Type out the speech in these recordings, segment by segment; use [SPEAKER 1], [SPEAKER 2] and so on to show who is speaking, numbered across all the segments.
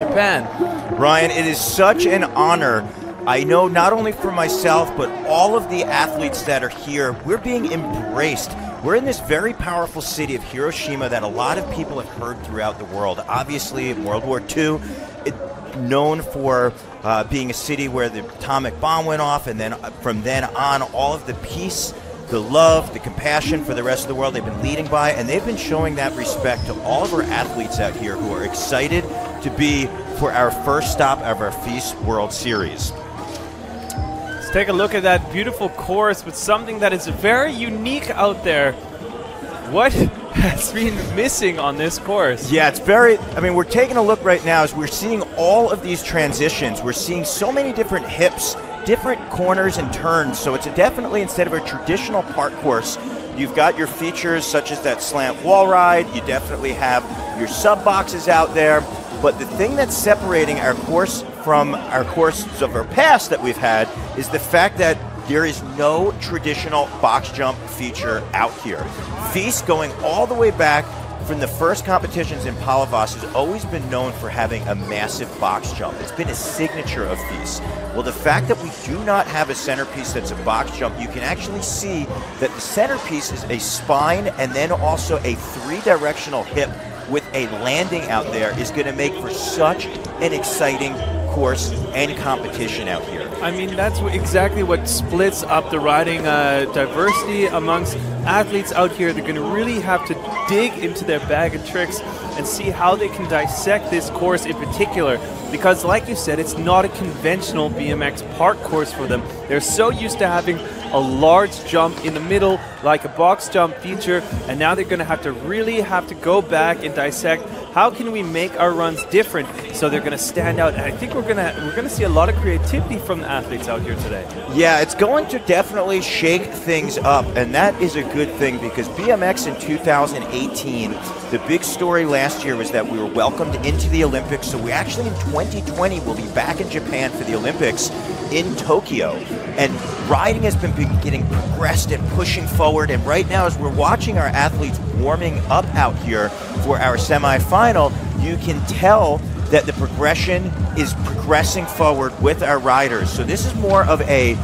[SPEAKER 1] Japan.
[SPEAKER 2] Ryan, it is such an honor. I know not only for myself, but all of the athletes that are here, we're being embraced. We're in this very powerful city of Hiroshima that a lot of people have heard throughout the world. Obviously, in World War II, known for being a city where the atomic bomb went off, and then from then on, all of the peace, the love, the compassion for the rest of the world they've been leading by, and they've been showing that respect to all of our athletes out here who are excited to be for our first stop of our FISE World Series.
[SPEAKER 1] Let's take a look at that beautiful course with something that is very unique out there. What has been missing on this course?
[SPEAKER 2] Yeah, it's very, we're taking a look right now as we're seeing all of these transitions. We're seeing so many different hips, different corners and turns, so it's definitely, instead of a traditional park course, you've got your features such as that slant wall ride, you definitely have your sub boxes out there, but the thing that's separating our course from our courses of our past that we've had is the fact that there is no traditional box jump feature out here. FISE, going all the way back from the first competitions in Palavas, has always been known for having a massive box jump. It's been a signature of FISE. Well, the fact that we do not have a centerpiece that's a box jump, you can actually see that the centerpiece is a spine and then also a three-directional hip with a landing out there is going to make for such an exciting course and competition out here.
[SPEAKER 1] That's exactly what splits up the riding diversity amongst athletes out here. They're going to really have to dig into their bag of tricks and see how they can dissect this course in particular, because like you said, it's not a conventional BMX park course for them. They're so used to having a large jump in the middle, like a box jump feature, and now they're going to really have to go back and dissect how can we make our runs different so they're going to stand out. And I think we're going to see a lot of creativity from the athletes out here today.
[SPEAKER 2] Yeah, it's going to definitely shake things up, and that is a good thing, because BMX in 2018, the big story last year was that we were welcomed into the Olympics. So we actually in 2020 will be back in Japan for the Olympics in Tokyo, and riding has been getting progressed and pushing forward. And right now, as we're watching our athletes warming up out here for our semifinal, you can tell that the progression is progressing forward with our riders. So this is more of a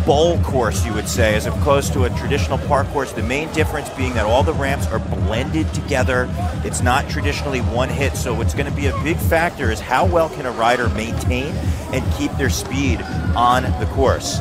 [SPEAKER 2] bowl course, you would say, as opposed to a traditional park course. The main difference being that all the ramps are blended together. It's not traditionally one hit, so what's going to be a big factor is how well can a rider maintain and keep their speed on the course.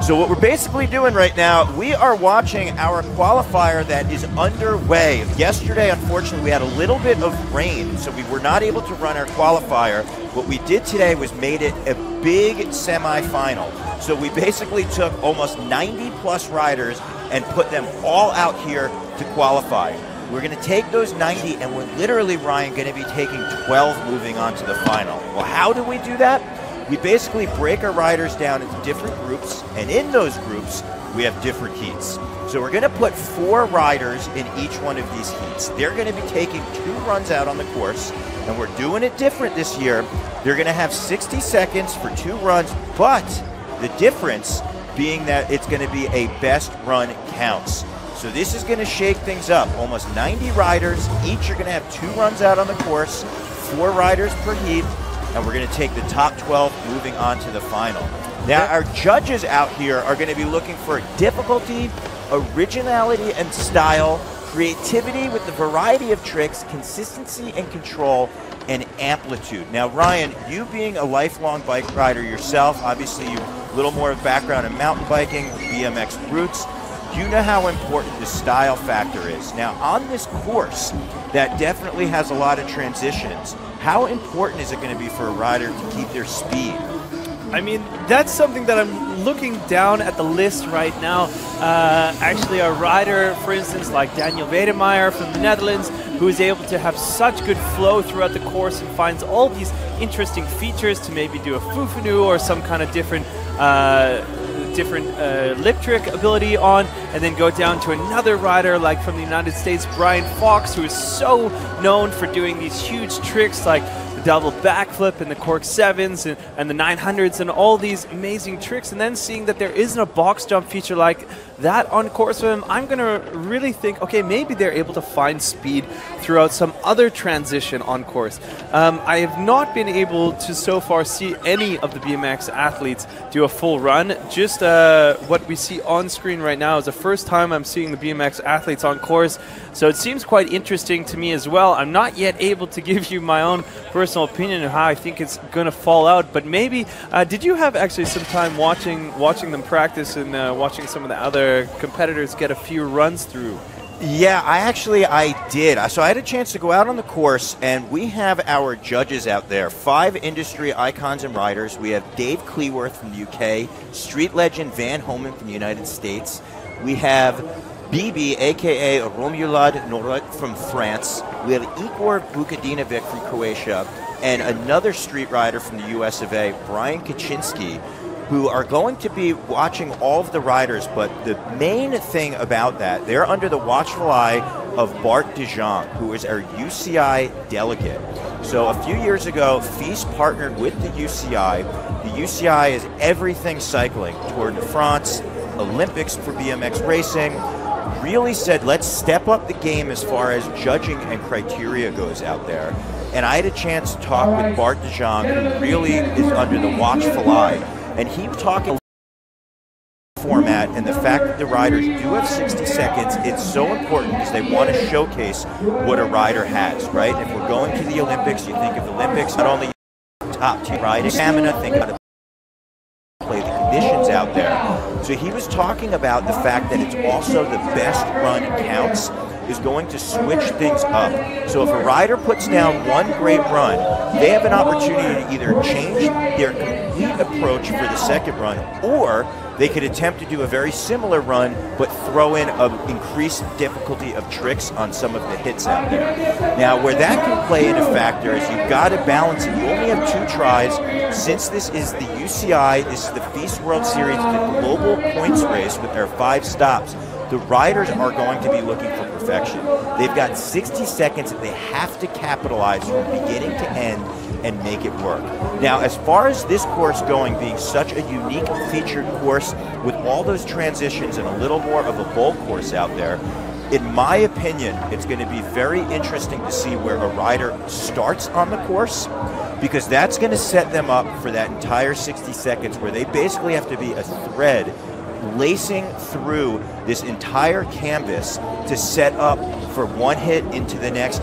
[SPEAKER 2] So what we're basically doing right now, we are watching our qualifier that is underway. Yesterday, unfortunately, we had a little bit of rain, so we were not able to run our qualifier. What we did today was made it a big semifinal. So we basically took almost 90 plus riders and put them all out here to qualify. We're going to take those 90, and we're literally, Ryan, going to be taking 12 moving on to the final. Well, how do we do that? We basically break our riders down into different groups, and in those groups, we have different heats. So we're going to put 4 riders in each one of these heats. They're going to be taking 2 runs out on the course, and we're doing it different this year. They're going to have 60 seconds for 2 runs, but the difference being that it's going to be a best run counts. So this is going to shake things up. Almost 90 riders, each are going to have 2 runs out on the course, 4 riders per heat, and we're going to take the top 12 moving on to the final. Now, our judges out here are going to be looking for difficulty, originality and style, creativity with the variety of tricks, consistency and control, and amplitude. Now, Ryan, you being a lifelong bike rider yourself, obviously you have a little more background in mountain biking, BMX roots, you know how important the style factor is. Now, on this course that definitely has a lot of transitions, how important is it going to be for a rider to keep their speed?
[SPEAKER 1] That's something that I'm looking down at the list right now. Actually, a rider, for instance, like Daniel Wedemeyer from the Netherlands, who is able to have such good flow throughout the course and finds all these interesting features to maybe do a fufanu or some kind of different lip trick ability on, and then go down to another rider like from the United States, Brian Fox, who is so known for doing these huge tricks like the double backflip and the cork 7s and the 900s and all these amazing tricks, and then seeing that there isn't a box jump feature like that on course for them, I'm going to really think, okay, maybe they're able to find speed throughout some other transition on course. I have not been able to so far see any of the BMX athletes do a full run. Just what we see on screen right now is the first time I'm seeing the BMX athletes on course, so it seems quite interesting to me as well. I'm not yet able to give you my own personal opinion on how I think it's going to fall out, but maybe, did you have actually some time watching them practice and watching some of the other competitors get a few runs through?
[SPEAKER 2] Yeah, I did. So I had a chance to go out on the course, and we have our judges out there, 5 industry icons and riders. We have Dave Cleworth from the UK, street legend Van Homan from the United States. We have Bibi, a.k.a. Romulad Norek from France. We have Igor Vukadinovic from Croatia, and another street rider from the US of A, Brian Kaczynski, who are going to be watching all of the riders, but the main thing about that, they're under the watchful eye of Bart de Jong, who is our UCI delegate. So a few years ago, FISE partnered with the UCI. The UCI is everything cycling, Tour de France, Olympics for BMX racing, really said, let's step up the game as far as judging and criteria goes out there. And I had a chance to talk with Bart de Jong, who really is under the watchful eye. And he was talking format and the fact that the riders do have 60 seconds, it's so important because they want to showcase what a rider has, right? If we're going to the Olympics, you think of the Olympics, not only top 2 riding stamina, think about the play the conditions out there. So he was talking about the fact that it's also the best run counts is going to switch things up. So if a rider puts down one great run, they have an opportunity to either change their complete approach for the second run, or they could attempt to do a very similar run but throw in an increased difficulty of tricks on some of the hits out there. Now, where that can play into factor is you've got to balance it. You only have 2 tries. Since this is the UCI, this is the FISE World Series, the global points race with their 5 stops, the riders are going to be looking for perfection. They've got 60 seconds that they have to capitalize from beginning to end and make it work. Now, as far as this course going, being such a unique featured course with all those transitions and a little more of a bowl course out there, in my opinion, it's going to be very interesting to see where a rider starts on the course, because that's going to set them up for that entire 60 seconds where they basically have to be a thread lacing through this entire canvas to set up for one hit into the next,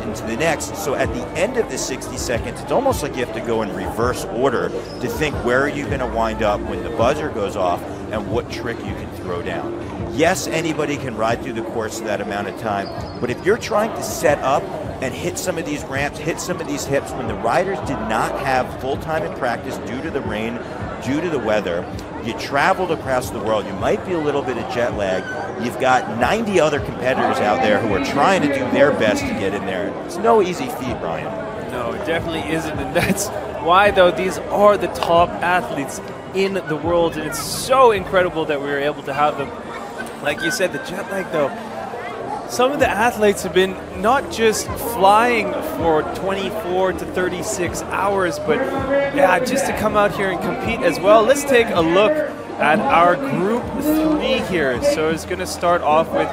[SPEAKER 2] So at the end of the 60 seconds, it's almost like you have to go in reverse order to think where are you going to wind up when the buzzer goes off and what trick you can throw down. Yes, anybody can ride through the course that amount of time, but if you're trying to set up and hit some of these ramps, hit some of these hips when the riders did not have full time in practice due to the rain, due to the weather, you traveled across the world, you might be a little bit of jet lag, you've got 90 other competitors out there who are trying to do their best to get in there. It's no easy feat, Ryan.
[SPEAKER 1] No, it definitely isn't, and that's why, though, these are the top athletes in the world, and it's so incredible that we were able to have them. Like you said, the jet lag, though, some of the athletes have been not just flying for 24 to 36 hours, but yeah, just to come out here and compete as well. Let's take a look at our group 3 here. So it's going to start off with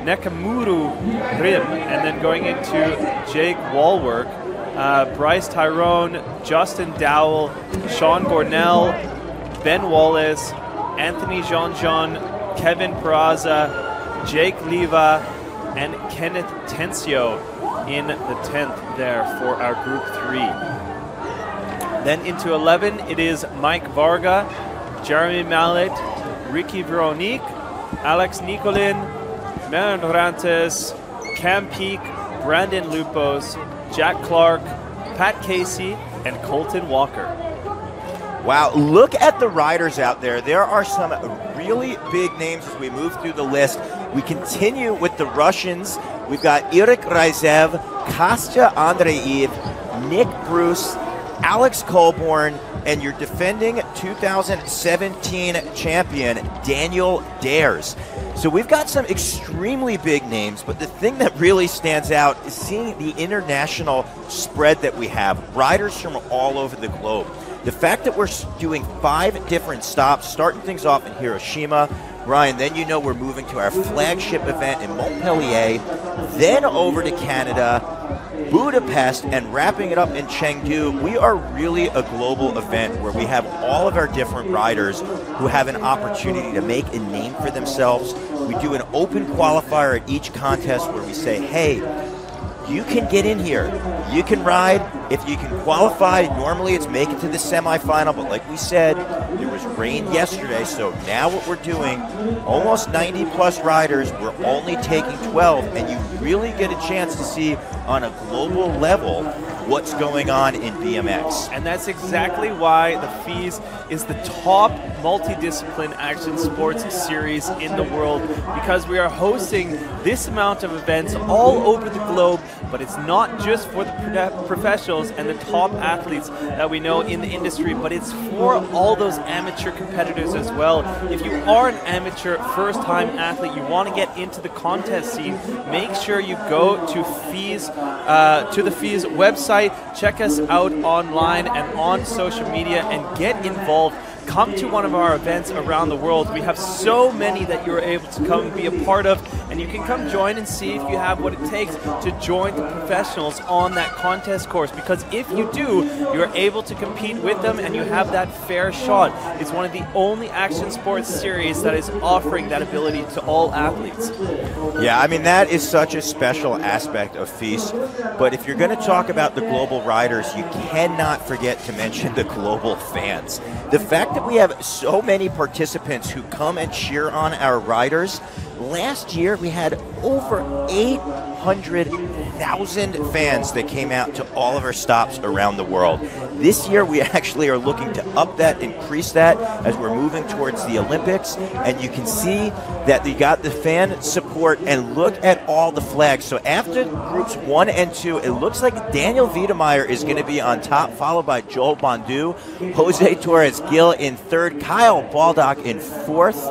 [SPEAKER 1] Nakamuru Rim, and then going into Jake Wallwork, Bryce Tyrone, Justin Dowell, Sean Gornell, Ben Wallace, Anthony Jean-Jean, Kevin Peraza, Jake Leva, and Kenneth Tencio in the 10th there for our Group 3. Then into 11, it is Mike Varga, Jeremy Mallet, Ricky Veronique, Alex Nicolin, Marin Rantes, Cam Peak, Brandon Lupos, Jack Clark, Pat Casey, and Colton Walker.
[SPEAKER 2] Wow, look at the riders out there. There are some really big names as we move through the list. We continue with the Russians. We've got Irik Ryzev, Kostya Andreev, Nick Bruce, Alex Colborn and your defending 2017 champion, Daniel Dares. So we've got some extremely big names, but the thing that really stands out is seeing the international spread that we have, riders from all over the globe. The fact that we're doing 5 different stops, starting things off in Hiroshima, Ryan, then you know we're moving to our flagship event in Montpellier, then over to Canada, Budapest, and wrapping it up in Chengdu. We are really a global event where we have all of our different riders who have an opportunity to make a name for themselves. We do an open qualifier at each contest where we say, hey, you can get in here, you can ride. If you can qualify, normally it's make it to the semifinal, but like we said, there was rain yesterday, so now what we're doing, almost 90 plus riders, we're only taking 12, and you really get a chance to see on a global level what's going on in BMX.
[SPEAKER 1] And that's exactly why the FISE is the top multidiscipline action sports series in the world, because we are hosting this amount of events all over the globe, but it's not just for the professionals and the top athletes that we know in the industry, but it's for all those amateur competitors as well. If you are an amateur first-time athlete, you want to get into the contest scene, make sure you go to FISE, to the FISE website, check us out online and on social media, and get involved. Come to one of our events around the world. We have so many that you're able to come and be a part of, and you can come join and see if you have what it takes to join the professionals on that contest course, because if you do, you're able to compete with them and you have that fair shot. It's one of the only action sports series that is offering that ability to all athletes.
[SPEAKER 2] Yeah, I mean, that is such a special aspect of FISE, but if you're going to talk about the global riders, you cannot forget to mention the global fans. The fact that we have so many participants who come and cheer on our riders. Last year we had over 800,000 fans that came out to all of our stops around the world. This year we actually are looking to up that, increase that as we're moving towards the Olympics, and you can see that you got the fan support, and look at all the flags. So after groups 1 and 2, it looks like Daniel Wiedemeyer is going to be on top, followed by Joel Bondu, Jose Torres-Gil in 3rd, Kyle Baldock in 4th.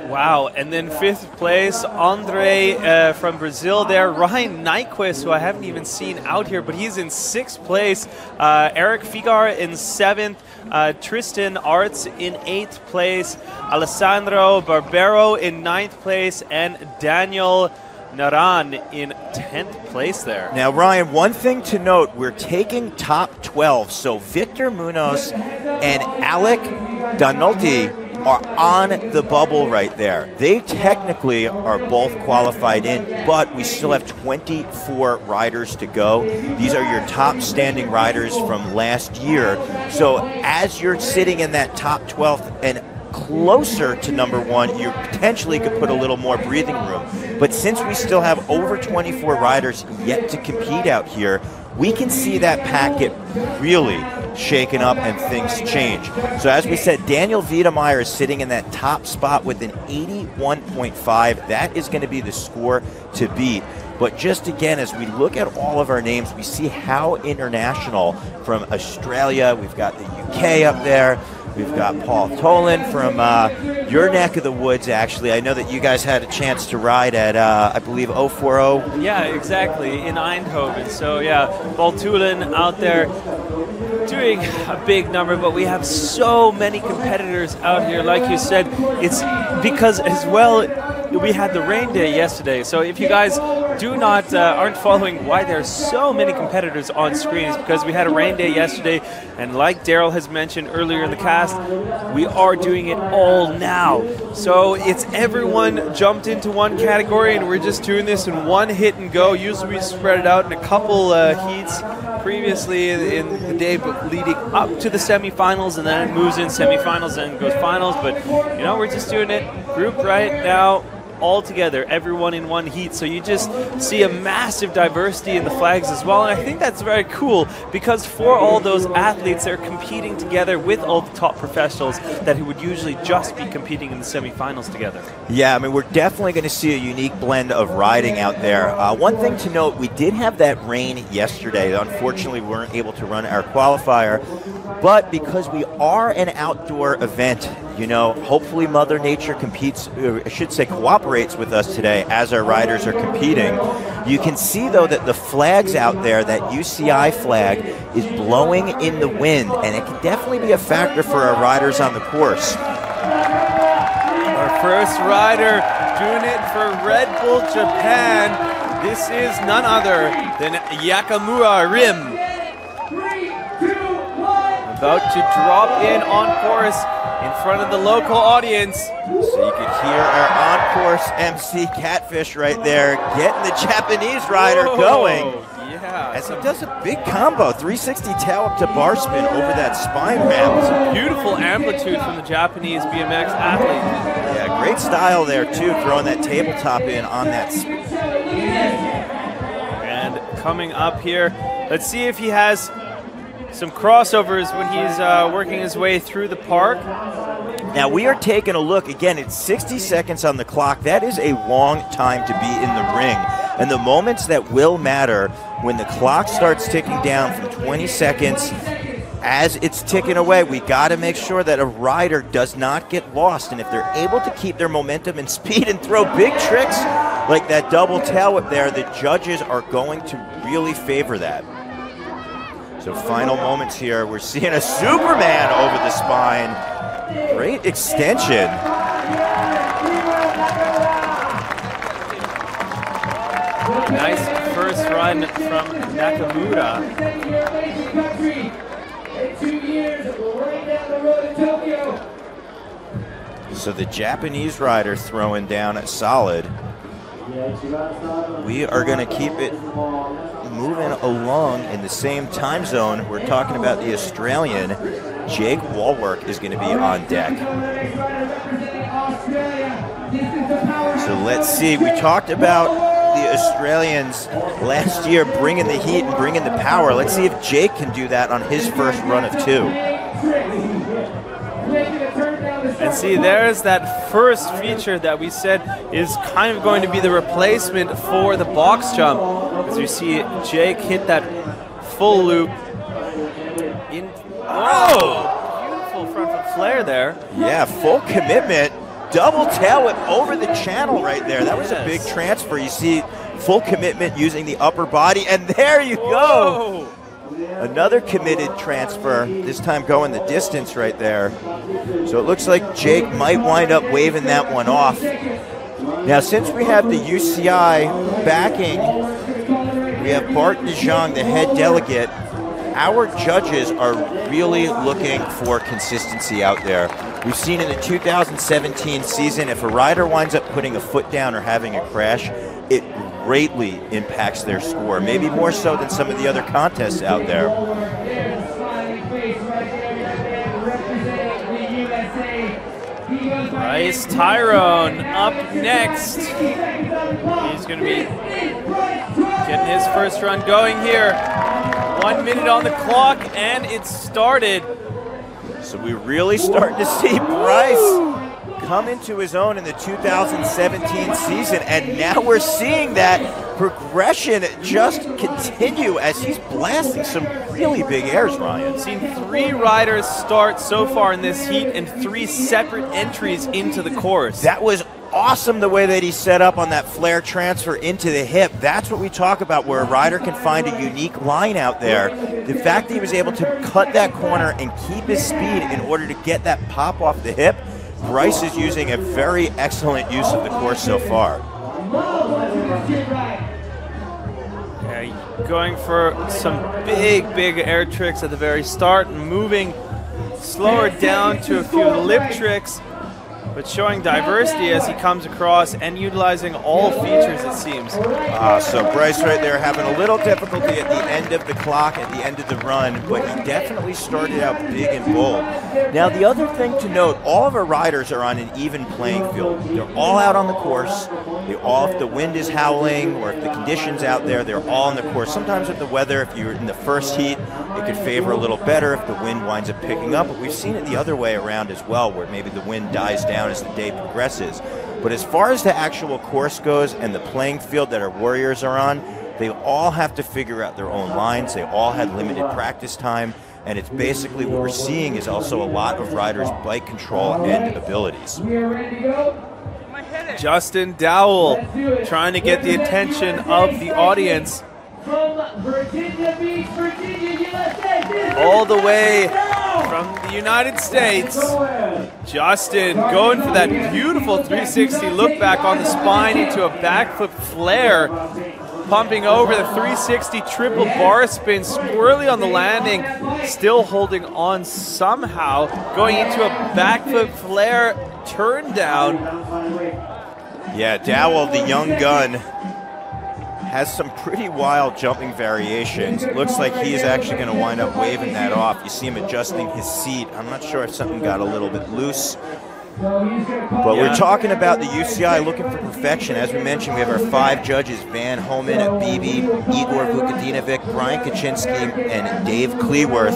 [SPEAKER 1] Wow, and then 5th place, Andre from Brazil there. Ryan Nyquist, who I haven't even seen out here, but he's in 6th place. Eric Figar in 7th. Tristan Arts in 8th place. Alessandro Barbero in 9th place. And Daniel Naran in 10th place there. Now,
[SPEAKER 2] Ryan, one thing to note, we're taking top 12. So Victor Munoz and Alec Donolti are on the bubble right there. They technically are both qualified in, but we still have 24 riders to go. These are your top standing riders from last year. So as you're sitting in that top 12th and closer to number 1, you potentially could put a little more breathing room. But since we still have over 24 riders yet to compete out here, we can see that pack get really shaken up and things change. So as we said, Daniel Wiedemeyer is sitting in that top spot with an 81.5. That is going to be the score to beat. But just again, as we look at all of our names, we see how international. From Australia, we've got the UK up there. We've got Paul Tolan from your neck of the woods, actually. I know that you guys had a chance to ride at, I believe, 040.
[SPEAKER 1] Yeah, exactly, in Eindhoven. So, yeah, Paul Tolan out there doing a big number, but we have so many competitors out here. Like you said, it's because as well, we had the rain day yesterday. So if you guys do not aren't following why there's so many competitors on screen, is because we had a rain day yesterday, and like Daryl has mentioned earlier in the cast, we are doing it all now. So it's everyone jumped into one category, and we're just doing this in one hit and go. Usually we spread it out in a couple heats previously in the day leading up to the semifinals, and then it moves in semifinals and goes finals. But you know, we're just doing it group right now, all together, everyone in one heat. So you just see a massive diversity in the flags as well. And I think that's very cool because for all those athletes, they're competing together with all the top professionals that would usually just be competing in the semifinals together.
[SPEAKER 2] Yeah, I mean, we're definitely going to see a unique blend of riding out there. One thing to note, we did have that rain yesterday. Unfortunately, we weren't able to run our qualifier, but because we are an outdoor event, you know, hopefully Mother Nature cooperates with us today as our riders are competing. You can see, though, that the flags out there, that UCI flag, is blowing in the wind, and it can definitely be a factor for our riders on the course.
[SPEAKER 1] Our first rider doing it for Red Bull Japan. This is none other than Yakamura Rim. About to drop in on course in front of the local audience.
[SPEAKER 2] So you can hear our on-course MC Catfish right there getting the Japanese rider going.
[SPEAKER 1] Yeah.
[SPEAKER 2] As he does a big combo, 360 tail up to bar spin over that spine ramp.
[SPEAKER 1] Beautiful amplitude from the Japanese BMX athlete.
[SPEAKER 2] Yeah, great style there too, throwing that tabletop in on that.
[SPEAKER 1] And coming up here, let's see if he has some crossovers when he's working his way through the park.
[SPEAKER 2] Now we are taking a look, again, it's 60 seconds on the clock. That is a long time to be in the ring. And the moments that will matter when the clock starts ticking down from 20 seconds, as it's ticking away, we got to make sure that a rider does not get lost. And if they're able to keep their momentum and speed and throw big tricks like that double tail whip there, the judges are going to really favor that. So final moments here. We're seeing a Superman over the spine. Great extension.
[SPEAKER 1] Nice first run from Nakamura.
[SPEAKER 2] So the Japanese rider throwing down a solid. We are going to keep it moving along in the same time zone. We're talking about the Australian. Jake Walwork is going to be on deck. So let's see. We talked about the Australians last year bringing the heat and bringing the power. Let's see if Jake can do that on his first run of two.
[SPEAKER 1] And see, there's that first feature that we said is kind of going to be the replacement for the box jump. As you see Jake hit that full loop. Beautiful front foot flare there.
[SPEAKER 2] Yeah, full commitment. Double tail whip over the channel right there. That was a big transfer. You see full commitment using the upper body, and there you go. Another committed transfer, this time going the distance right there. So it looks like Jake might wind up waving that one off. Now, since we have the UCI backing, we have Bart DeJong, the head delegate. Our judges are really looking for consistency out there. We've seen in the 2017 season, if a rider winds up putting a foot down or having a crash, it greatly impacts their score, maybe more so than some of the other contests out there.
[SPEAKER 1] Bryce Tyrone up next. He's going to be getting his first run going here. 1 minute on the clock, and it started.
[SPEAKER 2] So we're really starting to see Bryce come into his own in the 2017 season, and now we're seeing that progression just continue as he's blasting some really big airs, Ryan.
[SPEAKER 1] Seen 3 riders start so far in this heat and 3 separate entries into the course.
[SPEAKER 2] That was awesome the way that he set up on that flare transfer into the hip. That's what we talk about, where a rider can find a unique line out there. The fact that he was able to cut that corner and keep his speed in order to get that pop off the hip, Bryce is using a very excellent use of the course so far.
[SPEAKER 1] Yeah, going for some big air tricks at the very start and moving slower down to a few lip tricks. but showing diversity as he comes across and utilizing all features, it seems.
[SPEAKER 2] So Bryce right there having a little difficulty at the end of the clock, at the end of the run, but he definitely started out big and bold. Now, the other thing to note, all of our riders are on an even playing field. They're all out on the course. They all, if the wind is howling or if the conditions out there, they're all on the course. Sometimes with the weather, if you're in the first heat, it could favor a little better if the wind winds up picking up, but we've seen it the other way around as well, where maybe the wind dies down as the day progresses. But as far as the actual course goes and the playing field that our warriors are on, they all have to figure out their own lines. They all had limited practice time, and it's basically what we're seeing is also a lot of riders' bike control and abilities.
[SPEAKER 1] Justin Dowell trying to get the attention of the audience. All the way from the United States, Justin going for that beautiful 360 look back on the spine into a backflip flare, pumping over the 360 triple bar spin, squirrely on the landing, still holding on somehow, going into a backflip flare turn down.
[SPEAKER 2] Yeah, Dowell, the young gun, has some pretty wild jumping variations. It looks like he is actually going to wind up waving that off. You see him adjusting his seat. I'm not sure if something got a little bit loose. But we're talking about the UCI looking for perfection. As we mentioned, we have our 5 judges, Van Homan, Bibi, Igor Vukadinovic, Brian Kaczynski, and Dave Cleworth,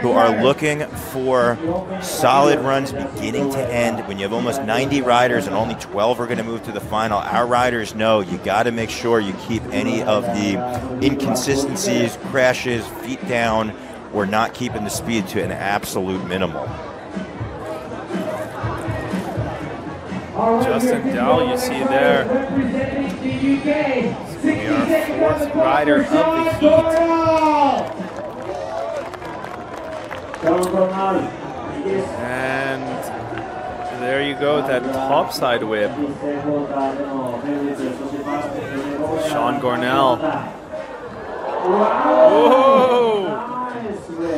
[SPEAKER 2] who are looking for solid runs beginning to end. When you have almost 90 riders and only 12 are going to move to the final, our riders know you got to make sure you keep any of the inconsistencies, crashes, feet down, or not keeping the speed to an absolute minimal.
[SPEAKER 1] Justin Dowell, you see there. We are 4th rider of the heat. And there you go with that topside whip. Sean Gornell. Whoa!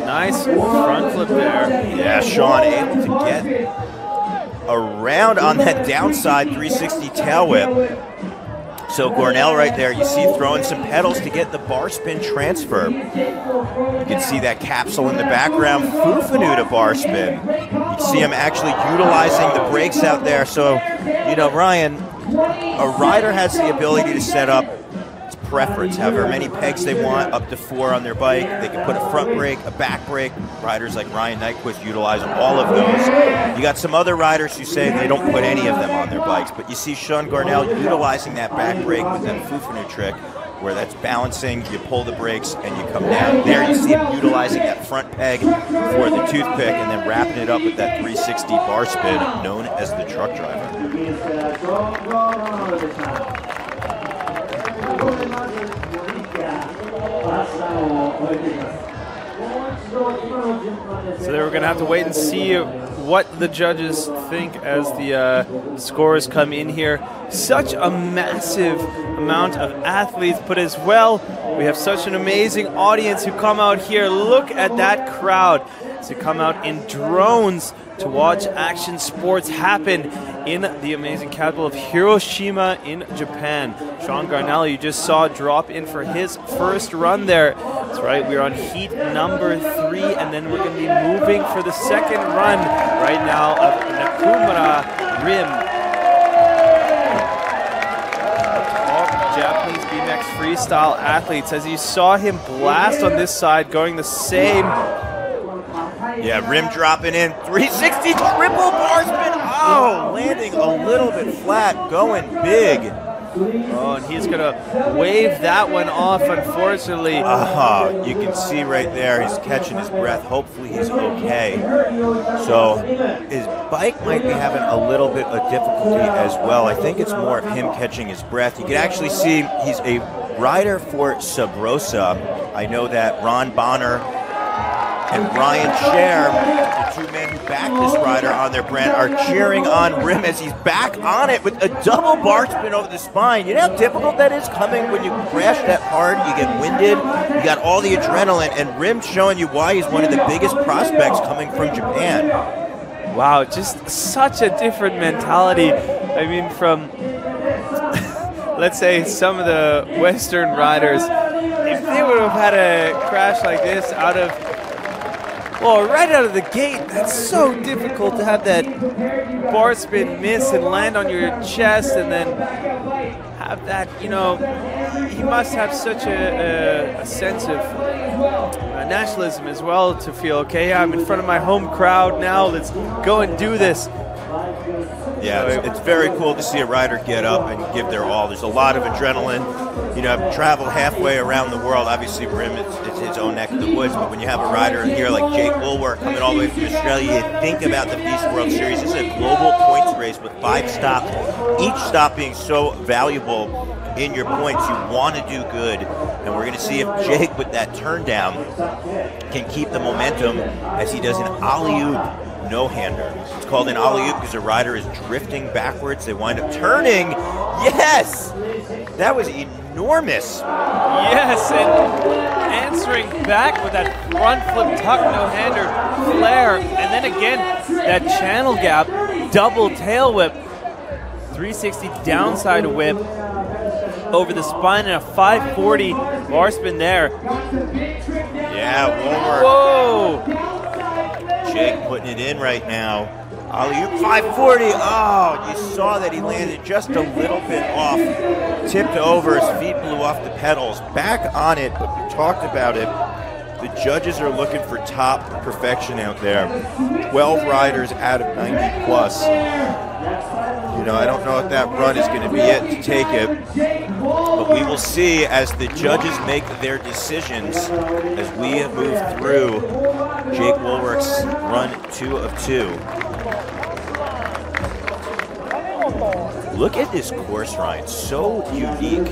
[SPEAKER 1] Nice front flip there.
[SPEAKER 2] Yeah, Sean able to get around on that downside 360 tail whip. So Gornell right there, you see throwing some pedals to get the bar spin transfer. You can see that capsule in the background, Fufanu to bar spin. You can see him actually utilizing the brakes out there. So, you know, Ryan, a rider has the ability to set up its preference, however many pegs they want, up to 4 on their bike. They can put a front brake, a back brake. Riders like Ryan Nyquist utilize all of those. You got some other riders who say they don't put any of them on their bikes, but you see Sean Gornell utilizing that back brake with that Fufanu trick, where that's balancing, you pull the brakes, and you come down. There you see him utilizing that front peg for the toothpick and then wrapping it up with that 360 bar spin known as the truck driver.
[SPEAKER 1] So they were going to have to wait and see what the judges think as the scores come in here. Such a massive amount of athletes, but as well, we have such an amazing audience who come out here. Look at that crowd to come out in drones to watch action sports happen in the amazing capital of Hiroshima in Japan. Sean Gornell, you just saw drop in for his first run there. That's right, we're on heat number 3, and then we're going to be moving for the second run right now of Nakumura Rim. Top Japanese BMX freestyle athletes, as you saw him blast on this side, going the same.
[SPEAKER 2] Yeah, rim dropping in, 360 triple bar spin. Oh, landing a little bit flat, going big.
[SPEAKER 1] Oh, and he's going to wave that one off, unfortunately.
[SPEAKER 2] You can see right there, he's catching his breath. Hopefully he's okay. So his bike might be having a little bit of difficulty as well. I think it's more of him catching his breath. You can actually see he's a rider for Sabrosa. I know that Ron Bonner and Ryan Scher, the 2 men who back this rider on their brand, are cheering on Rim as he's back on it with a double bar spin over the spine. You know how difficult that is coming when you crash that hard, you get winded, you got all the adrenaline, and Rim showing you why he's one of the biggest prospects coming from Japan.
[SPEAKER 1] Wow, just such a different mentality. I mean, from, let's say, some of the Western riders, if they would have had a crash like this right out of the gate, that's so difficult to have that bar spin miss and land on your chest and then have that, you know, he must have such a sense of nationalism as well to feel, okay, I'm in front of my home crowd now, let's go and do this.
[SPEAKER 2] Yeah, it's very cool to see a rider get up and give their all. There's a lot of adrenaline. You know, I've traveled halfway around the world. Obviously, for him, it's his own neck of the woods. But when you have a rider here like Jake Woolworth coming all the way from Australia, you think about the FISE World Series. This is a global points race with 5 stops, each stop being so valuable in your points. You want to do good. And we're going to see if Jake, with that turn down, can keep the momentum as he does an alley-oop no-hander. It's called an alley-oop because the rider is drifting backwards. They wind up turning. Yes! That was enormous.
[SPEAKER 1] Yes, and answering back with that front flip tuck no-hander flare. And then again, that channel gap, double tail whip, 360 downside whip over the spine and a 540 bar spin there.
[SPEAKER 2] Yeah, Woolworth.
[SPEAKER 1] Whoa!
[SPEAKER 2] Jake putting it in right now. Alley-oop 540. Oh, you saw that he landed just a little bit off. Tipped over, his feet blew off the pedals. Back on it, but we talked about it. The judges are looking for top perfection out there. 12 riders out of 90 plus. You know, I don't know if that run is going to be it to take it, but we will see as the judges make their decisions as we move through Jake Woolworth's run 2 of 2. Look at this course, Ryan. So unique.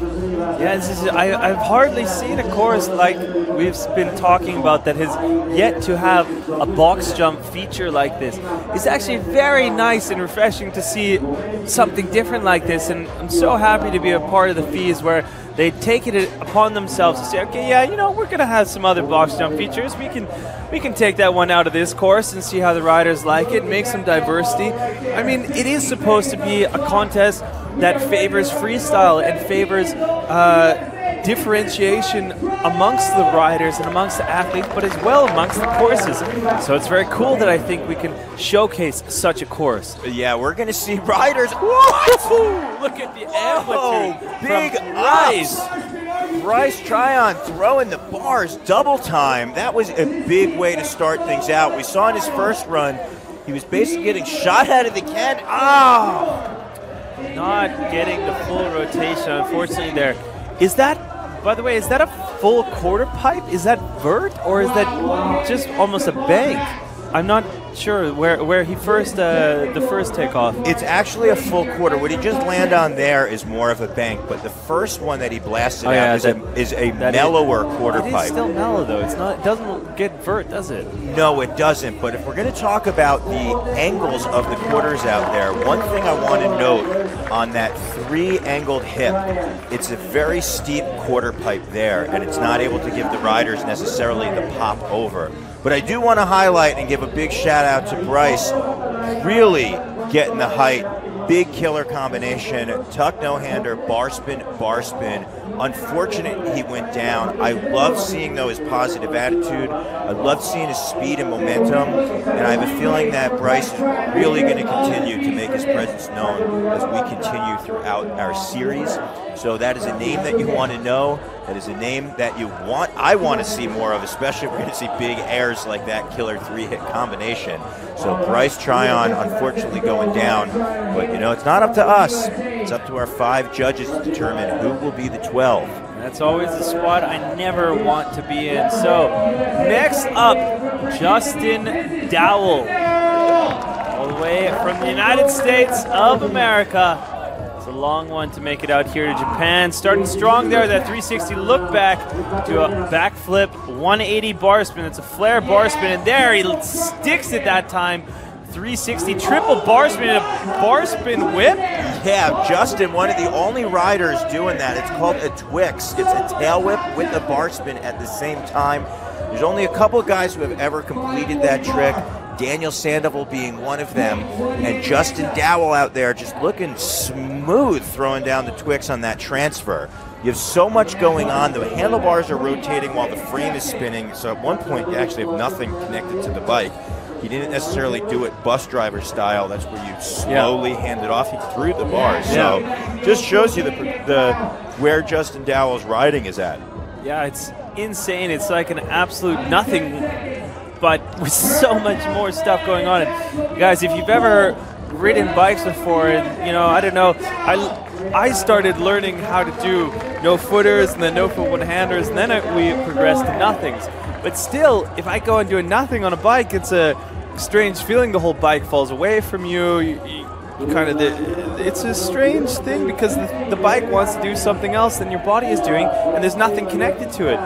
[SPEAKER 1] Yeah, this is, I've hardly seen a course like we've been talking about that has yet to have a box jump feature like this. It's actually very nice and refreshing to see something different like this, and I'm so happy to be a part of the FISE where they take it upon themselves to say, okay, yeah, you know, we're going to have some other box jump features. We can take that one out of this course and see how the riders like it, make some diversity. I mean, it is supposed to be a contest that favors freestyle and favors differentiation amongst the riders and amongst the athletes, but as well amongst the courses. So it's very cool that I think we can showcase such a course.
[SPEAKER 2] Yeah, we're going to see riders.
[SPEAKER 1] Look at the amplitude.
[SPEAKER 2] Big
[SPEAKER 1] from Bryce.
[SPEAKER 2] Bryce Tryon throwing the bars double time. That was a big way to start things out. We saw in his first run, he was basically getting shot out of the can.
[SPEAKER 1] Not getting the full rotation, unfortunately, there. Is that, by the way, is that a full quarter pipe? Is that vert, or is that just almost a bank? I'm not sure where he first the first takeoff.
[SPEAKER 2] It's actually a full quarter. What he just landed on there is more of a bank, but the first one that he blasted out is a mellower quarter pipe.
[SPEAKER 1] It's still mellow though. It's not. It doesn't get vert, does it?
[SPEAKER 2] No, it doesn't. But if we're going to talk about the angles of the quarters out there, one thing I want to note on that 3-angled hip, it's a very steep quarter pipe there, and it's not able to give the riders necessarily the pop over. But I do want to highlight and give a big shout out to Bryce, really getting the height. Big killer combination, tuck no-hander, bar spin, bar spin. Unfortunate he went down. I love seeing, though, his positive attitude. I love seeing his speed and momentum. And I have a feeling that Bryce is really going to continue to make his presence known as we continue throughout our series. So that is a name that you want to know. That is a name that you want. I want to see more of, especially if we're going to see big airs like that killer 3-hit combination. So Bryce Tryon, unfortunately, going down. But, you know, it's not up to us. It's up to our 5 judges to determine who will be the 12.
[SPEAKER 1] That's always the squad I never want to be in. So next up, Justin Dowell, all the way from the United States of America. It's a long one to make it out here to Japan. Starting strong there, that 360 look back to a backflip 180 bar spin. It's a flare bar spin, and there he sticks it that time. 360 triple bar spin and a bar spin whip.
[SPEAKER 2] Yeah, Justin, one of the only riders doing that. It's called a Twix. It's a tail whip with a bar spin at the same time. There's only a couple guys who have ever completed that trick. Daniel Sandoval being one of them, and Justin Dowell out there just looking smooth throwing down the Twix on that transfer. You have so much going on. The handlebars are rotating while the frame is spinning, so at one point you actually have nothing connected to the bike. He didn't necessarily do it bus driver style. That's where you slowly hand it off. He threw the bars. So just shows you the where Justin Dowell's riding is at.
[SPEAKER 1] Yeah, it's insane. It's like an absolute nothing, but with so much more stuff going on. And guys, if you've ever ridden bikes before, and I don't know, I started learning how to do no footers and then no foot one handers, and then we progressed to nothings. But still, if I go and do a nothing on a bike, it's a strange feeling. The whole bike falls away from you. It's a strange thing because the bike wants to do something else than your body is doing, and there's nothing connected to it.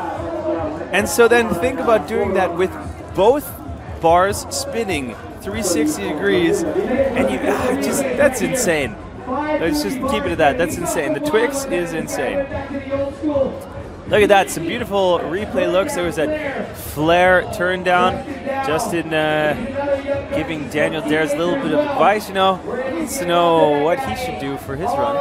[SPEAKER 1] And so then think about doing that with both bars spinning 360 degrees, and that's insane. Let's just keep it at that. That's insane. The Twix is insane. Look at that, some beautiful replay looks. There was that flare turn down. Justin giving Daniel Dares a little bit of advice, He needs to know what he should do for his run.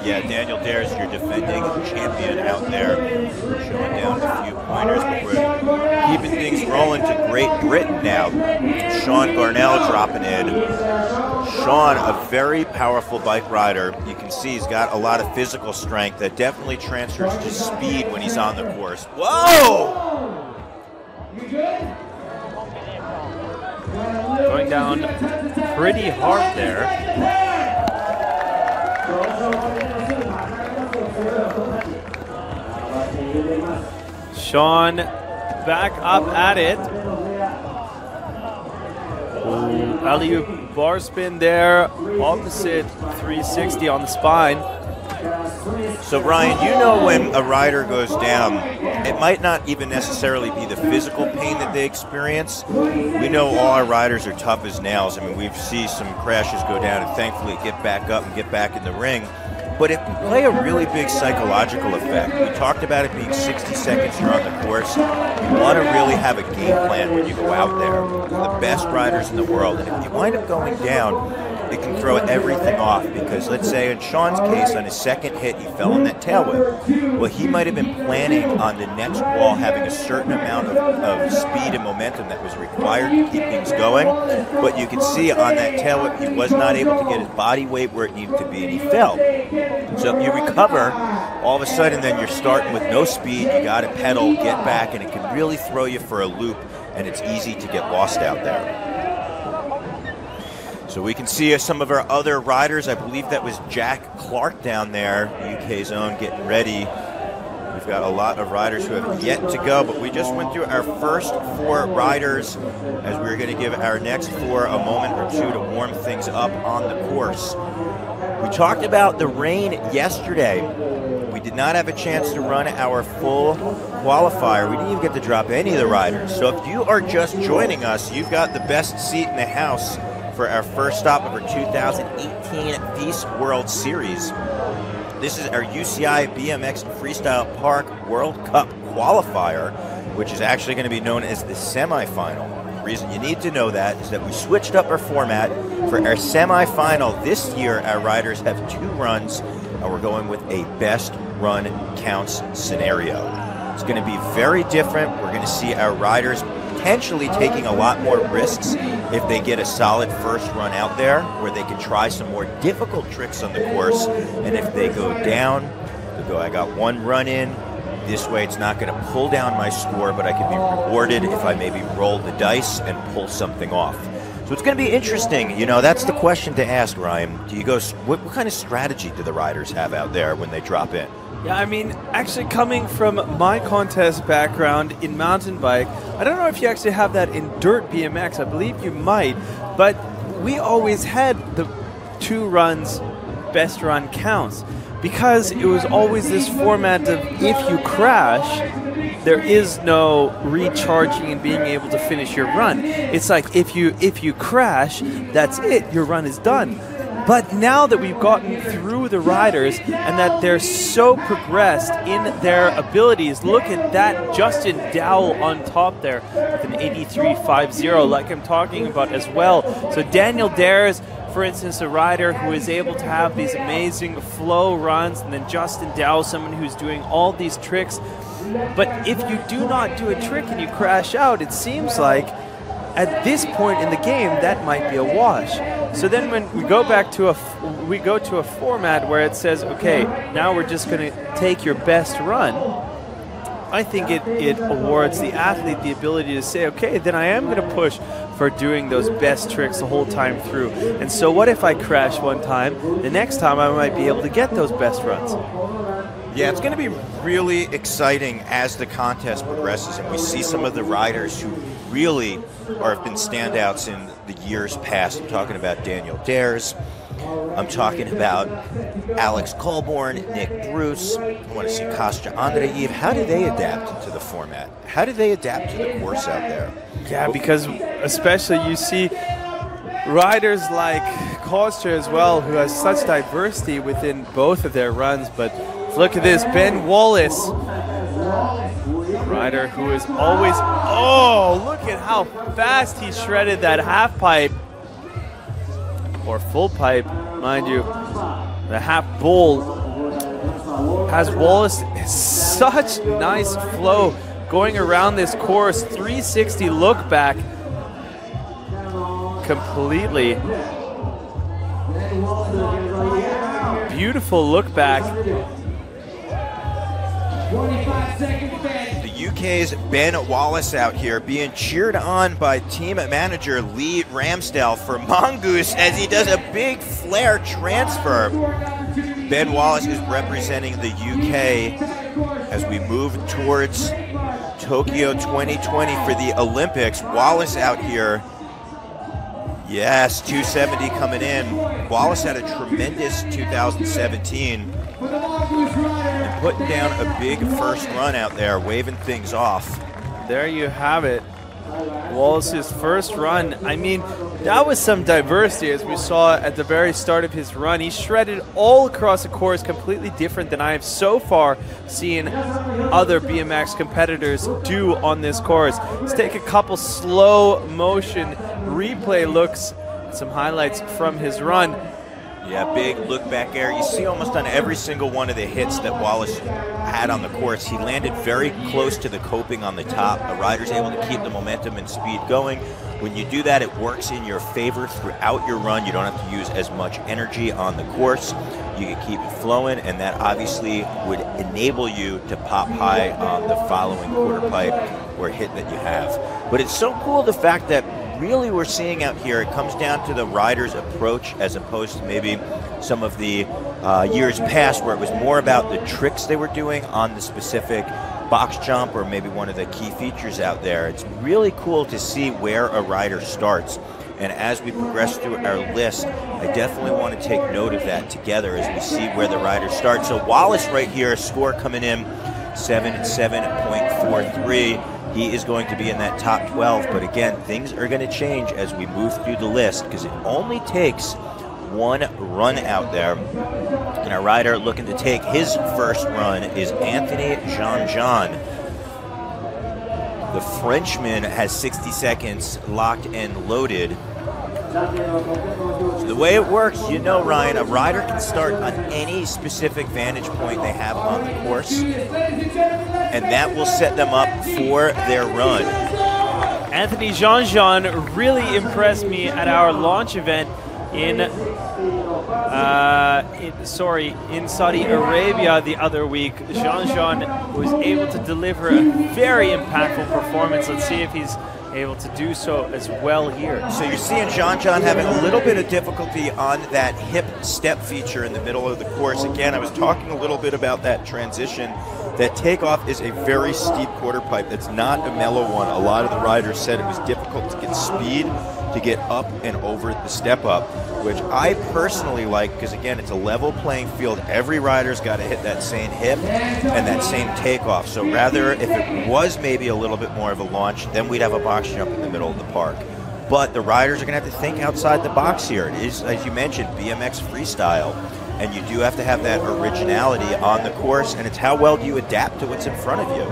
[SPEAKER 2] Yeah, Daniel Dares, your defending champion out there, showing down a few pointers, but we're keeping things rolling to Great Britain now. Sean Garnell dropping in. Sean, a very powerful bike rider. You can see he's got a lot of physical strength that definitely transfers to speed when he's on the course. Whoa!
[SPEAKER 1] Going down pretty hard there. Sean back up at it. Alley-oop bar spin there, opposite 360 on the spine.
[SPEAKER 2] So Ryan, when a rider goes down, it might not even necessarily be the physical pain that they experience. We know all our riders are tough as nails. I mean, we see some crashes go down and thankfully get back up and get back in the ring. But it can play a really big psychological effect. We talked about it being 60 seconds you're on the course. You want to really have a game plan when you go out there. The best riders in the world. And if you wind up going down, it can throw everything off, because let's say in Sean's case, on his second hit, he fell on that tail whip. Well, he might have been planning on the next wall having a certain amount of speed and momentum that was required to keep things going, but you can see on that tail whip, he was not able to get his body weight where it needed to be, and he fell. So if you recover, all of a sudden then you're starting with no speed, you got to pedal, get back, and it can really throw you for a loop, and it's easy to get lost out there. So we can see some of our other riders. I believe that was Jack Clark down there, UK's own, getting ready. We've got a lot of riders who have yet to go, but we just went through our first 4 riders as we're going to give our next 4 a moment or two to warm things up on the course. We talked about the rain yesterday. We did not have a chance to run our full qualifier. We didn't even get to drop any of the riders. So if you are just joining us, you've got the best seat in the house for our first stop of our 2018 FISE World Series. This is our UCI BMX Freestyle Park World Cup qualifier, which is actually going to be known as the semifinal. The reason you need to know that is that we switched up our format. For our semifinal this year, our riders have 2 runs, and we're going with a best run counts scenario. It's going to be very different. We're going to see our riders potentially taking a lot more risks if they get a solid first run out there, where they can try some more difficult tricks on the course, and if they go down, they go, I got 1 run in, this way it's not going to pull down my score, but I can be rewarded if I maybe roll the dice and pull something off. So it's going to be interesting. That's the question to ask, Ryan. Do you go? What kind of strategy do the riders have out there when they drop in?
[SPEAKER 1] Yeah, I mean, actually coming from my contest background in mountain bike, I don't know if you actually have that in dirt BMX. I believe you might, but we always had the 2 runs, best run counts, because it was always this format of if you crash, there is no recharging and being able to finish your run. It's like if you crash, that's it, your run is done. But now that we've gotten through the riders and that they're so progressed in their abilities, look at that Justin Dowell on top there with an 83.50, like I'm talking about as well. So Daniel Dares, for instance, a rider who is able to have these amazing flow runs, and then Justin Dowell, someone who's doing all these tricks. But if you do not do a trick and you crash out, it seems like at this point in the game that might be a wash. So then when we go back to a format where it says, okay, now we're just going to take your best run, I think it awards the athlete the ability to say, okay, then I am going to push for doing those best tricks the whole time through. And so what if I crash one time? The next time I might be able to get those best runs.
[SPEAKER 2] Yeah, it's going to be really exciting as the contest progresses and we see some of the riders who really have been standouts in the years past. I'm talking about Daniel Dares. I'm talking about Alex Colborn, Nick Bruce. I want to see Kostya Andreev. How do they adapt to the format? How do they adapt to the course out there?
[SPEAKER 1] Yeah, because especially you see riders like Kostya as well, who has such diversity within both of their runs. But look at this, Ben Wallace, a rider who is always, oh, look at how fast he shredded that half pipe. Or full pipe, mind you. The half bowl has Wallace such nice flow going around this course. 360 look back completely. Beautiful look back.
[SPEAKER 2] The UK's Ben Wallace out here being cheered on by team manager Lee Ramsdale for Mongoose as he does a big flare transfer. Ben Wallace is representing the UK as we move towards Tokyo 2020 for the Olympics. Wallace out here. Yes, 270 coming in. Wallace had a tremendous 2017. And putting down a big first run out there, waving things off.
[SPEAKER 1] There you have it. Wallace's first run. I mean, that was some diversity as we saw at the very start of his run. He shredded all across the course, completely different than I have so far seen other BMX competitors do on this course. Let's take a couple slow motion replay looks, some highlights from his run.
[SPEAKER 2] Yeah, big look back air. You see almost on every single one of the hits that Wallace had on the course, he landed very close to the coping on the top. The rider's able to keep the momentum and speed going. When you do that, it works in your favor throughout your run. You don't have to use as much energy on the course. You can keep it flowing, and that obviously would enable you to pop high on the following quarter pipe or hit that you have. But it's so cool the fact that really we're seeing out here, it comes down to the rider's approach as opposed to maybe some of the years past where it was more about the tricks they were doing on the specific box jump or maybe one of the key features out there. It's really cool to see where a rider starts. And as we progress through our list, I definitely want to take note of that together as we see where the riders start. So Wallace right here, score coming in 7.43. He is going to be in that top 12, but again, things are going to change as we move through the list because it only takes one run out there. And our rider looking to take his first run is Anthony Jean-Jean. The Frenchman has 60 seconds locked and loaded. So the way it works, you know, Ryan, a rider can start on any specific vantage point they have on the course, and that will set them up for their run.
[SPEAKER 1] Anthony Jean-Jean really impressed me at our launch event in Saudi Arabia the other week. Jean-Jean was able to deliver a very impactful performance. Let's see if he's able to do so as well here.
[SPEAKER 2] So you're seeing Jean-Jean having a little bit of difficulty on that hip step feature in the middle of the course. Again, I was talking a little bit about that transition. That takeoff is a very steep quarter pipe. It's not a mellow one. A lot of the riders said it was difficult to get speed to get up and over the step up, which I personally like because, again, it's a level playing field. Every rider's got to hit that same hip and that same takeoff. So rather, if it was maybe a little bit more of a launch, then we'd have a box jump in the middle of the park. but the riders are going to have to think outside the box here. It is, as you mentioned, BMX freestyle, and you do have to have that originality on the course, and it's how well do you adapt to what's in front of you.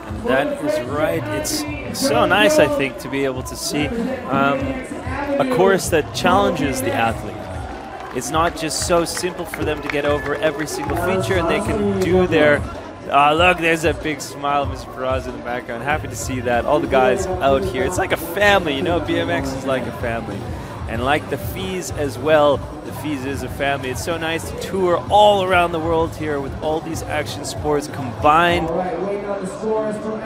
[SPEAKER 1] And that is right. It's so nice, I think, to be able to see a course that challenges the athlete. It's not just so simple for them to get over every single feature, and they can do their look, there's a big smile of Mr. Peraza in the background. Happy to see that. All the guys out here. It's like a family, you know, BMX is like a family. And like the FISE as well, the FISE is a family. It's so nice to tour all around the world here with all these action sports combined.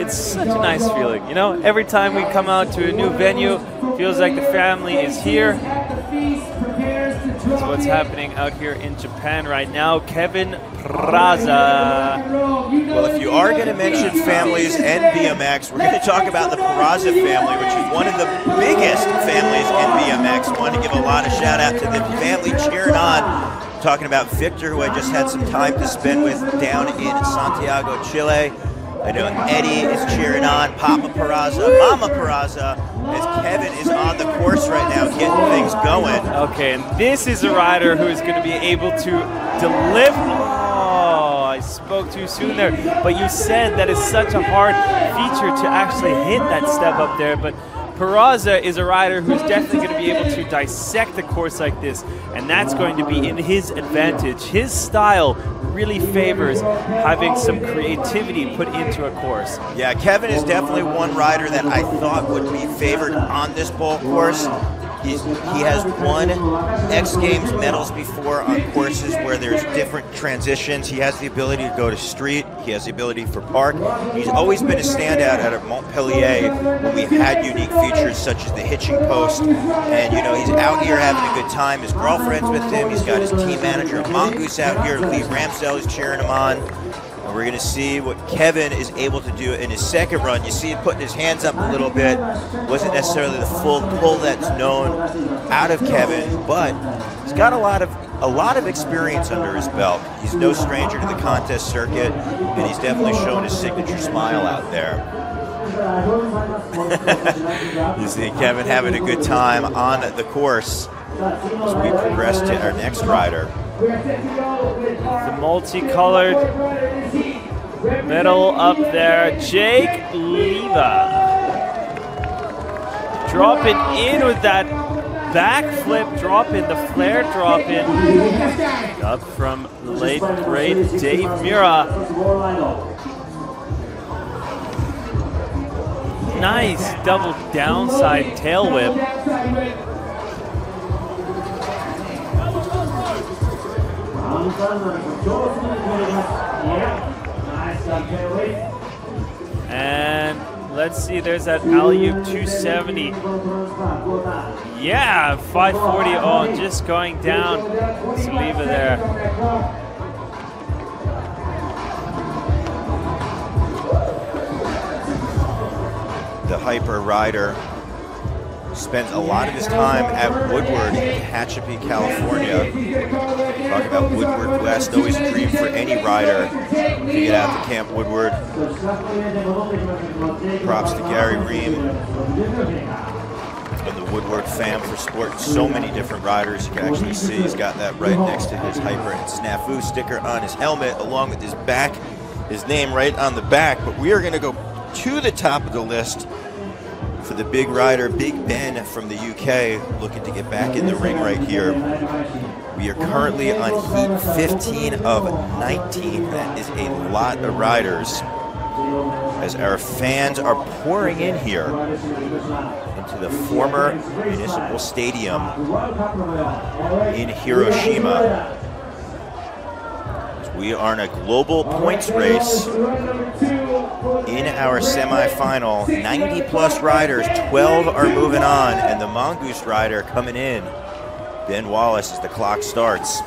[SPEAKER 1] It's such a nice feeling, you know? Every time we come out to a new venue, feels like the family is here. That's what's happening out here in Japan right now. Kevin Peraza.
[SPEAKER 2] Well, if you are going to mention families and BMX, we're going to talk about the Peraza family, which is one of the biggest families in BMX. Want to give a lot of shout out to the family cheering on. Talking about Victor, who I just had some time to spend with down in Santiago, Chile. I know Eddie is cheering on, Papa Peraza, Mama Peraza, as Kevin is on the course right now getting things going.
[SPEAKER 1] Okay, and this is a rider who is going to be able to deliver. Oh, I spoke too soon there. But you said that is such a hard feature to actually hit that step up there. But Peraza is a rider who's definitely going to be able to dissect the course like this, and that's going to be in his advantage. His style really favors having some creativity put into a course.
[SPEAKER 2] Yeah, Kevin is definitely one rider that I thought would be favored on this bowl course. He has won X Games medals before on courses where there's different transitions. He has the ability to go to street. He has the ability for park. He's always been a standout out of Montpellier when we've had unique features such as the hitching post. And, you know, he's out here having a good time. His girlfriend's with him. He's got his team manager, Mongoose, out here. Lee Ramsdell is cheering him on. And we're going to see what Kevin is able to do in his second run. You see him putting his hands up a little bit. Wasn't necessarily the full pull that's known out of Kevin, but he's got a lot of experience under his belt. He's no stranger to the contest circuit, and he's definitely shown his signature smile out there. You see Kevin having a good time on the course as we progress to our next rider.
[SPEAKER 1] The multicolored medal up there, Jake Leva. Drop it in with that backflip drop in, the flare drop in. Up from the late great Dave Mura. Nice double downside tail whip. And let's see, there's that alley-oop 270. Yeah, 540. Oh, just going down. Saliva there.
[SPEAKER 2] The hyper rider spends a lot of his time at Woodward in Tehachapi, California. Talk about Woodward West, always a dream for any rider to get out to Camp Woodward. Props to Gary Ream and the Woodward fam for sporting so many different riders. You can actually see he's got that right next to his hyper and snafu sticker on his helmet, along with his name right on the back. But we are going to go to the top of the list for the big rider, Big Ben from the UK, looking to get back in the ring right here. We are currently on heat 15 of 19. That is a lot of riders, as our fans are pouring in here into the former municipal stadium in Hiroshima. We are in a global points race in our semifinal. 90-plus riders, 12 are moving on, and the Mongoose rider coming in, Ben Wallace, as the clock starts.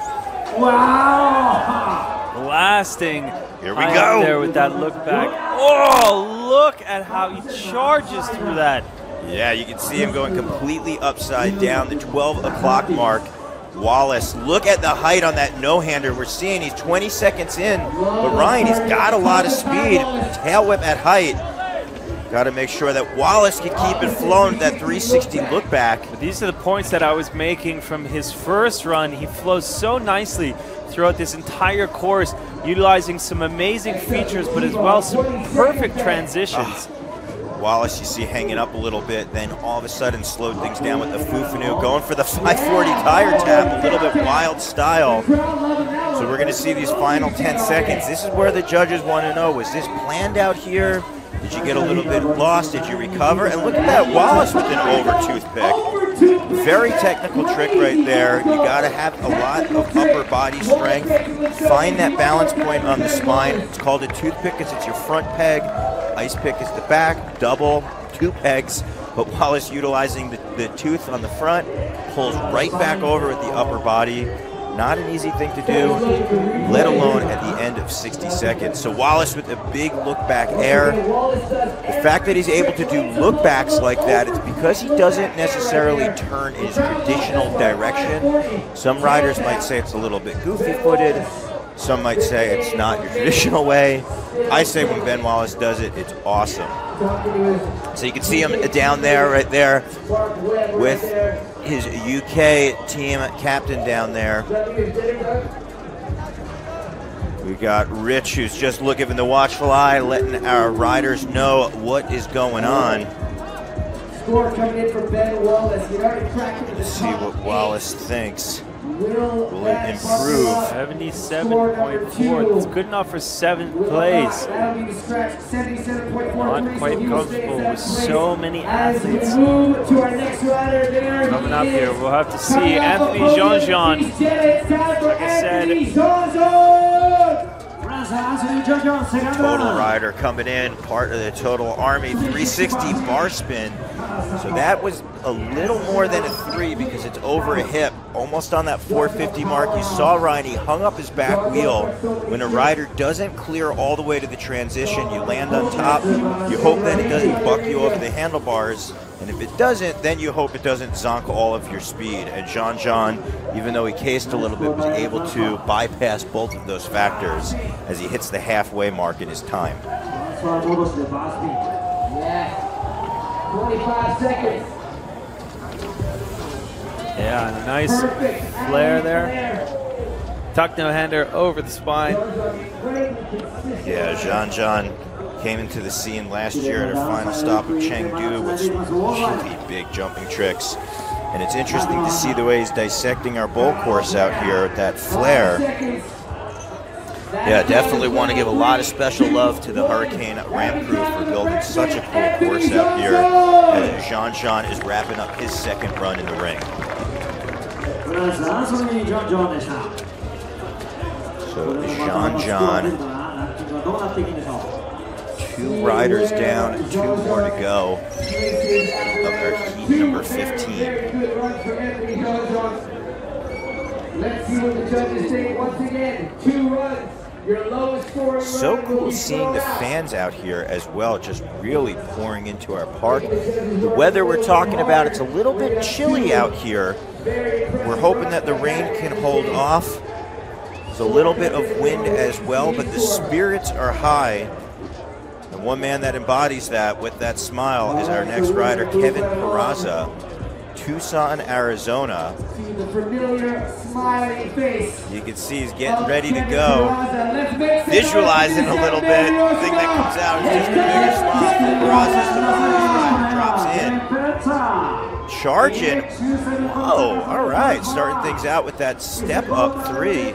[SPEAKER 1] Wow! Blasting.
[SPEAKER 2] Here we go.
[SPEAKER 1] There with that look back. Oh, look at how he charges through that.
[SPEAKER 2] Yeah, you can see him going completely upside down, the 12 o'clock mark. Wallace, look at the height on that no-hander. We're seeing he's 20 seconds in, but Ryan, he's got a lot of speed. Tail whip at height. Got to make sure that Wallace can keep it flowing with that 360 look back.
[SPEAKER 1] But these are the points that I was making from his first run. He flows so nicely throughout this entire course, utilizing some amazing features, but as well some perfect transitions.
[SPEAKER 2] Wallace, you see hanging up a little bit, then all of a sudden slowed things down with the Fufanu, going for the 540 tire tap, a little bit wild style. So we're going to see these final 10 seconds. This is where the judges want to know, was this planned out here? Did you get a little bit lost? Did you recover? And look at that, Wallace with an over toothpick. Very technical trick right there. You got to have a lot of upper body strength. Find that balance point on the spine. It's called a toothpick because it's your front peg. Ice pick is the back, double, 2 pegs. But Wallace utilizing the tooth on the front, pulls right back over with the upper body. Not an easy thing to do, let alone at the end of 60 seconds. So Wallace with a big look back air. The fact that he's able to do look backs like that, it's because he doesn't necessarily turn in his traditional direction. Some riders might say it's a little bit goofy footed. Some might say it's not your traditional way. I say when Ben Wallace does it, it's awesome. So you can see him down there, right there, with his UK team captain down there. We got Rich, who's just looking in the watchful eye, letting our riders know what is going on.
[SPEAKER 3] Score coming in for Ben Wallace.
[SPEAKER 2] Let's see what Wallace thinks. Will it improve?
[SPEAKER 1] 77.4. That's good enough for 7th place. Not quite comfortable with so many athletes coming up here. We'll have to see. Anthony Jean-Jean, like I said,
[SPEAKER 2] Total rider coming in, part of the Total Army 360 bar spin. So that was a little more than a 3 because it's over a hip, almost on that 450 mark. You saw Ryan, he hung up his back wheel. When a rider doesn't clear all the way to the transition, you land on top, you hope that it doesn't buck you over the handlebars, and if it doesn't, then you hope it doesn't zonk all of your speed. And Jean-Jean, even though he cased a little bit, was able to bypass both of those factors as he hits the halfway mark in his time.
[SPEAKER 3] 25 seconds.
[SPEAKER 1] Yeah, and a nice flare there. Tuck no-hander over the spine.
[SPEAKER 2] Yeah, Jean-Jean came into the scene last year at our final stop of Chengdu with some really big jumping tricks. And it's interesting to see the way he's dissecting our bowl course out here with that flare. Yeah, definitely want to give a lot of special love to the Hurricane ramp crew for building such a cool course out here as Jean-Jean is wrapping up his 2nd run in the ring. So Jean-Jean, 2 riders down, 2 more to go of our heat number 15.
[SPEAKER 3] Let's see what the judges think once again. 2 runs. Your lowest score.
[SPEAKER 2] So cool seeing the fans out here as well, just really pouring into our park. The weather we're talking about, it's a little bit chilly out here. We're hoping that the rain can hold off. There's a little bit of wind as well, but the spirits are high. And one man that embodies that with that smile is our next rider, Kevin Peraza. Tucson, Arizona.
[SPEAKER 3] The familiar smiling face.
[SPEAKER 2] You can see he's getting ready to go. Visualizing a little bit. The thing that comes out is just a bigger smile. Peraza's the first rider, drops in. Charging. Whoa, all right. Starting things out with that step up 3.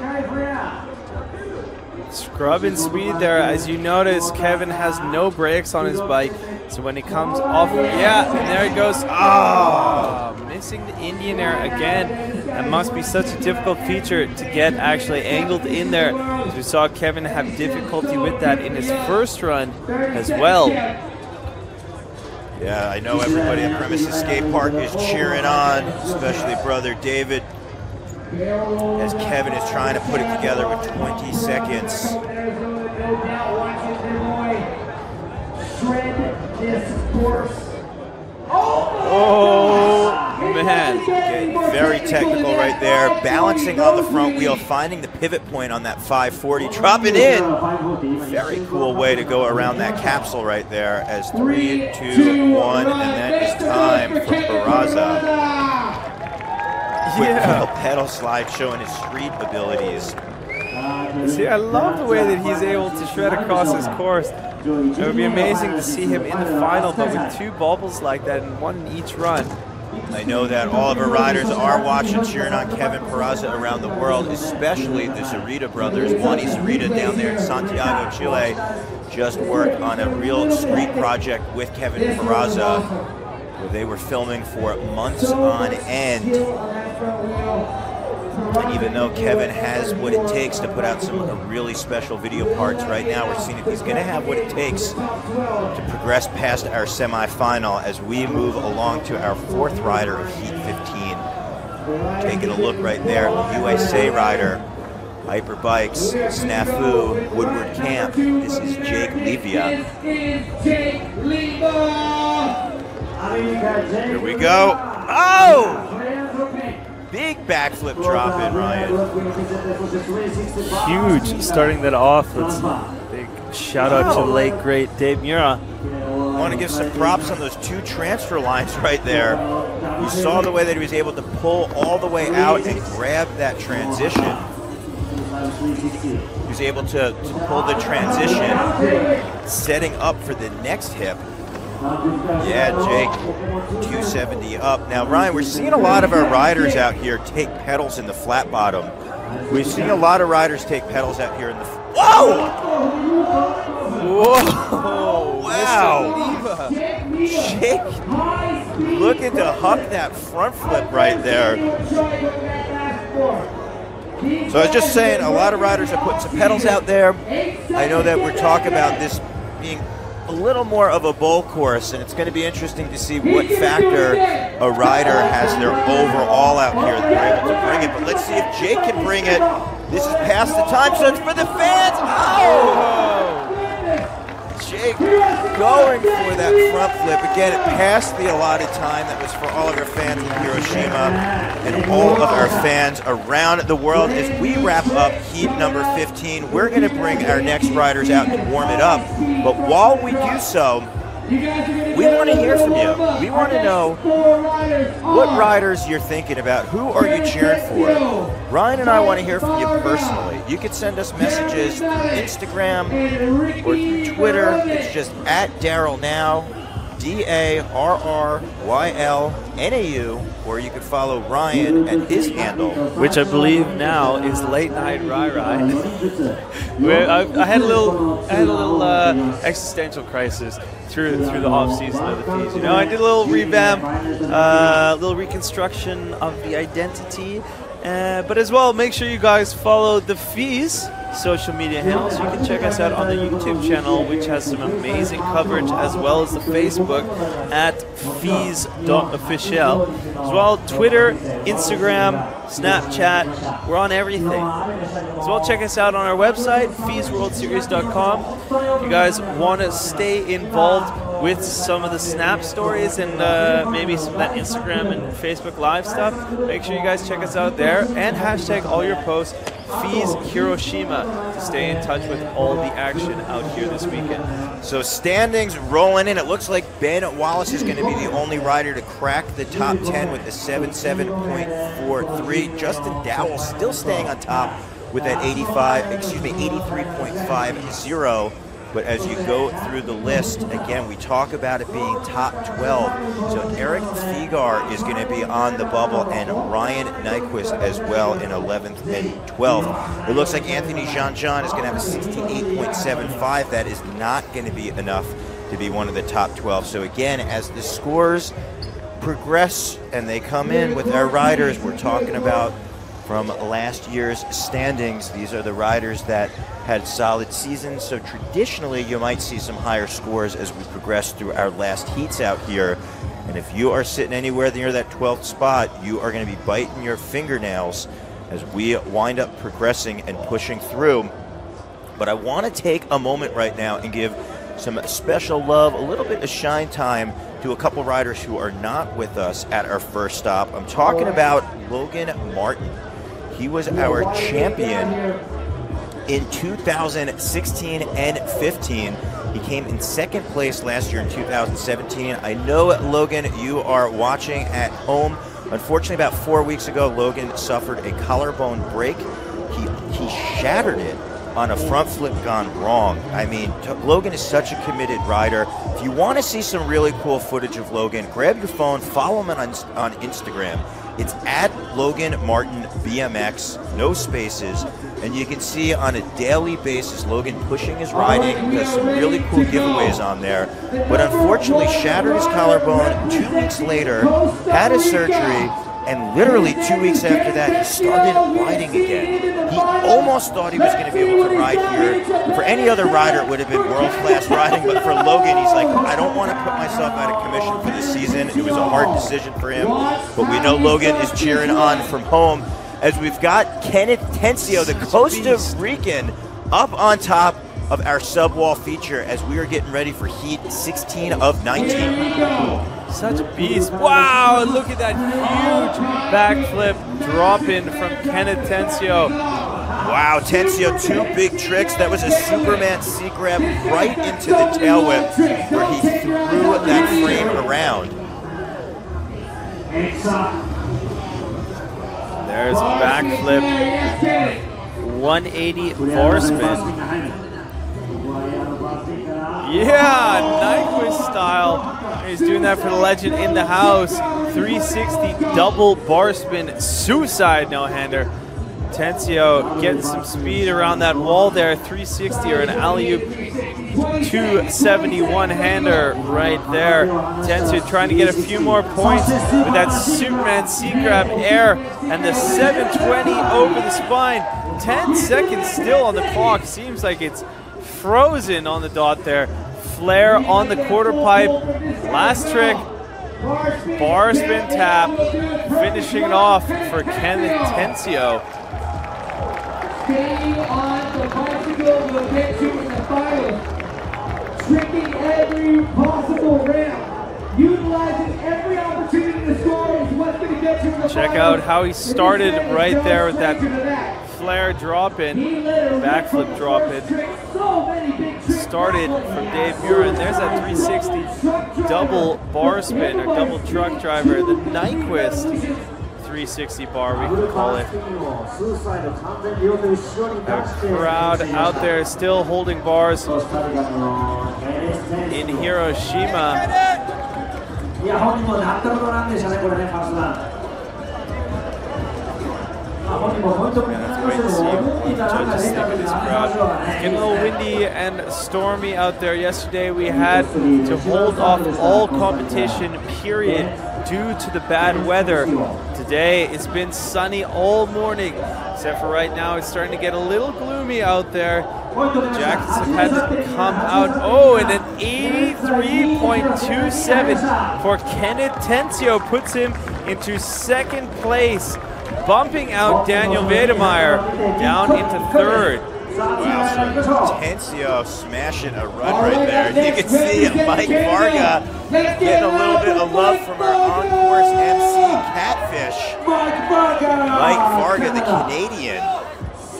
[SPEAKER 1] Scrubbing speed there. As you notice, Kevin has no brakes on his bike. So when he comes off, yeah, and there he goes. Oh, missing the Indian air again. That must be such a difficult feature to get actually angled in there. As we saw Kevin have difficulty with that in his first run as well.
[SPEAKER 2] Yeah, I know everybody at Premises Skate Park is cheering on, especially brother David, as Kevin is trying to put it together with 20 seconds.
[SPEAKER 1] Oh, man. man.
[SPEAKER 2] Getting very technical right there, balancing on the front wheel, finding the pivot point on that 540, dropping in. Very cool way to go around that capsule right there as 3, 2, 1, and that is time for Peraza. Quick little pedal slide showing his street abilities.
[SPEAKER 1] See, I love the way that he's able to shred across his course. It would be amazing to see him in the final, but with 2 bubbles like that and 1 in each run.
[SPEAKER 2] I know that all of our riders are watching, cheering on Kevin Peraza around the world, especially the Zarita brothers. Juani Zarita down there in Santiago, Chile, just worked on a real street project with Kevin Peraza, where they were filming for months on end. And even though Kevin has what it takes to put out some really special video parts, right now we're seeing if he's going to have what it takes to progress past our semifinal as we move along to our 4th rider of Heat 15. Taking a look right there, USA rider, Hyper Bikes, Snafu, Woodward Camp. This is Jake Levia. Here we go. Oh! Big backflip drop in, Ryan.
[SPEAKER 1] Huge starting that off. That's a big shout out to the late great Dave Mura.
[SPEAKER 2] I want to give some props on those 2 transfer lines right there. You saw the way that he was able to pull all the way out and grab that transition. He was able to pull the transition, setting up for the next hip. Yeah, Jake, 270 up. Now, Ryan, we're seeing a lot of our riders out here take pedals in the flat bottom. We've seen a lot of riders take pedals out here in the... Whoa! Whoa! Wow! Jake looking to huck that front flip right there. So I was just saying, a lot of riders are putting some pedals out there. I know that we're talking about this being a little more of a bowl course, and it's going to be interesting to see what factor a rider has their overall out here that they're able to bring it. But let's see if Jake can bring it. This is past the time, so it's for the fans. Oh! Jake going for that front flip. Again, it passed the allotted time that was for all of our fans in Hiroshima and all of our fans around the world. As we wrap up heat number 15, we're going to bring our next riders out to warm it up. But while we do so, we want to hear from you. We want to know what riders you're thinking about. Who are you cheering for? Ryan and I want to hear from you personally. You can send us messages through Instagram or through Twitter. It's just at DarrylNow, DarrylNau, or you can follow Ryan at his handle,
[SPEAKER 1] which I believe now is Late Night Rai Rai. I had a little existential crisis through the off season of the FISE. You know, I did a little revamp, a little reconstruction of the identity, but as well, make sure you guys follow the FISE social media handles. You can check us out on the YouTube channel, which has some amazing coverage, as well as the Facebook at FISE.official. As well, Twitter, Instagram, Snapchat, we're on everything. As well, check us out on our website, FISEWorldSeries.com. If you guys want to stay involved with some of the Snap stories and maybe some of that Instagram and Facebook Live stuff, make sure you guys check us out there and hashtag all your posts FISE Hiroshima to stay in touch with all the action out here this weekend.
[SPEAKER 2] So standings rolling in. It looks like Ben Wallace is going to be the only rider to crack the top 10 with the 77.43. Justin Dowell still staying on top with that 83.50. But as you go through the list, again, we talk about it being top 12. So Eric Figar is going to be on the bubble, and Ryan Nyquist as well in 11th and 12th. It looks like Anthony Jean-Jean is going to have a 68.75. That is not going to be enough to be one of the top 12. So again, as the scores progress and they come in with our riders, we're talking about from last year's standings, these are the riders that had solid seasons. So traditionally, you might see some higher scores as we progress through our last heats out here. And if you are sitting anywhere near that 12th spot, you are going to be biting your fingernails as we wind up progressing and pushing through. But I want to take a moment right now and give some special love, a little bit of shine time to a couple riders who are not with us at our first stop. I'm talking about Logan Martin. He was our champion in 2016 and 15. He came in second place last year in 2017. I know, Logan, you are watching at home. Unfortunately, about 4 weeks ago, Logan suffered a collarbone break. He shattered it on a front flip gone wrong. I mean, Logan is such a committed rider. If you want to see some really cool footage of Logan, grab your phone, follow him on Instagram. It's at Logan Martin BMX, no spaces, and you can see on a daily basis Logan pushing his riding. There's some really cool giveaways on there, but unfortunately shattered his collarbone 2 weeks later, had a surgery, and literally 2 weeks after that, he started riding again. He almost thought he was going to be able to ride here. For any other rider, it would have been world-class riding, but for Logan, he's like, I don't want to put myself out of commission for this season. It was a hard decision for him, but we know Logan is cheering on from home as we've got Kenneth Tencio, the Costa Rican, up on top of our subwall feature as we are getting ready for heat 16 of 19.
[SPEAKER 1] Such a beast. Wow, look at that huge backflip drop in from Kenneth Tencio.
[SPEAKER 2] Wow, Tencio, 2 big tricks. That was a Superman C-grab right into the tail whip where he threw that frame around.
[SPEAKER 1] There's a backflip, 180 bar spin. Yeah, Nyquist style. He's doing that for the legend in the house. 360 double bar spin, suicide no-hander. Tencio getting some speed around that wall there. 360 or an alley-oop 271 hander right there. Tencio trying to get a few more points with that Superman C-grab air and the 720 over the spine. 10 seconds still on the clock. Seems like it's frozen on the dot there. Flare on the quarter pipe. Last trick. Bar spin tap. Finishing it off for Kenneth Tencio.
[SPEAKER 3] Staying on the bicycle will get you in the finals. Tricking every possible ramp. Utilizing every opportunity to score is what's going to get you in the finals.
[SPEAKER 1] Check out how he started right there with that flare drop in, backflip drop in. Started from Dave Murin. There's that 360 double bar spin or double truck driver. The Nyquist 360 bar, we can call it. A crowd out there still holding bars in Hiroshima. That's great to see what the judges think of this crowd. It's getting a little windy and stormy out there. Yesterday we had to hold off all competition, period, due to the bad weather. Today it's been sunny all morning, except for right now it's starting to get a little gloomy out there. The jackets have had to come out. Oh, and an 83.27 for Kenneth Tencio puts him into second place, bumping out Daniel Wedemeyer down into third.
[SPEAKER 2] Wow, so Tencio smashing a run right there. You can see Mike Varga getting a little bit of love from our on-course MC Catfish. Mike Varga, the Canadian.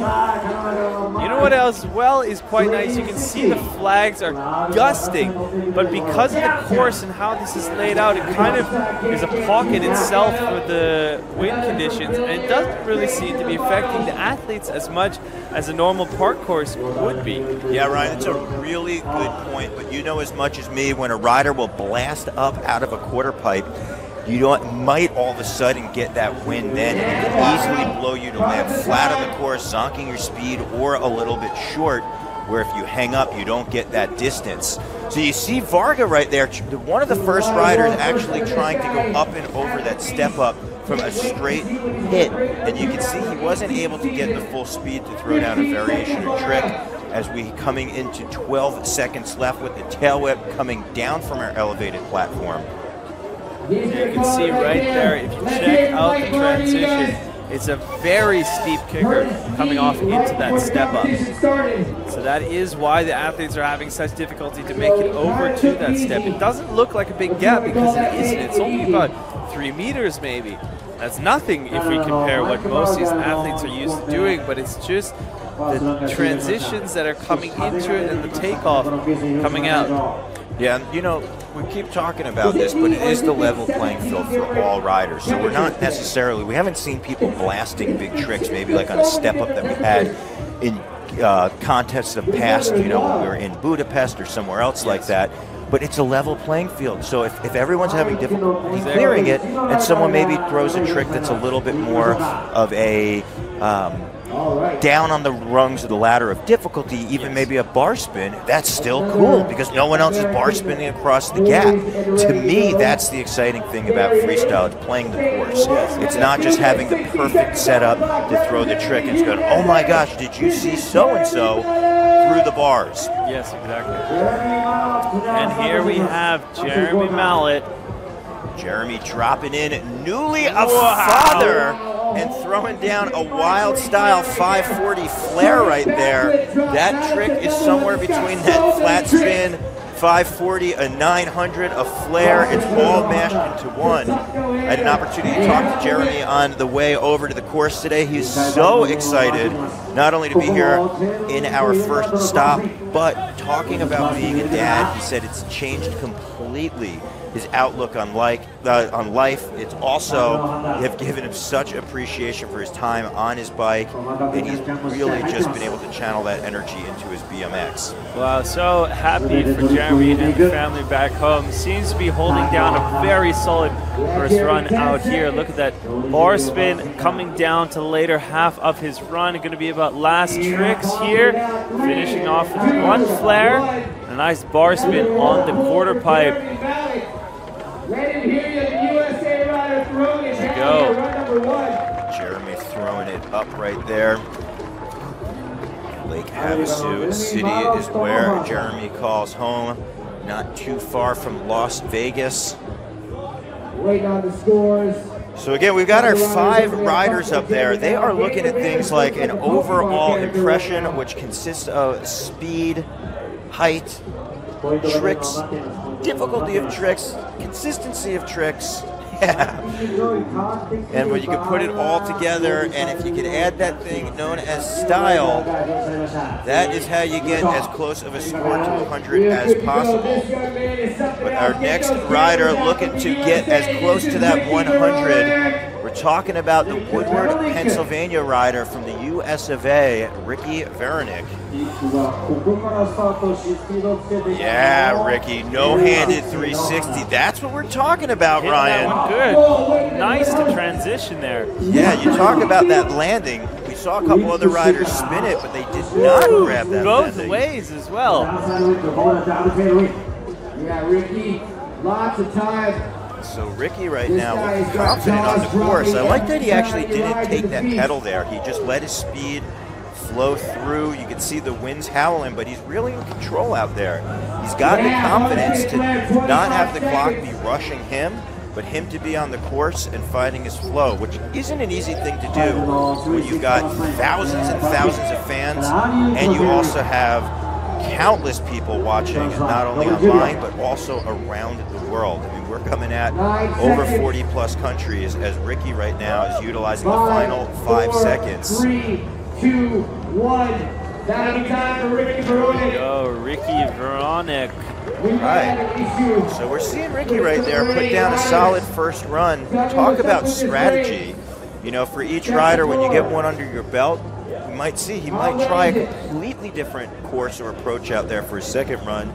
[SPEAKER 1] You know what else well is quite nice? You can see the flags are gusting, but because of the course and how this is laid out, it kind of is a pocket itself for the wind conditions, and it doesn't really seem to be affecting the athletes as much as a normal park course would be.
[SPEAKER 2] Yeah, Ryan, that's a really good point, but you know as much as me, when a rider will blast up out of a quarter pipe, you might all of a sudden get that wind then, and it can easily blow you to land flat on the course, zonking your speed, or a little bit short, where if you hang up, you don't get that distance. So you see Varga right there, one of the first riders actually trying to go up and over that step up from a straight hit, and you can see he wasn't able to get the full speed to throw down a variation or trick, as we coming into 12 seconds left with the tail whip coming down from our elevated platform.
[SPEAKER 1] You can see right there, if you check out the transition, It's a very steep kicker coming off into that step up. So that is why the athletes are having such difficulty to make it over to that step. It doesn't look like a big gap because it isn't. It's only about 3 meters maybe. That's nothing if we compare what most of these athletes are used to doing, but it's just the transitions that are coming into it and the takeoff coming out.
[SPEAKER 2] Yeah, you know, we keep talking about this, but it is the level playing field for all riders. So we're not necessarily, we haven't seen people blasting big tricks, maybe like on a step up that we had in contests of past, you know, when we were in Budapest or somewhere else like that. But it's a level playing field. So if everyone's having difficulty clearing it, and someone maybe throws a trick that's a little bit more of a down on the rungs of the ladder of difficulty, even maybe a bar spin, that's still cool because no one else is bar spinning across the gap. To me, that's the exciting thing about freestyle. It's playing the course. It's not just having the perfect setup to throw the trick. It's going, oh my gosh, did you see so-and-so through the bars?
[SPEAKER 1] Yes, exactly. And here we have Jeremy Mallet.
[SPEAKER 2] Jeremy dropping in, newly a father, and throwing down a wild style 540 flare right there. That trick is somewhere between that flat spin, 540, a 900, a flare. It's all mashed into one. I had an opportunity to talk to Jeremy on the way over to the course today. He's so excited not only to be here in our first stop, but talking about being a dad. He said it's changed completely his outlook on life. It's also, have given him such appreciation for his time on his bike, and he's really just been able to channel that energy into his BMX.
[SPEAKER 1] Wow, so happy for Jeremy and the family back home. Seems to be holding down a very solid first run out here. Look at that bar spin coming down to the later half of his run. Going to be about last tricks here. Finishing off with one flare. A nice bar spin on the quarter pipe.
[SPEAKER 3] Let him hear you, the USA rider throwing his hand on run number 1.
[SPEAKER 2] Jeremy throwing it up right there. Lake Havasu City is where Jeremy calls home. Not too far from Las Vegas.
[SPEAKER 3] Waiting on the scores.
[SPEAKER 2] So again, we've got our 5 riders up there. They are looking at things like an overall impression, which consists of speed, height, tricks, difficulty of tricks, consistency of tricks. Yeah. And when you can put it all together, and if you can add that thing known as style, that is how you get as close of a score to 100 as possible. But our next rider looking to get as close to that 100, we're talking about the Woodward, Pennsylvania rider from the US of A, Ricky Veronic. Yeah, Ricky, no-handed 360. That's what we're talking about, Ryan.
[SPEAKER 1] Good. Nice to transition there.
[SPEAKER 2] Yeah, you talk about that landing. We saw a couple other riders spin it, but they did not grab that
[SPEAKER 1] both
[SPEAKER 2] landing.
[SPEAKER 1] ways as well.
[SPEAKER 3] Yeah, Ricky, lots of time.
[SPEAKER 2] So Ricky right now looking confident on the course. I like that he actually didn't take that pedal there. He just let his speed flow through. You can see the winds howling, but he's really in control out there. He's got the confidence to not have the clock be rushing him, but him to be on the course and finding his flow, which isn't an easy thing to do when you've got thousands and thousands of fans, and you also have countless people watching, not only online, but also around the world. I mean, we're coming at over 40 plus countries as Ricky right now is utilizing the final 5 seconds.
[SPEAKER 3] 3, 2, 1. That'll be time for Ricky Veronic.
[SPEAKER 1] Go, Ricky Veronic.
[SPEAKER 2] Right. So we're seeing Ricky right there put down a solid first run. Talk about strategy. You know, for each rider, when you get one under your belt, you might see he might try a completely different course or approach out there for his second run.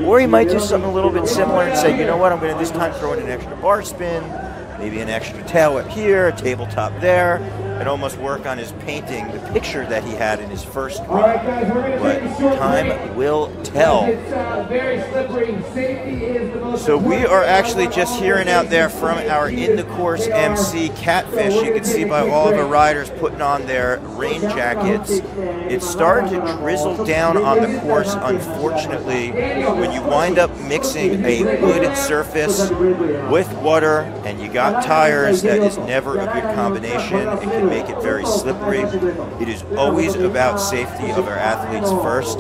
[SPEAKER 2] Or he might do something a little bit similar and say, you know what, I'm going to this time throw in an extra bar spin, maybe an extra tail whip here, a tabletop there, and almost work on his painting the picture that he had in his first run. But time will tell. So we are actually just hearing out there from our in-the-course MC, Catfish. You can see by all of the riders putting on their rain jackets. It's starting to drizzle down on the course, unfortunately. When you wind up mixing a wood surface with water and you got tires, that is never a good combination. It can and make it very slippery. It is always about safety of our athletes first.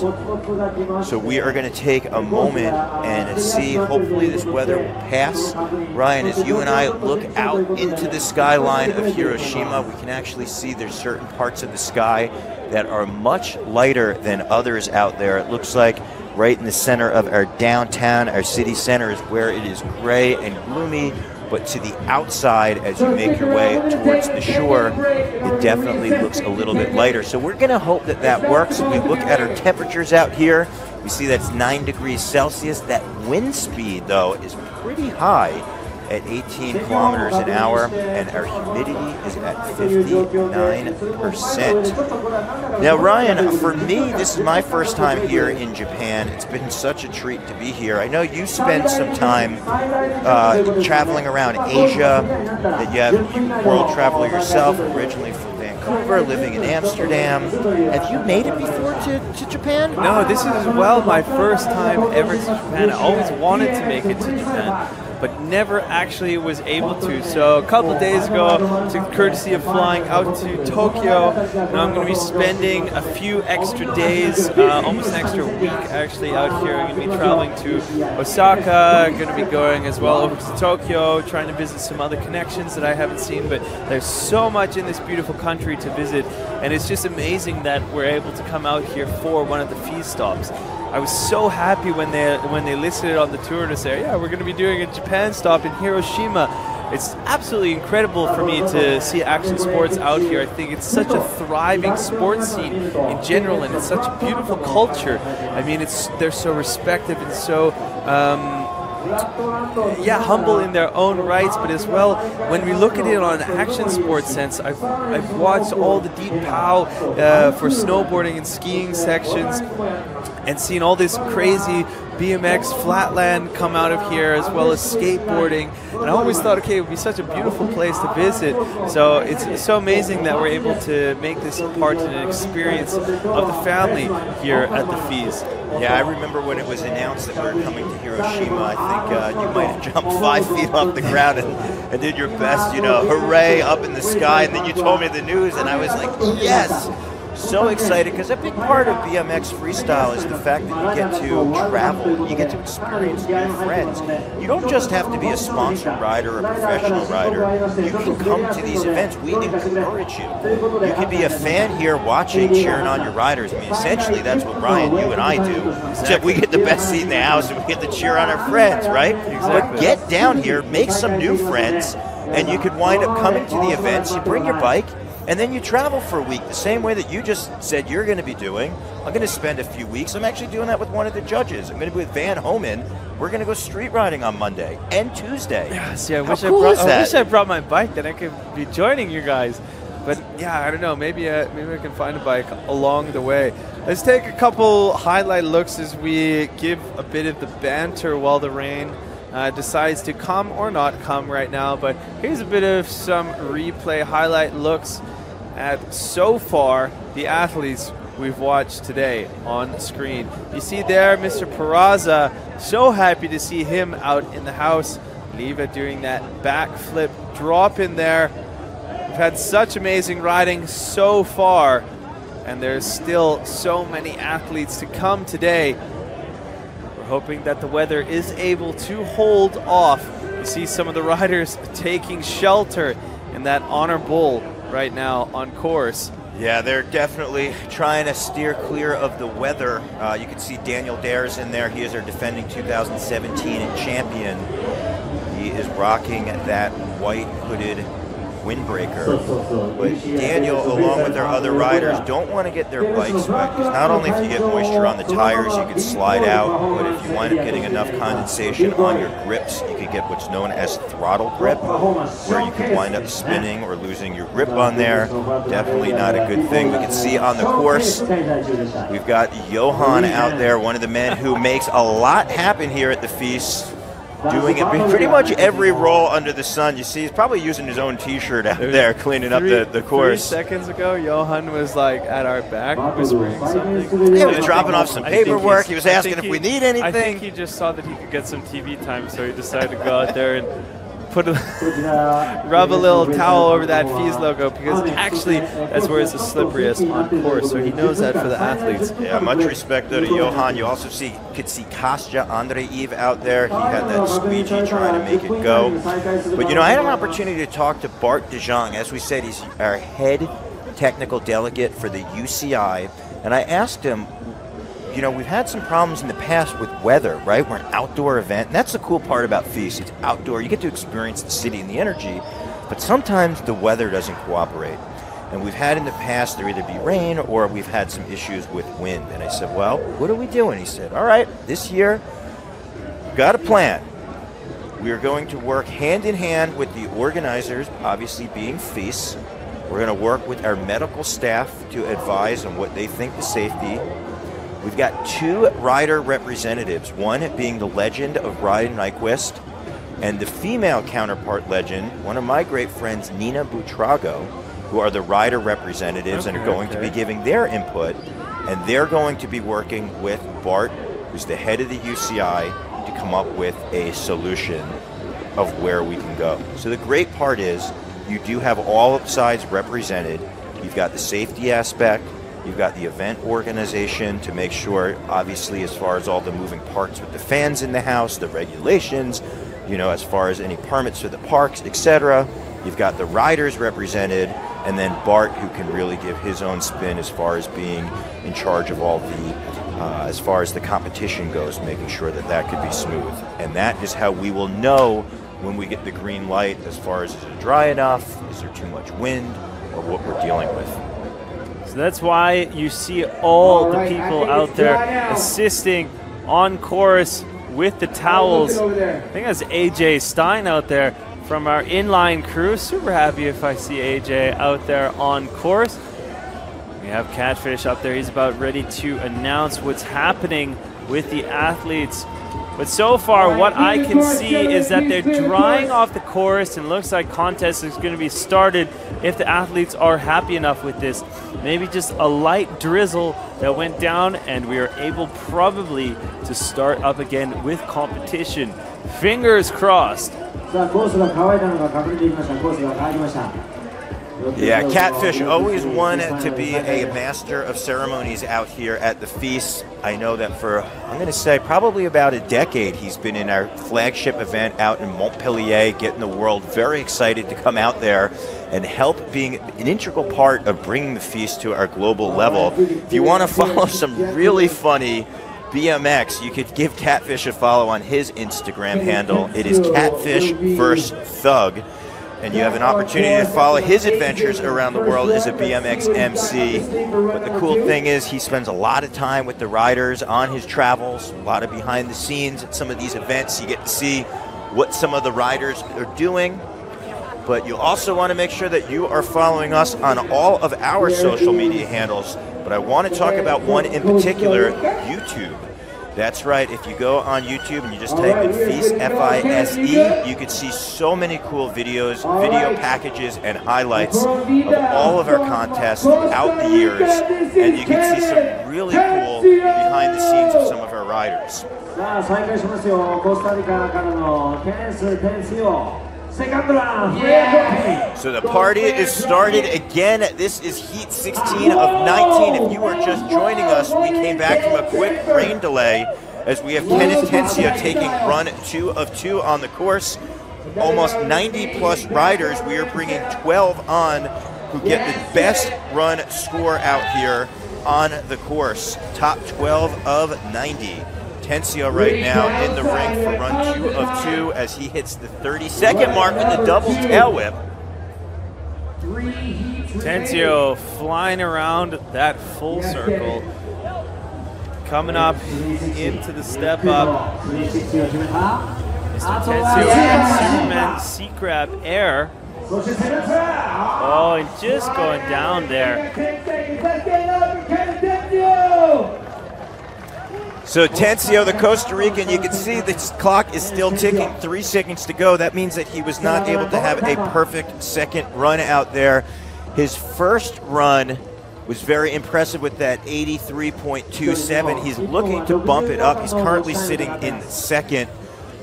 [SPEAKER 2] So we are going to take a moment and see, hopefully this weather will pass. Ryan, as you and I look out into the skyline of Hiroshima, we can actually see there's certain parts of the sky that are much lighter than others out there. It looks like right in the center of our downtown, our city center, is where it is gray and gloomy. But to the outside, as you make your way towards the shore, it definitely looks a little bit lighter. So we're going to hope that that works. If we look at our temperatures out here, we see that's 9 degrees Celsius. That wind speed, though, is pretty high at 18 kilometers an hour, and our humidity is at 59%. Now, Ryan, for me, this is my first time here in Japan. It's been such a treat to be here. I know you spent some time traveling around Asia, that you have world traveler yourself, originally from Vancouver, living in Amsterdam. Have you made it before to Japan?
[SPEAKER 1] No, this is as well my first time ever to Japan. I always wanted to make it to Japan, but never actually was able to. So a couple of days ago, took the courtesy of flying out to Tokyo, and I'm going to be spending a few extra days, almost an extra week actually out here. I'm going to be traveling to Osaka, going to be going as well over to Tokyo, trying to visit some other connections that I haven't seen, but there's so much in this beautiful country to visit, and it's just amazing that we're able to come out here for one of the FISE stops. I was so happy when they listed it on the tour to say, yeah, we're going to be doing a Japan stop in Hiroshima. It's absolutely incredible for me to see action sports out here. I think it's such a thriving sports scene in general, and it's such a beautiful culture. I mean, they're so respected and so humble in their own rights, but as well, when we look at it on an action sports sense, I've watched all the deep POW for snowboarding and skiing sections, and seen all this crazy BMX flatland come out of here, as well as skateboarding. And I always thought, okay, it would be such a beautiful place to visit. So it's so amazing that we're able to make this part of an experience of the family here at the FISE.
[SPEAKER 2] Yeah, I remember when it was announced that we were coming to Hiroshima, I think you might have jumped 5 feet off the ground and did your best, hooray, up in the sky. And then you told me the news, and I was like, yes! So excited, because a big part of BMX freestyle is the fact that you get to travel, you get to experience new friends. You don't just have to be a sponsored rider or a professional rider. You can come to these events. We encourage you. You can be a fan here watching, cheering on your riders. I mean, essentially, that's what Ryan, you and I do. Except we get the best seat in the house and we get to cheer on our friends, right?
[SPEAKER 1] Exactly.
[SPEAKER 2] But get down here, make some new friends, and you could wind up coming to the events. You bring your bike, and then you travel for a week, the same way that you just said you're going to be doing. I'm going to spend a few weeks. I'm actually doing that with one of the judges. I'm going to be with Van Homan. We're going to go street riding on Monday and Tuesday.
[SPEAKER 1] Yeah, see, I wish I brought my bike, then I could be joining you guys. But yeah, I don't know. Maybe I can find a bike along the way. Let's take a couple highlight looks as we give a bit of the banter while the rain decides to come or not come right now. But here's a bit of some replay highlight looks at so far the athletes we've watched today on screen. You see there Mr. Peraza, so happy to see him out in the house. Leva doing that backflip drop in there. We've had such amazing riding so far, and there's still so many athletes to come today. We're hoping that the weather is able to hold off. You see some of the riders taking shelter in that Honor Bull right now on course.
[SPEAKER 2] Yeah, they're definitely trying to steer clear of the weather. You can see Daniel Dares in there. He is our defending 2017 champion. He is rocking that white hooded windbreaker. But Daniel, along with our other riders, don't want to get their bikes wet, because not only if you get moisture on the tires, you can slide out, but if you wind up getting enough condensation on your grips, you could get what's known as throttle grip, where you could wind up spinning or losing your grip on there. Definitely not a good thing. We can see on the course, we've got Johan out there, one of the men who makes a lot happen here at the FISE, doing it pretty much every roll under the sun. You see, he's probably using his own T-shirt out there, cleaning up the course.
[SPEAKER 1] 3 seconds ago, Johan was like at our back whispering something.
[SPEAKER 2] Yeah, he was dropping off some paperwork. He was asking if we need anything.
[SPEAKER 1] I think he just saw that he could get some TV time, so he decided to go out there and rub a little towel over that FISE logo, because actually that's where it's the slipperiest on course. So he knows that for the athletes.
[SPEAKER 2] Yeah, much respect though to Johan. You also could see Kostya Andreev out there. He had that squeegee trying to make it go. But you know, I had an opportunity to talk to Bart de Jong. As we said, he's our head technical delegate for the UCI, and I asked him, you know, we've had some problems in the past with weather, right? We're an outdoor event, and that's the cool part about FISE. It's outdoor. You get to experience the city and the energy, but sometimes the weather doesn't cooperate. And we've had in the past there either be rain or we've had some issues with wind. And I said, well, what are we doing? He said, all right, this year, got a plan. We are going to work hand in hand with the organizers, obviously being FISE. We're going to work with our medical staff to advise on what they think the safety. We've got 2 rider representatives, one being the legend of Ryan Nyquist, and the female counterpart legend, one of my great friends, Nina Butrago, who are the rider representatives and are going to be giving their input. And they're going to be working with Bart, who's the head of the UCI, to come up with a solution of where we can go. So the great part is you do have all sides represented. You've got the safety aspect. You've got the event organization to make sure, obviously, as far as all the moving parts with the fans in the house, the regulations, you know, as far as any permits for the parks, etc. You've got the riders represented, and then Bart, who can really give his own spin as far as being in charge of all the, as far as the competition goes, making sure that that could be smooth. And that is how we will know when we get the green light as far as is it dry enough, is there too much wind, or what we're dealing with.
[SPEAKER 1] So that's why you see all the people out there assisting on course with the towels. I think that's AJ Stein out there from our inline crew. Super happy if I see AJ out there on course. We have Catfish up there. He's about ready to announce what's happening with the athletes. But so far, what I can see is that they're drying off the course, and looks like contest is going to be started if the athletes are happy enough with this. Maybe just a light drizzle that went down, and we are able probably to start up again with competition. Fingers crossed.
[SPEAKER 2] Yeah, Catfish always wanted to be a master of ceremonies out here at the FISE. I know that for, I'm going to say, probably about a decade, he's been in our flagship event out in Montpellier, getting the world very excited to come out there and help being an integral part of bringing the FISE to our global level. If you want to follow some really funny BMX, you could give Catfish a follow on his Instagram handle. It is Catfish First Thug. And you have an opportunity to follow his adventures around the world as a BMX MC. But the cool thing is he spends a lot of time with the riders on his travels, a lot of behind the scenes at some of these events. You get to see what some of the riders are doing. But you also want to make sure that you are following us on all of our social media handles. But I want to talk about one in particular, YouTube. That's right, if you go on YouTube and you just type in FISE, F-I-S-E, you can see so many cool videos, video packages, and highlights of all of our contests throughout the years. And you can see some really cool behind the scenes of some of our riders. So the party is started again. This is Heat 16 of 19. If you are just joining us, we came back from a quick rain delay as we have Kenneth Tensio taking run 2 of 2 on the course. Almost 90 plus riders. We are bringing 12 on who get the best run score out here on the course. Top 12 of 90. Tensio right now in the ring for run 2 of 2 as he hits the 30-second mark with the double tail whip.
[SPEAKER 1] Tensio flying around that full circle. Coming up into the step up. Mr. Tensio and Superman C-Crab Air. Oh, and just going down there.
[SPEAKER 2] So Tensio, the Costa Rican, you can see the clock is still ticking, 3 seconds to go. That means that he was not able to have a perfect second run out there. His first run was very impressive with that 83.27. He's looking to bump it up. He's currently sitting in second.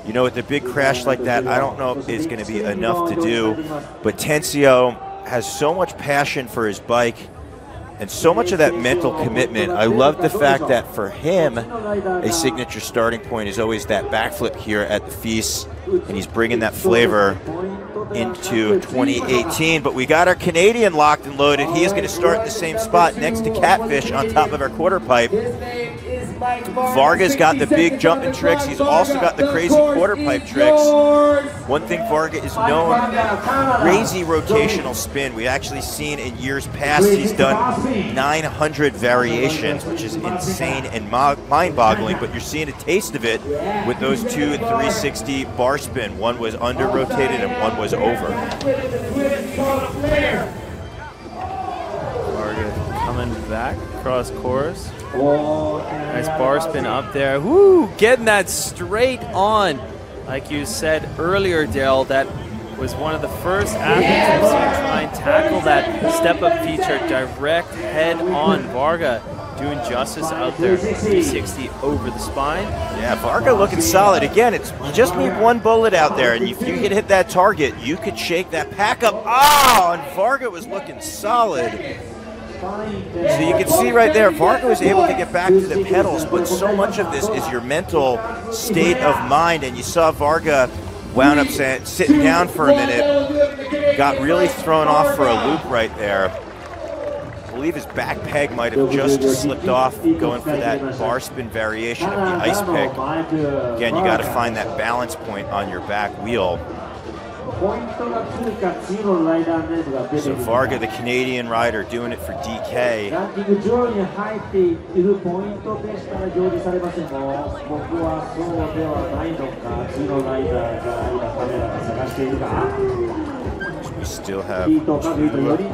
[SPEAKER 2] You know, with a big crash like that, I don't know if it's going to be enough to do, but Tensio has so much passion for his bike and so much of that mental commitment. I love the fact that for him, a signature starting point is always that backflip here at the FISE, and he's bringing that flavor into 2018. But we got our Canadian locked and loaded. He is going to start in the same spot next to Catfish on top of our quarter pipe. Varga's got the big jumping tricks. He's also got the crazy quarter pipe tricks. One thing Varga is known, crazy rotational spin. We've actually seen in years past he's done 900 variations, which is insane and mind-boggling, but you're seeing a taste of it with those two 360 bar spin. One was under-rotated and one was over.
[SPEAKER 1] Varga coming back across course. Nice bar spin up there. Woo! Getting that straight on. Like you said earlier, Dale, that was one of the first athletes we've seen try and tackle that step-up feature direct head-on. Varga doing justice out there. 360 over the spine.
[SPEAKER 2] Yeah, Varga looking solid. Again, you just need one bullet out there, and if you could hit that target, you could shake that pack up. Oh, and Varga was looking solid. So you can see right there, Varga was able to get back to the pedals, but so much of this is your mental state of mind, and you saw Varga wound up sitting down for a minute, got really thrown off for a loop right there. I believe his back peg might have just slipped off going for that bar spin variation of the ice pick. Again, you got to find that balance point on your back wheel. So Varga, the Canadian rider, doing it for DK. We still have two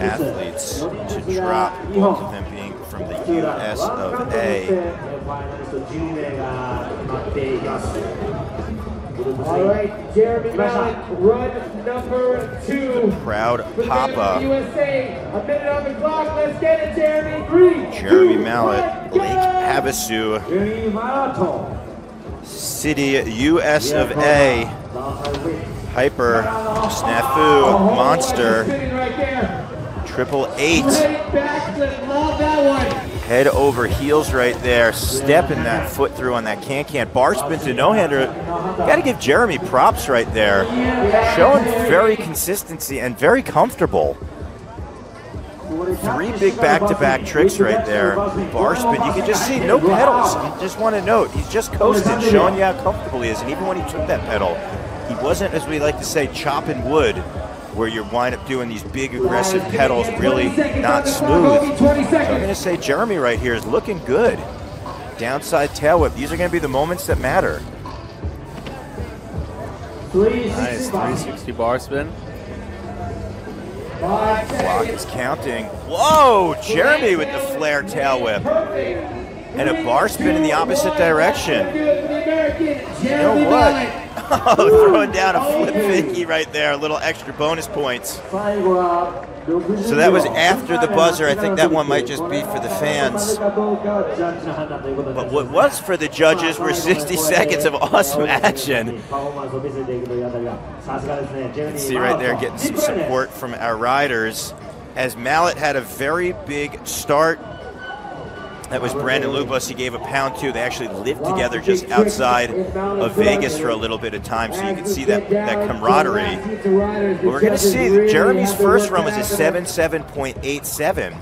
[SPEAKER 2] athletes to drop, both of them being from the US of A.
[SPEAKER 3] All right, Jeremy Mallett, run number 2.
[SPEAKER 2] The proud Papa.
[SPEAKER 3] USA, a minute on the clock. Let's get it, Jeremy. 3,
[SPEAKER 2] Jeremy
[SPEAKER 3] 2,
[SPEAKER 2] Mallett,
[SPEAKER 3] 1,
[SPEAKER 2] Lake Havasu, City, US of A. Hyper, Snafu, Monster, 888. Head over heels right there, stepping that foot through on that can-can. Bar spin to no-hander. Got to give Jeremy props right there. Showing very consistency and very comfortable. 3 big back-to-back tricks right there. Bar spin, you can just see no pedals. You just want to note, he's just coasting, showing you how comfortable he is. And even when he took that pedal, he wasn't, as we like to say, chopping wood, where you wind up doing these big aggressive pedals really not smooth. So I'm going to say Jeremy right here is looking good. Downside tail whip. These are going to be the moments that matter.
[SPEAKER 1] Nice 360 bar spin.
[SPEAKER 2] Clock is counting. Whoa! Jeremy with the flare tail whip. And a bar spin in the opposite direction. You know what? Oh, throwing down a flip Vicky right there, a little extra bonus points. So that was after the buzzer. I think that one might just be for the fans. But what was for the judges were 60 seconds of awesome action. You can see right there getting some support from our riders. As Mallett had a very big start. That was Brandon Lupus. He gave a pound too. They actually lived together just outside of Vegas for a little bit of time, so you can see that camaraderie. But we're going to see Jeremy's first run was a 7.87.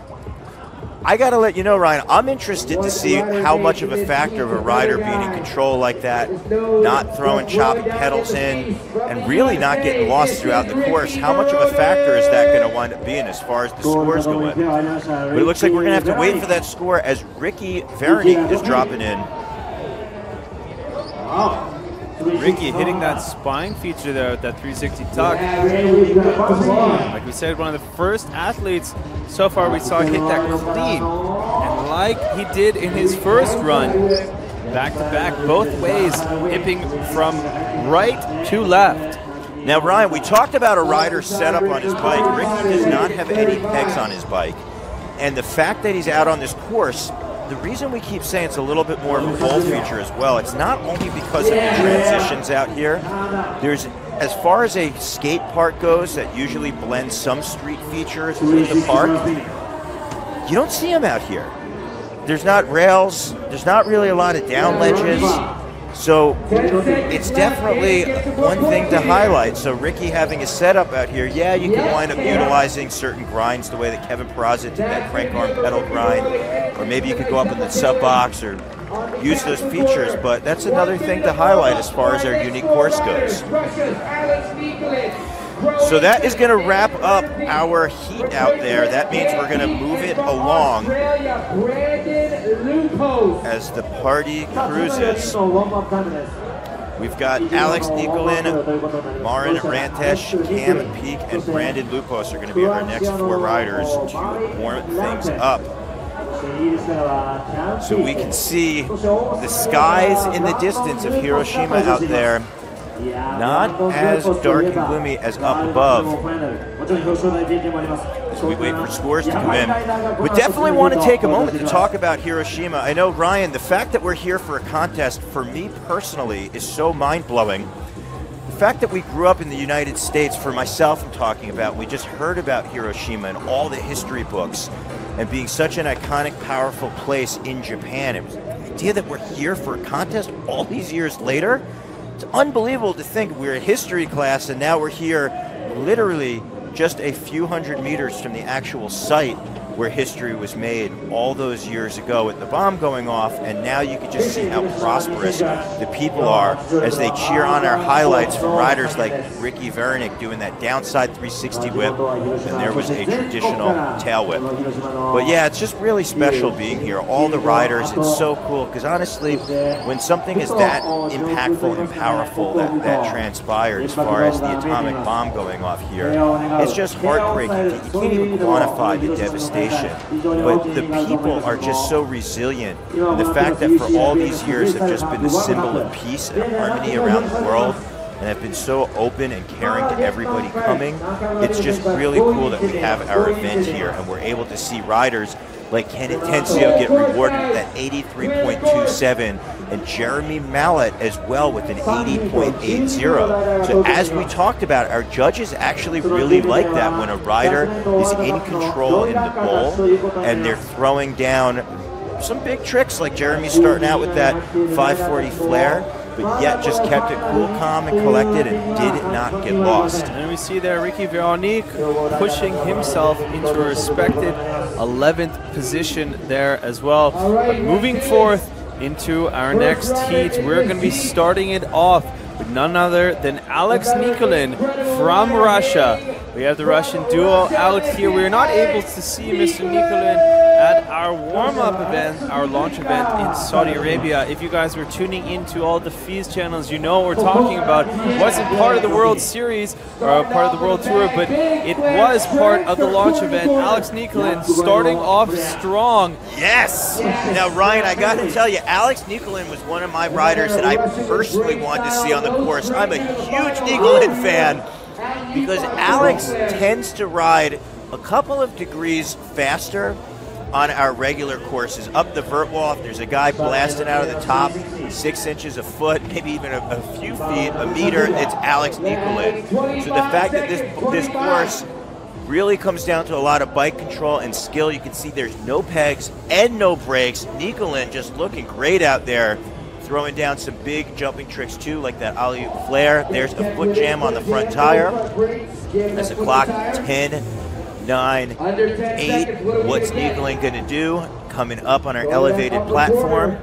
[SPEAKER 2] I got to let you know, Ryan, I'm interested to see how much of a factor of a rider being in control like that, not throwing choppy pedals in, and really not getting lost throughout the course. How much of a factor is that going to wind up being as far as the scores go in? But it looks like we're going to have to wait for that score as Ricky Veronique is dropping in.
[SPEAKER 1] Ricky hitting that spine feature there with that 360 tuck. Like we said, one of the first athletes so far we saw hit that clean. And like he did in his first run, back to back, both ways, hipping from right to left.
[SPEAKER 2] Now, Ryan, we talked about a rider's setup on his bike. Ricky does not have any pegs on his bike. And the fact that he's out on this course, the reason we keep saying it's a little bit more of a bowl feature as well, it's not only because of the transitions out here. There's, as far as a skate park goes, that usually blends some street features with the park, you don't see them out here. There's not rails, there's not really a lot of down ledges, so it's definitely one thing to highlight. So Ricky having a setup out here, yeah, you can wind up utilizing certain grinds the way that Kevin Peraza did that crank arm pedal grind, or maybe you could go up in the sub box or use those features, but that's another thing to highlight as far as our unique course goes. So that is going to wrap up our heat out there. That means we're going to move it along as the party cruises. We've got Alex Nicolin, Marin Rantesh, Cam Peak, and Brandon Lupos are going to be our next 4 riders to warm things up. So we can see the skies in the distance of Hiroshima out there. Not as dark and gloomy as up above as we wait for scores to come in. We definitely want to take a moment to talk about Hiroshima. I know, Ryan, the fact that we're here for a contest, for me personally, is so mind-blowing. The fact that we grew up in the United States, for myself I'm talking about, we just heard about Hiroshima and all the history books and being such an iconic, powerful place in Japan. It was the idea that we're here for a contest all these years later. It's unbelievable to think we're a history class and now we're here literally just a few hundred meters from the actual site where history was made all those years ago with the bomb going off, and now you can just see how prosperous the people are as they cheer on our highlights from riders like Ricky Vernick doing that downside 360 whip, and there was a traditional tail whip. But yeah, it's just really special being here. All the riders, it's so cool, because honestly, when something is that impactful and powerful that transpired as far as the atomic bomb going off here, it's just heartbreaking. You can't even quantify the devastation. But the people are just so resilient. And the fact that for all these years have just been the symbol of peace and harmony around the world, and have been so open and caring to everybody coming, it's just really cool that we have our event here and we're able to see riders like Ken Intensio get rewarded with that 83.27, and Jeremy Mallet as well with an 80.80. So as we talked about, our judges actually really like that when a rider is in control in the bowl and they're throwing down some big tricks, like Jeremy starting out with that 540 flare, but yet just kept it cool, calm, and collected and did not get lost.
[SPEAKER 1] And we see there Ricky Veronique pushing himself into a respected 11th position there as well. Moving forth into our next heat, we're going to be starting it off with none other than Alex Nicolin from Russia. We have the Russian duo out here. We're not able to see Mr. Nicolin at our warm-up event, our launch event in Saudi Arabia. If you guys were tuning into all the FISE channels, you know what we're talking about. It wasn't part of the World Series or part of the World Tour, but it was part of the launch event. Alex Nicolin starting off strong.
[SPEAKER 2] Yes! Now, Ryan, I got to tell you, Alex Nicolin was one of my riders that I personally wanted to see on the course. I'm a huge Nicolin fan because Alex tends to ride a couple of degrees faster on our regular courses. Up the vert wall, if there's a guy blasting out of the top 6 inches a foot, maybe even a few feet, a meter, it's Alex Nicolin. So the fact that this course really comes down to a lot of bike control and skill. You can see there's no pegs and no brakes. Nicolin just looking great out there, throwing down some big jumping tricks too, like that alley-oop flare. There's a foot jam on the front tire. That's a clock, 10, 9, 8. What's Nicolin going to do? Coming up on our elevated platform.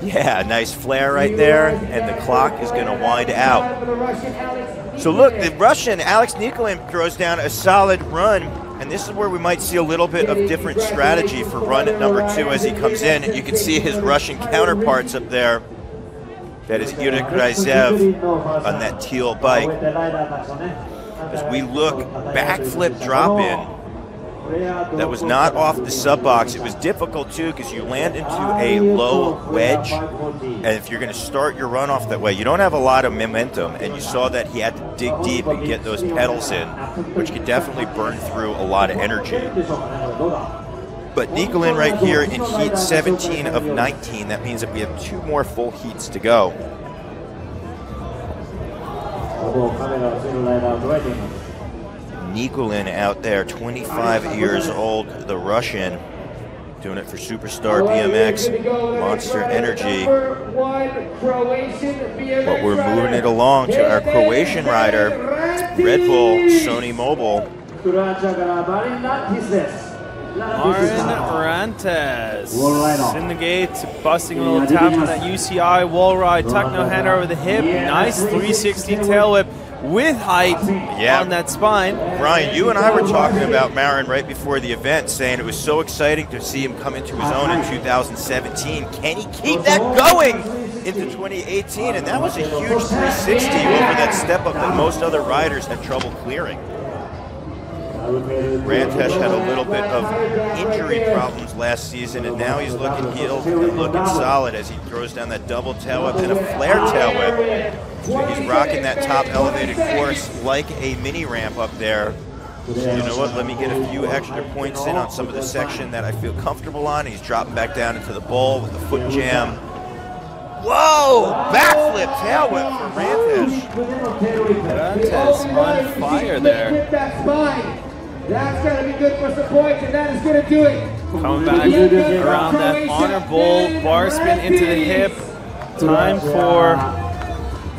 [SPEAKER 2] Yeah, nice flare right there, and the clock is going to wind out. So look, the Russian Alex Nicolin throws down a solid run, and this is where we might see a little bit of different strategy for run at number 2 as he comes in. You can see his Russian counterparts up there. That is Yurik Ryzev on that teal bike. As we look, backflip drop in. That was not off the sub box. It was difficult too because you land into a low wedge, and if you're going to start your run off that way, you don't have a lot of momentum, and you saw that he had to dig deep and get those pedals in, which could definitely burn through a lot of energy. But Nicolin right here in heat 17 of 19. That means that we have 2 more full heats to go. Nicolin out there, 25 years old, the Russian, doing it for Superstar BMX, Monster Energy. But we're moving it along to our Croatian rider, Red Bull, Sony Mobile.
[SPEAKER 1] Marin Rantes in the gate, busting a little tap on that UCI wall ride, tuck no hander over the hip, nice 360 tail whip with height on that spine.
[SPEAKER 2] Brian, you and I were talking about Marin right before the event, saying it was so exciting to see him come into his own in 2017. Can he keep that going into 2018? And that was a huge 360 over that step up that most other riders had trouble clearing. Rantesh had a little bit of injury problems last season, and now he's looking healed and looking solid as he throws down that double tail whip and a flare tail whip. So he's rocking that top elevated course like a mini ramp up there. So you know what, let me get a few extra points in on some of the section that I feel comfortable on. He's dropping back down into the bowl with the foot jam. Whoa! Backflip tail whip for Rantesh.
[SPEAKER 1] Rantes on fire there.
[SPEAKER 3] That's going to be good for some points, and that is going to do it.
[SPEAKER 1] Coming back around that honor bowl, bar spin into the hip. Time for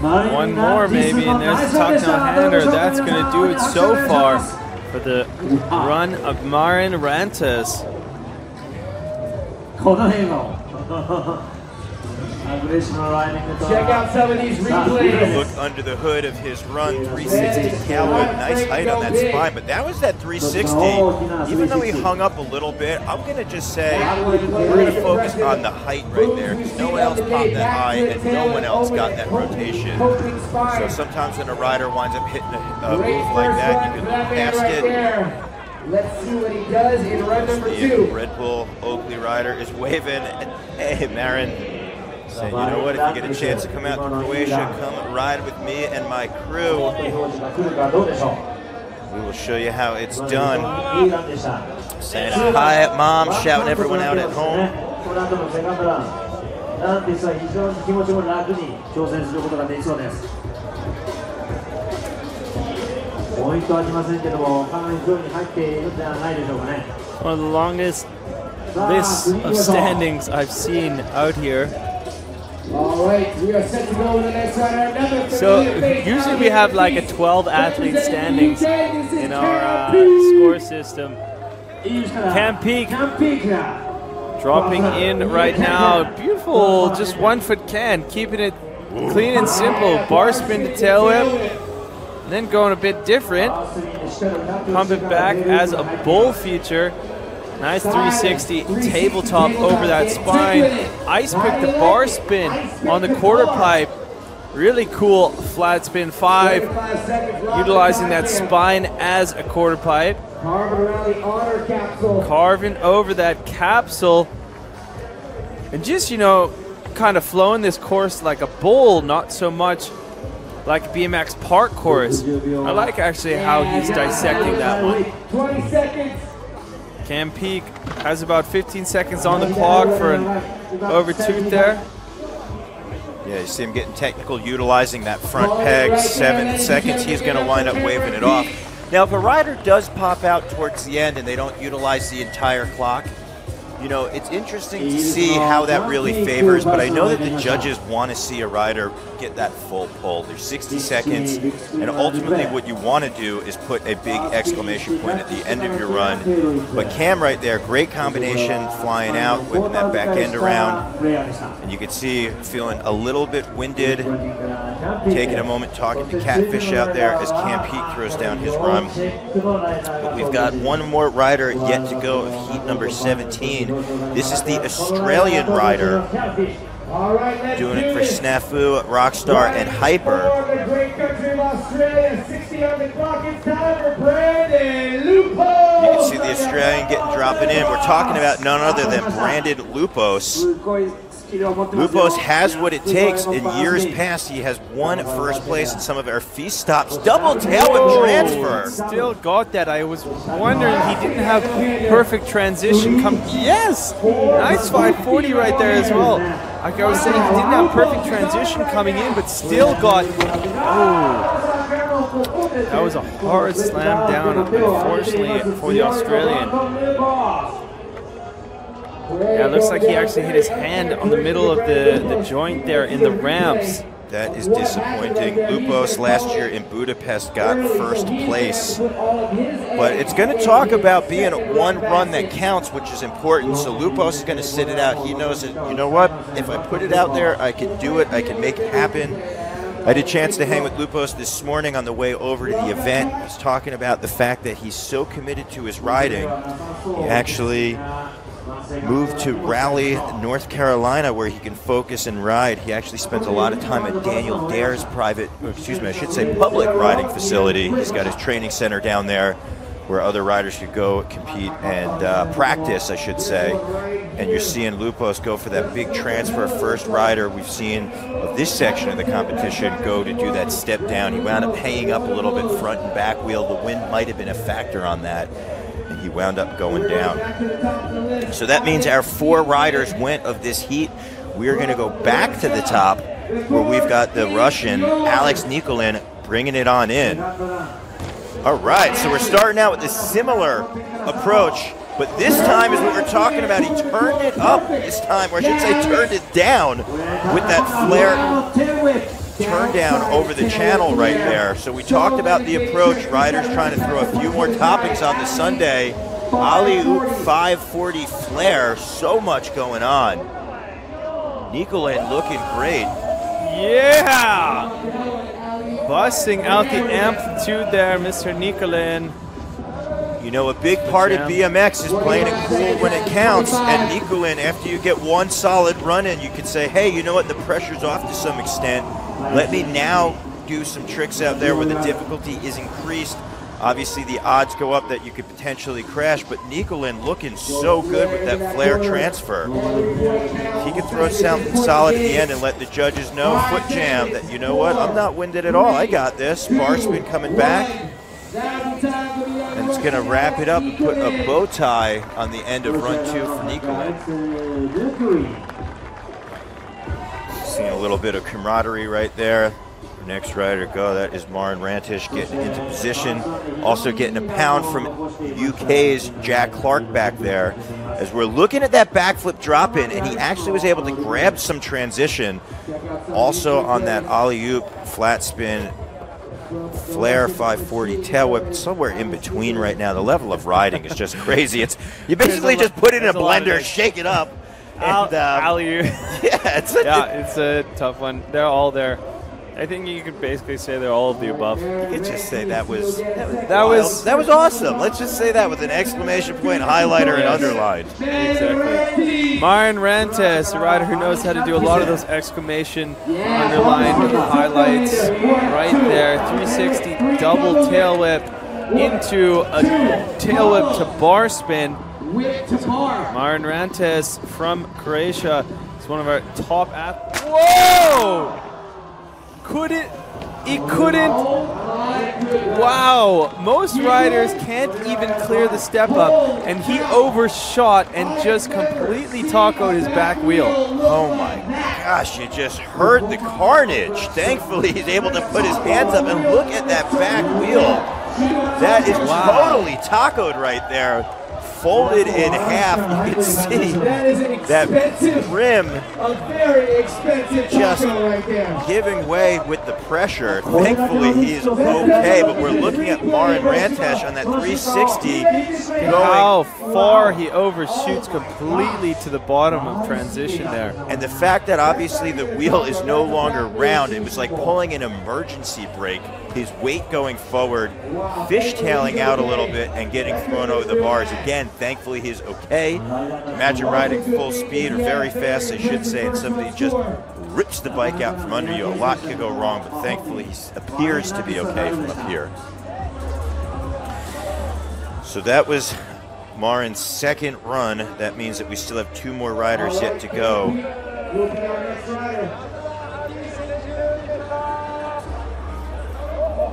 [SPEAKER 1] one more maybe, and there's the tuck no hander. That's going to do it so far for the run of Marin Rantes.
[SPEAKER 3] Check out some of these replays.
[SPEAKER 2] Look under the hood of his run, 360 tail whip, nice height on that spine, but that was that 360. Even though he hung up a little bit, I'm going to just say we're going to focus on the height right there, because no one else popped that high and no one else got that rotation. So sometimes when a rider winds up hitting a move like that, you can look past it.
[SPEAKER 3] Let's see what he does in run number 2.
[SPEAKER 2] Red Bull Oakley rider is waving. Hey, Marin. Saying, you know what, if you get a chance to come out to Croatia, come ride with me and my crew. We will show you how it's done. Saying hi at mom, shouting everyone out at home.
[SPEAKER 1] One of the longest lists of standings I've seen out here.
[SPEAKER 3] All right, we are set to go with the next rider.
[SPEAKER 1] So usually we have like a 12 athlete standings in our score system. Cam Peak dropping in right now. Beautiful, just 1 foot can, keeping it clean and simple. Bar spin to tail whip, and then going a bit different. Pump it back as a bull feature. Nice 360 tabletop over that spine. Ice pick the bar spin on the quarter pipe. Really cool flat spin 5, utilizing that spine as a quarter pipe. Carving over that capsule. And just, you know, kind of flowing this course like a bull, not so much like a BMX park course. I like actually how he's dissecting that one.
[SPEAKER 3] 20 seconds.
[SPEAKER 1] Cam Peak has about 15 seconds on the clock for an overtoot there.
[SPEAKER 2] Yeah, you see him getting technical, utilizing that front peg. 7 seconds, he's going to wind up waving it off. Now, if a rider does pop out towards the end and they don't utilize the entire clock, you know, it's interesting to see how that really favors, but I know that the judges want to see a rider get that full pull. There's 60 seconds, and ultimately what you want to do is put a big exclamation point at the end of your run. But Cam right there, great combination, flying out, whipping that back end around, and you can see feeling a little bit winded, taking a moment talking to Catfish out there as Cam Peak throws down his run. But we've got one more rider yet to go of heat number 17. This is the Australian rider doing it for Snafu, Rockstar, and Hyper. You can see the Australian dropping in. We're talking about none other than Brandon Lupos. Lupos has what it takes. In years past, he has won first place in some of our FISE stops. Double tail whip transfer.
[SPEAKER 1] Still got that. I was wondering he didn't have perfect transition come. Yes! Nice 540 right there as well. Like I was saying, he didn't have perfect transition coming in, but still got. Oh, that was a hard slam down, unfortunately, for the Australian. Yeah, it looks like he actually hit his hand on the middle of the joint there in the ramps.
[SPEAKER 2] That is disappointing. Lupos last year in Budapest got first place. But it's going to talk about being one run that counts, which is important. So Lupos is going to sit it out. He knows that, you know what, if I put it out there, I can do it. I can make it happen. I had a chance to hang with Lupos this morning on the way over to the event. He's talking about the fact that he's so committed to his riding. He actually moved to Raleigh, North Carolina, where he can focus and ride. He actually spends a lot of time at Daniel Dare's public riding facility. He's got his training center down there where other riders could go compete and practice, I should say. And you're seeing Lupos go for that big transfer. First rider we've seen of this section of the competition go to do that step down. He wound up hanging up a little bit front and back wheel. The wind might have been a factor on that. He wound up going down. So that means our 4 riders went of this heat. We're going to go back to the top where we've got the Russian, Alex Nikolin, bringing it on in. All right, so we're starting out with a similar approach, but this time is what we're talking about. He turned it up this time, or I should say turned it down with that flare turn down over the channel right there. So we talked about the approach, riders trying to throw a few more toppings on the Sunday. Alley-oop 540 flare, so much going on. Nikolin looking great.
[SPEAKER 1] Yeah! Busting out the amplitude there, Mr. Nikolin.
[SPEAKER 2] You know, a big part of BMX is playing it cool when it counts, and Nikolin, after you get one solid run in, you could say, hey, you know what, the pressure's off to some extent. Let me now do some tricks out there where the difficulty is increased. Obviously, the odds go up that you could potentially crash, but Nikolin looking so good with that flare transfer. He could throw something solid at the end and let the judges know, foot jam, that, you know what, I'm not winded at all. I got this. Bar spin coming back. And it's going to wrap it up and put a bow tie on the end of run 2 for Nikolin. Seeing a little bit of camaraderie right there. Next rider go, that is Marin Rantish getting into position. Also getting a pound from UK's Jack Clark back there. As we're looking at that backflip drop in, and he actually was able to grab some transition. Also on that alley-oop flat spin flare 540 tail whip, somewhere in between right now. The level of riding is just crazy. It's you basically just put it in a blender, shake it up. And,
[SPEAKER 1] alley-oop.
[SPEAKER 2] Yeah,
[SPEAKER 1] it's a tough one. They're all there. I think you could basically say they're all of the above.
[SPEAKER 2] You could just say that was awesome. Let's just say that with an exclamation point, highlighter, and underline.
[SPEAKER 1] Exactly. Marin Rantes, a rider who knows how to do a lot of those exclamation, underline, highlights right there. 360 double tail whip into a tail whip to bar spin. Marin Rantes from Croatia is one of our top athletes. Whoa! He couldn't. Wow. Most riders can't even clear the step up, and he overshot and just completely tacoed his back wheel.
[SPEAKER 2] Oh my gosh, you just heard the carnage. Thankfully, he's able to put his hands up and look at that back wheel. That is totally tacoed right there. Folded in half, you can see that rim just giving way with the pressure. Thankfully, he's okay, but we're looking at Marin Rantesh on that 360.
[SPEAKER 1] How far he overshoots completely to the bottom of transition there.
[SPEAKER 2] And the fact that obviously the wheel is no longer round, it was like pulling an emergency brake. His weight going forward, fishtailing out a little bit and getting thrown over the bars. Again, thankfully he's okay. Imagine riding full speed or very fast, I should say, and somebody just rips the bike out from under you. A lot could go wrong, but thankfully he appears to be okay from up here. So that was Marin's second run. That means that we still have 2 more riders yet to go.
[SPEAKER 3] Moving our next rider.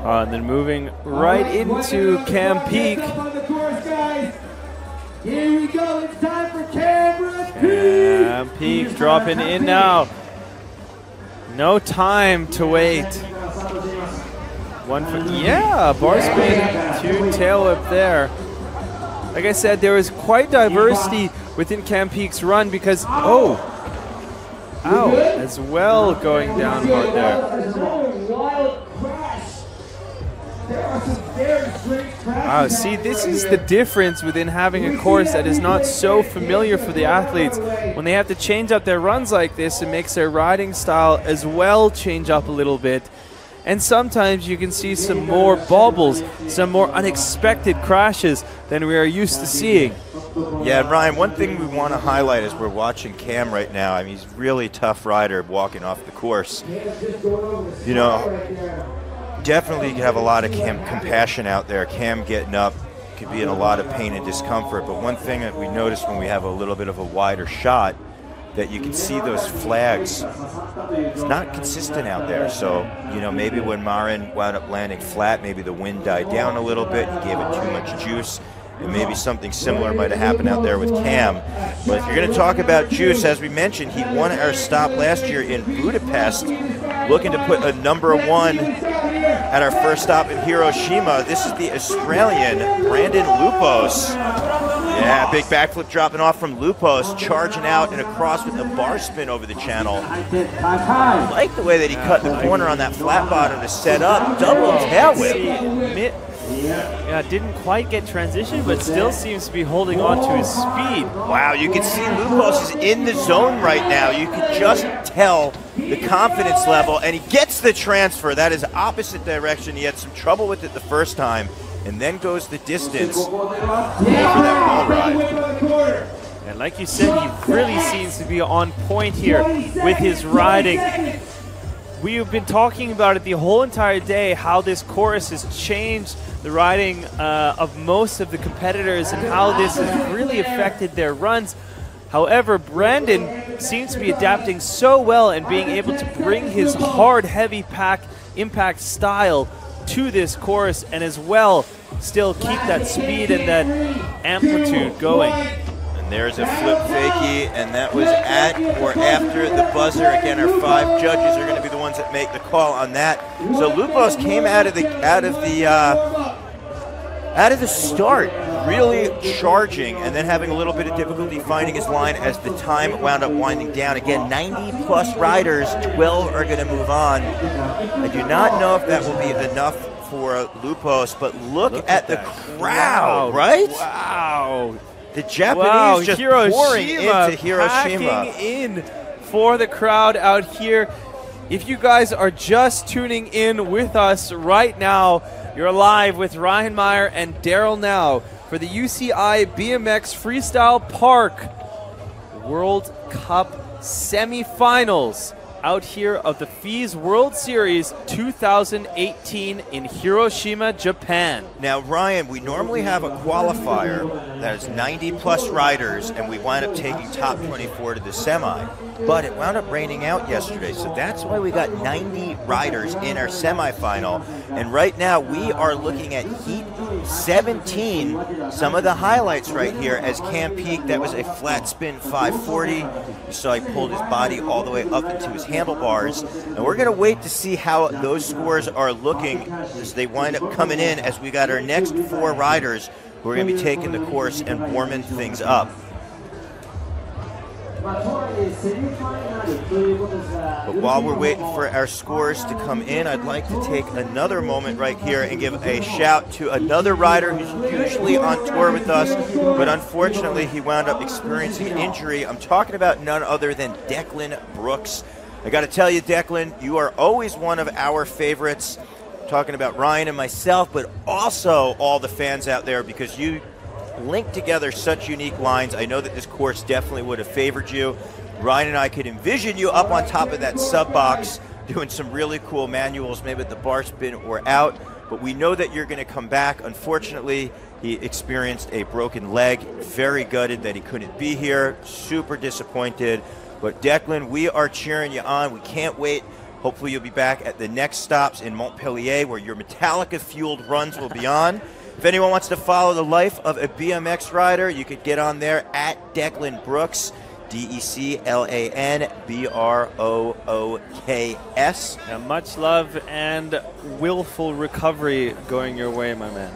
[SPEAKER 1] And then moving right into Cam Peak.
[SPEAKER 3] Here we go, it's time for Cam Peak.
[SPEAKER 1] Cam Peak dropping in now. No time to wait. One for, yeah, bar spin, 2 tail whip there. Like I said, there was quite diversity within Cam Peak's run because, ow, as well going down hard there. Wow, see, this is the difference within having a course that is not so familiar for the athletes. When they have to change up their runs like this, it makes their riding style as well change up a little bit. And sometimes you can see some more bobbles, some more unexpected crashes than we are used to seeing.
[SPEAKER 2] Yeah, and Ryan, one thing we want to highlight as we're watching Cam right now, I mean, he's a really tough rider walking off the course. You know, definitely have a lot of compassion out there. Cam getting up could be in a lot of pain and discomfort, but one thing that we notice when we have a little bit of a wider shot, that you can see those flags. It's not consistent out there, so, you know, maybe when Marin wound up landing flat, maybe the wind died down a little bit, he gave it too much juice, and maybe something similar might have happened out there with Cam. But if you're going to talk about juice, as we mentioned, he won our stop last year in Budapest, looking to put a #1 at our first stop in Hiroshima. This is the Australian Brandon Lupos. Yeah, big backflip dropping off from Lupos, charging out and across with a bar spin over the channel. I like the way that he cut the corner on that flat bottom to set up, double tail whip.
[SPEAKER 1] Yeah, didn't quite get transition, but still seems to be holding on to his speed.
[SPEAKER 2] Wow, you can see Lupos is in the zone right now. You can just tell the confidence level, and he gets the transfer. That is opposite direction. He had some trouble with it the first time, and then goes the distance over that wall ride.
[SPEAKER 1] And like you said, he really seems to be on point here with his riding. We have been talking about it the whole entire day, how this course has changed the riding of most of the competitors and how this has really affected their runs. However, Brandon seems to be adapting so well and being able to bring his hard, heavy pack impact style to this course, and as well still keep that speed and that amplitude going.
[SPEAKER 2] And there's a flip fakie, and that was at or after the buzzer. Again, our 5 judges are going to be the ones that make the call on that. So Lupos came out of the start really charging, and then having a little bit of difficulty finding his line as the time wound up winding down. Again, 90+ riders, 12 are going to move on. I do not know if that will be enough for Lupos, but look at the crowd, right?
[SPEAKER 1] Wow.
[SPEAKER 2] The Japanese just pouring into Hiroshima.
[SPEAKER 1] Packing in for the crowd out here. If you guys are just tuning in with us right now, you're live with Ryan Meyer and Daryl Now for the UCI BMX Freestyle Park World Cup semifinals out here of the FISE World Series 2018 in Hiroshima, Japan.
[SPEAKER 2] Now, Ryan, we normally have a qualifier that is 90+ riders, and we wind up taking top 24 to the semi. But it wound up raining out yesterday, so that's why we got 90 riders in our semifinal. And right now, we are looking at Heat 17. Some of the highlights right here as Cam Peak, that was a flat spin 540. You saw he pulled his body all the way up into his handlebars. And we're going to wait to see how those scores are looking as they wind up coming in, as we got our next 4 riders who are going to be taking the course and warming things up. But while we're waiting for our scores to come in, I'd like to take another moment right here and give a shout to another rider who's usually on tour with us, but unfortunately he wound up experiencing an injury. I'm talking about none other than Declan Brooks. I got to tell you, Declan, you are always one of our favorites. I'm talking about Ryan and myself, but also all the fans out there, because you link together such unique lines. I know that this course definitely would have favored you. Ryan and I could envision you up on top of that sub box doing some really cool manuals, maybe at the bar spin or out, but we know that you're going to come back. Unfortunately, he experienced a broken leg. Very gutted that he couldn't be here. Super disappointed. But Declan, we are cheering you on. We can't wait. Hopefully you'll be back at the next stops in Montpellier where your Metallica-fueled runs will be on. If anyone wants to follow the life of a BMX rider, you could get on there at Declan Brooks, DECLANBROOKS.
[SPEAKER 1] Much love and willful recovery going your way, my man.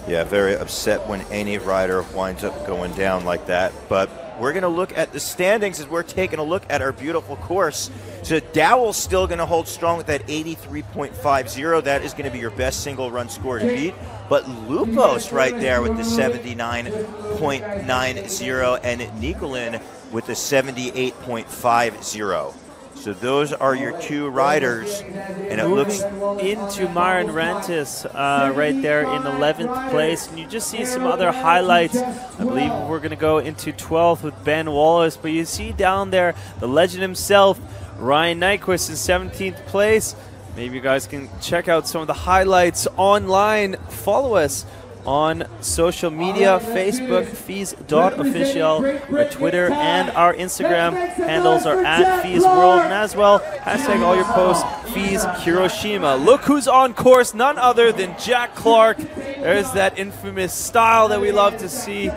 [SPEAKER 2] Yeah, very upset when any rider winds up going down like that. But we're going to look at the standings as we're taking a look at our beautiful course. So Dowell's still going to hold strong with that 83.50. That is going to be your best single run score to beat. But Lupos right there with the 79.90 and Nicolin with the 78.50. So those are your two riders, and it looks
[SPEAKER 1] into Myron Rentis right there in 11th place. And you just see some other highlights. I believe we're going to go into 12th with Ben Wallace, but you see down there the legend himself, Ryan Nyquist, in 17th place. Maybe you guys can check out some of the highlights online. Follow us on social media, Facebook, FISE.official, our Twitter, and our Instagram handles are at FISE World, and as well, hashtag all your posts, FISE Hiroshima. Look who's on course, none other than Jack Clark. There's that infamous style that we love to see.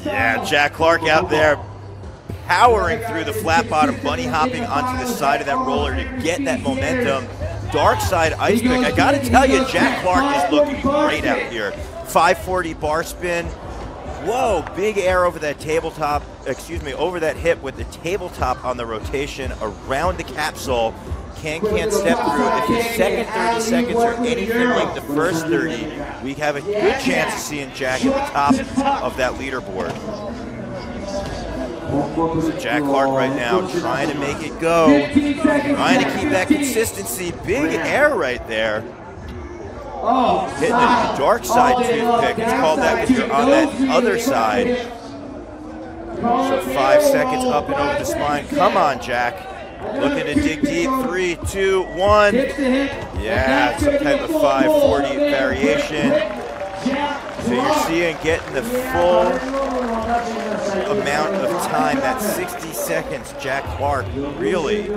[SPEAKER 2] Yeah, Jack Clark out there powering through the flat bottom, bunny hopping onto the side of that roller to get that momentum. Dark side ice pick. I got to tell you, Jack Clark is looking great out here. 540 bar spin. Whoa, big air over that tabletop, over that hip with the tabletop on the rotation around the capsule. Can't step through. If his second 30 seconds are anything like the first 30, we have a good chance of seeing Jack at the top of that leaderboard. So Jack Clark right now trying to make it go, trying to keep that consistency. Big air right there. Hitting the dark side toothpick. It's called that because you're on that other side. So 5 seconds up and over the spine. Come on, Jack. Looking to dig deep. 3, 2, 1. Yeah, some type of 540 variation. So you're seeing getting the full amount of time, that 60 seconds, Jack Clark really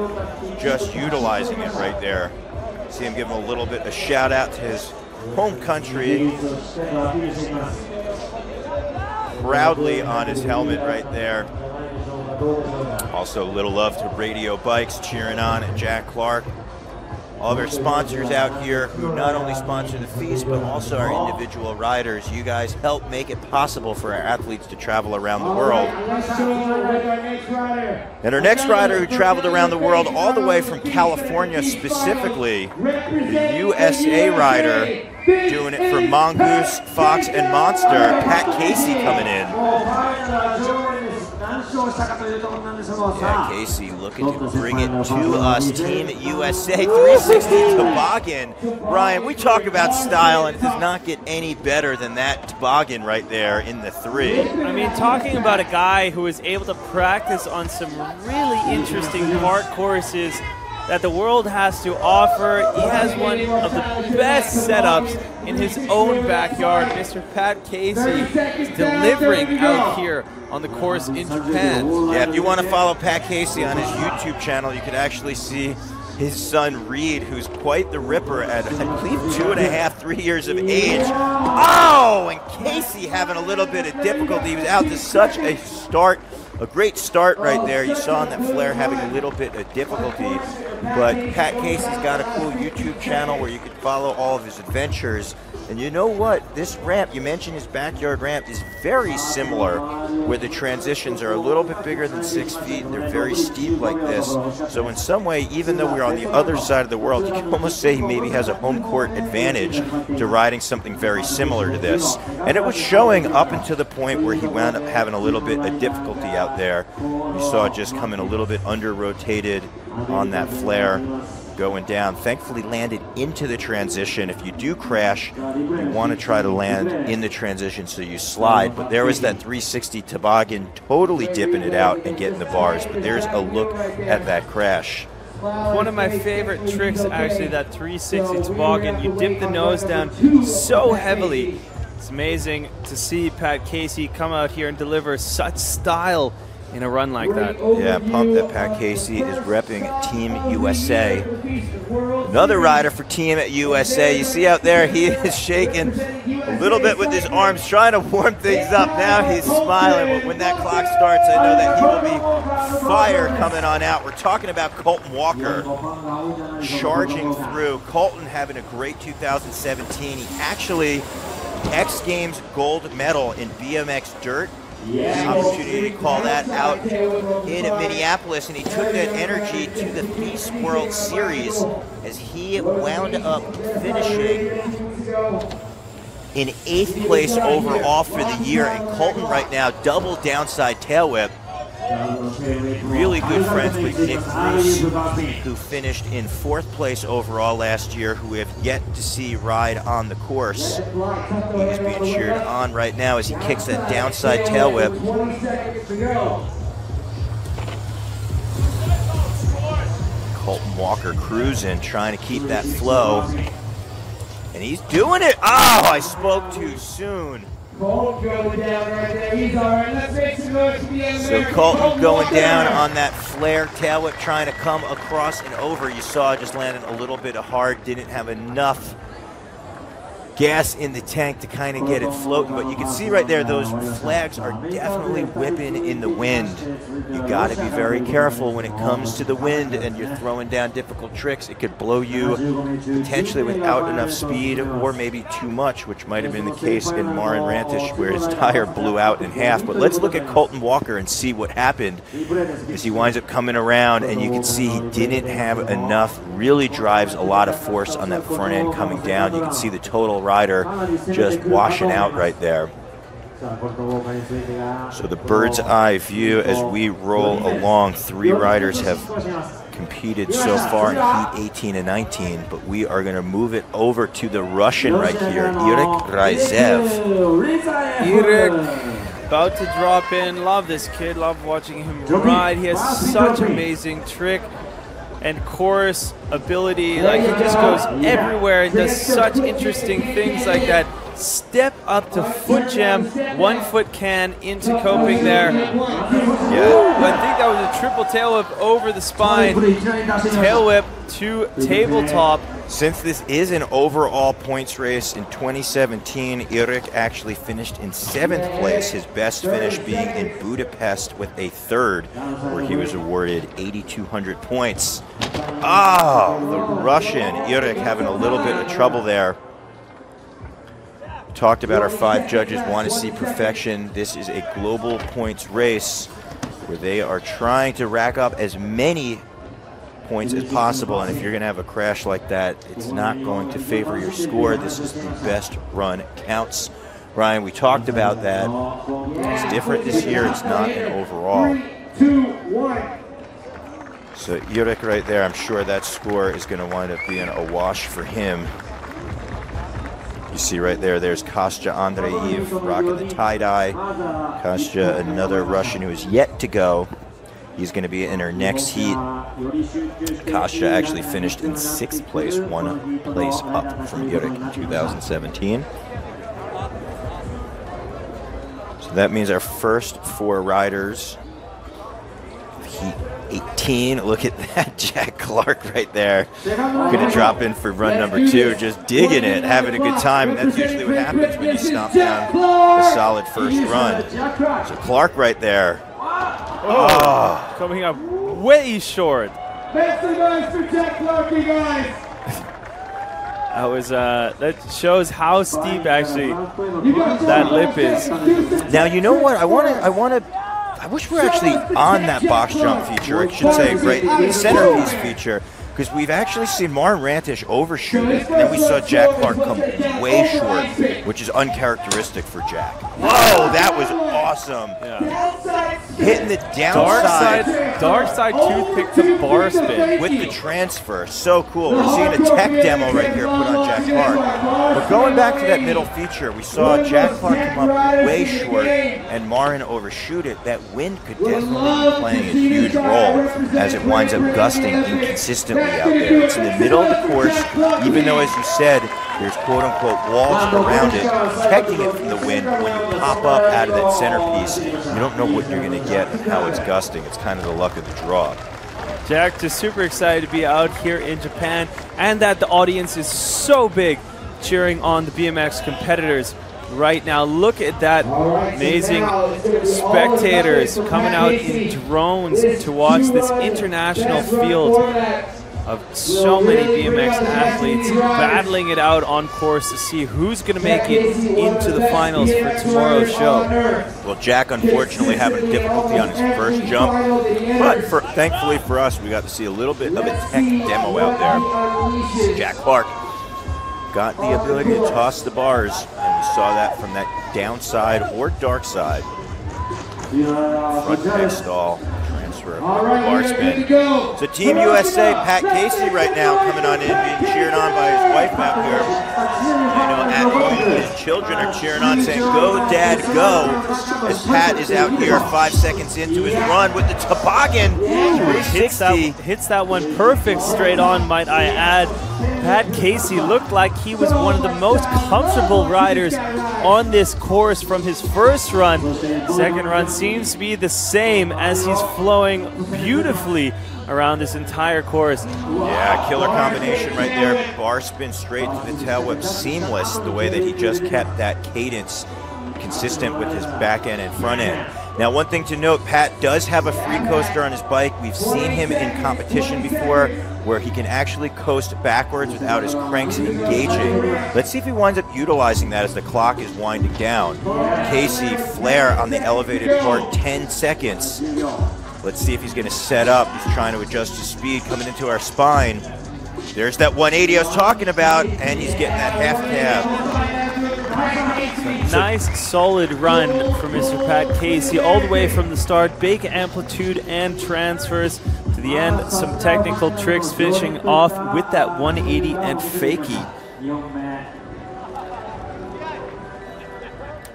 [SPEAKER 2] just utilizing it right there. See him give him a little bit of shout out to his home country. Proudly on his helmet right there. Also a little love to Radio Bikes cheering on at Jack Clark. All of our sponsors out here who not only sponsor the FISE, but also our individual riders. You guys help make it possible for our athletes to travel around the world. And our next rider who traveled around the world all the way from California specifically, the USA rider, doing it for Mongoose, Fox, and Monster, Pat Casey coming in. Yeah, Casey looking to bring it to us. Team USA 360 toboggan. Ryan, we talk about style, and it does not get any better than that toboggan right there in the 3.
[SPEAKER 1] I mean, talking about a guy who is able to practice on some really interesting park courses that the world has to offer. He has one of the best setups in his own backyard. Mr. Pat Casey is delivering out here on the course in Japan.
[SPEAKER 2] Yeah, if you want to follow Pat Casey on his YouTube channel, you can actually see his son Reed, who's quite the ripper at, I believe, 2.5, 3 years of age. Oh, and Casey having a little bit of difficulty. He was out to such a great start right there. You saw on that flare having a little bit of difficulty. But Pat Casey's got a cool YouTube channel where you can follow all of his adventures. And you know what? This ramp, you mentioned his backyard ramp, is very similar, where the transitions are a little bit bigger than 6 feet. And they're very steep like this. So in some way, even though we're on the other side of the world, you can almost say he maybe has a home court advantage to riding something very similar to this. And it was showing up until the point where he wound up having a little bit of difficulty out there. You saw it just coming a little bit under-rotated on that flare going down. Thankfully landed into the transition. If you do crash, you want to try to land in the transition so you slide. But there was that 360 toboggan totally dipping it out and getting the bars. But there's a look at that crash.
[SPEAKER 1] One of my favorite tricks, actually, that 360 toboggan. You dip the nose down so heavily. It's amazing to see Pat Casey come out here and deliver such style in a run like that.
[SPEAKER 2] Yeah, pumped that Pat Casey is repping Team USA. Another rider for Team USA. You see out there, he is shaking a little bit with his arms, trying to warm things up. Now he's smiling, but when that clock starts, I know that he will be fire coming on out. We're talking about Colton Walker charging through. Colton having a great 2017. He actually X Games gold medal in BMX dirt. Opportunity to call that out in Minneapolis, and he took that energy to the FISE World Series as he wound up finishing in 8th place overall for the year. And Colton right now, double downside tail whip. Really good friends with Nick Bruce, who finished in 4th place overall last year, who we have yet to see ride on the course. He is being cheered on right now as he kicks that downside tail whip. Colton Walker cruising, trying to keep that flow. And he's doing it. Oh, I spoke too soon. So Colton going down on that flare tail whip, trying to come across and over. You saw just landing a little bit hard, didn't have enough gas in the tank to kind of get it floating, but you can see right there those flags are definitely whipping in the wind. You got to be very careful when it comes to the wind and you're throwing down difficult tricks. It could blow you potentially without enough speed or maybe too much, which might have been the case in Marin Rantish where his tire blew out in half. But let's look at Colton Walker and see what happened as he winds up coming around, and you can see he didn't have enough, really drives a lot of force on that front end coming down. You can see the total rider just washing out right there. So the bird's eye view as we roll along. 3 riders have competed so far in Heat 18 and 19, but we are going to move it over to the Russian right here, Irik Raizev.
[SPEAKER 1] Irik about to drop in. Love this kid, love watching him ride. He has such amazing trick and course ability. Like, he just goes everywhere and does such interesting things like that. Step up to foot jam, 1 foot can into coping there. Yeah, I think that was a triple tail whip over the spine. Tail whip to tabletop.
[SPEAKER 2] Since this is an overall points race in 2017, Irik actually finished in 7th place, his best finish being in Budapest with a 3rd, where he was awarded 8,200 points. Oh, the Russian, Irik, having a little bit of trouble there. We talked about our 5 judges want to see perfection. This is a global points race where they are trying to rack up as many points as possible, and if you're going to have a crash like that, it's not going to favor your score. This is the best run counts. Ryan, we talked about that. It's different this year. It's not an overall.
[SPEAKER 3] 3, 2, 1.
[SPEAKER 2] So Irik right there, I'm sure that score is going to wind up being a wash for him. You see right there, there's Kostya Andreev rocking the tie-dye. Kostya, another Russian who is yet to go. He's going to be in her next heat. Kostya actually finished in 6th place, 1 place up from Irik in 2017. So that means our first 4 riders of Heat 18. Look at that, Jack Clark right there. Going to drop in for run number 2, just digging it, having a good time. And that's usually what happens when you stomp down a solid first run. So Clark right there.
[SPEAKER 1] Oh, coming up way short.
[SPEAKER 3] Make some noise for Jack Clark, you guys.
[SPEAKER 1] That was that shows how steep actually that lip is.
[SPEAKER 2] Now you know what? I wish we were actually on that box jump feature. I should say, right, the centerpiece feature, because we've actually seen Marin Rantish overshoot it, and then we saw Jack Clark come way short, which is uncharacteristic for Jack. Whoa, that was awesome.
[SPEAKER 1] Yeah.
[SPEAKER 2] Hitting the downside.
[SPEAKER 1] Dark side toothpick to bar spin.
[SPEAKER 2] With the transfer. So cool. We're seeing a tech demo right here put on Jack Clark. But going back to that middle feature, we saw Jack Clark come up way short and Marin overshoot it. That wind could definitely be playing a huge role as it winds up gusting inconsistently beauty out there. It's in the middle of the course, even though, as you said, there's quote-unquote walls around it, protecting it from the wind. When you pop up out of that centerpiece, you don't know what you're going to get and how it's gusting. It's kind of the luck of the draw.
[SPEAKER 1] Jack, just super excited to be out here in Japan, and that the audience is so big cheering on the BMX competitors right now. Look at that amazing spectators coming out in drones to watch this international field of so many BMX athletes battling it out on course to see who's going to make it into the finals for tomorrow's show.
[SPEAKER 2] Well, Jack unfortunately having difficulty on his first jump, but thankfully for us, we got to see a little bit of a tech demo out there. Jack Clark got the ability to toss the bars, and we saw that from that downside or dark side. Front peg stall, transfer, bar spin. So Team USA, Pat Casey right now coming on in, being cheered on by his wife out here. I know at home his children are cheering on, saying, "Go, Dad, go," as Pat is out here 5 seconds into his run with the toboggan.
[SPEAKER 1] Hits that one perfect straight on, might I add. Pat Casey looked like he was one of the most comfortable riders on this course from his first run. Second run seems to be the same, as he's flowing beautifully around this entire course.
[SPEAKER 2] Yeah, killer combination right there. Bar spin straight to the tail whip. Seamless, the way that he just kept that cadence consistent with his back end and front end. Now, one thing to note, Pat does have a free coaster on his bike. We've seen him in competition before where he can actually coast backwards without his cranks engaging. Let's see if he winds up utilizing that as the clock is winding down. Casey, flare on the elevated part, 10 seconds. Let's see if he's going to set up. He's trying to adjust his speed coming into our spine. There's that 180 I was talking about, and he's getting that half tab.
[SPEAKER 1] Nice, solid run for Mr. Pat Casey, all the way from the start. Big amplitude and transfers to the end. Some technical tricks, finishing off with that 180 and fakie.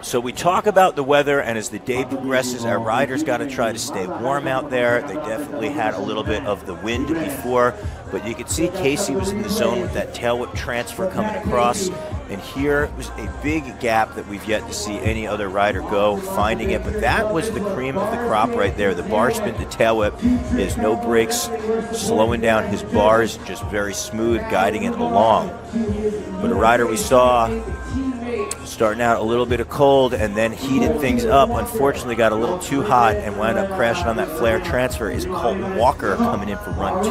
[SPEAKER 2] So we talk about the weather, and as the day progresses, our riders got to try to stay warm out there. They definitely had a little bit of the wind before, but you could see Casey was in the zone with that tail whip transfer coming across. And here was a big gap that we've yet to see any other rider go, finding it. But that was the cream of the crop right there. The bar spin to tail whip is no brakes, slowing down his bars, just very smooth, guiding it along. But a rider we saw starting out a little bit of cold and then heated things up, unfortunately got a little too hot and wound up crashing on that flare transfer, is Colton Walker coming in for run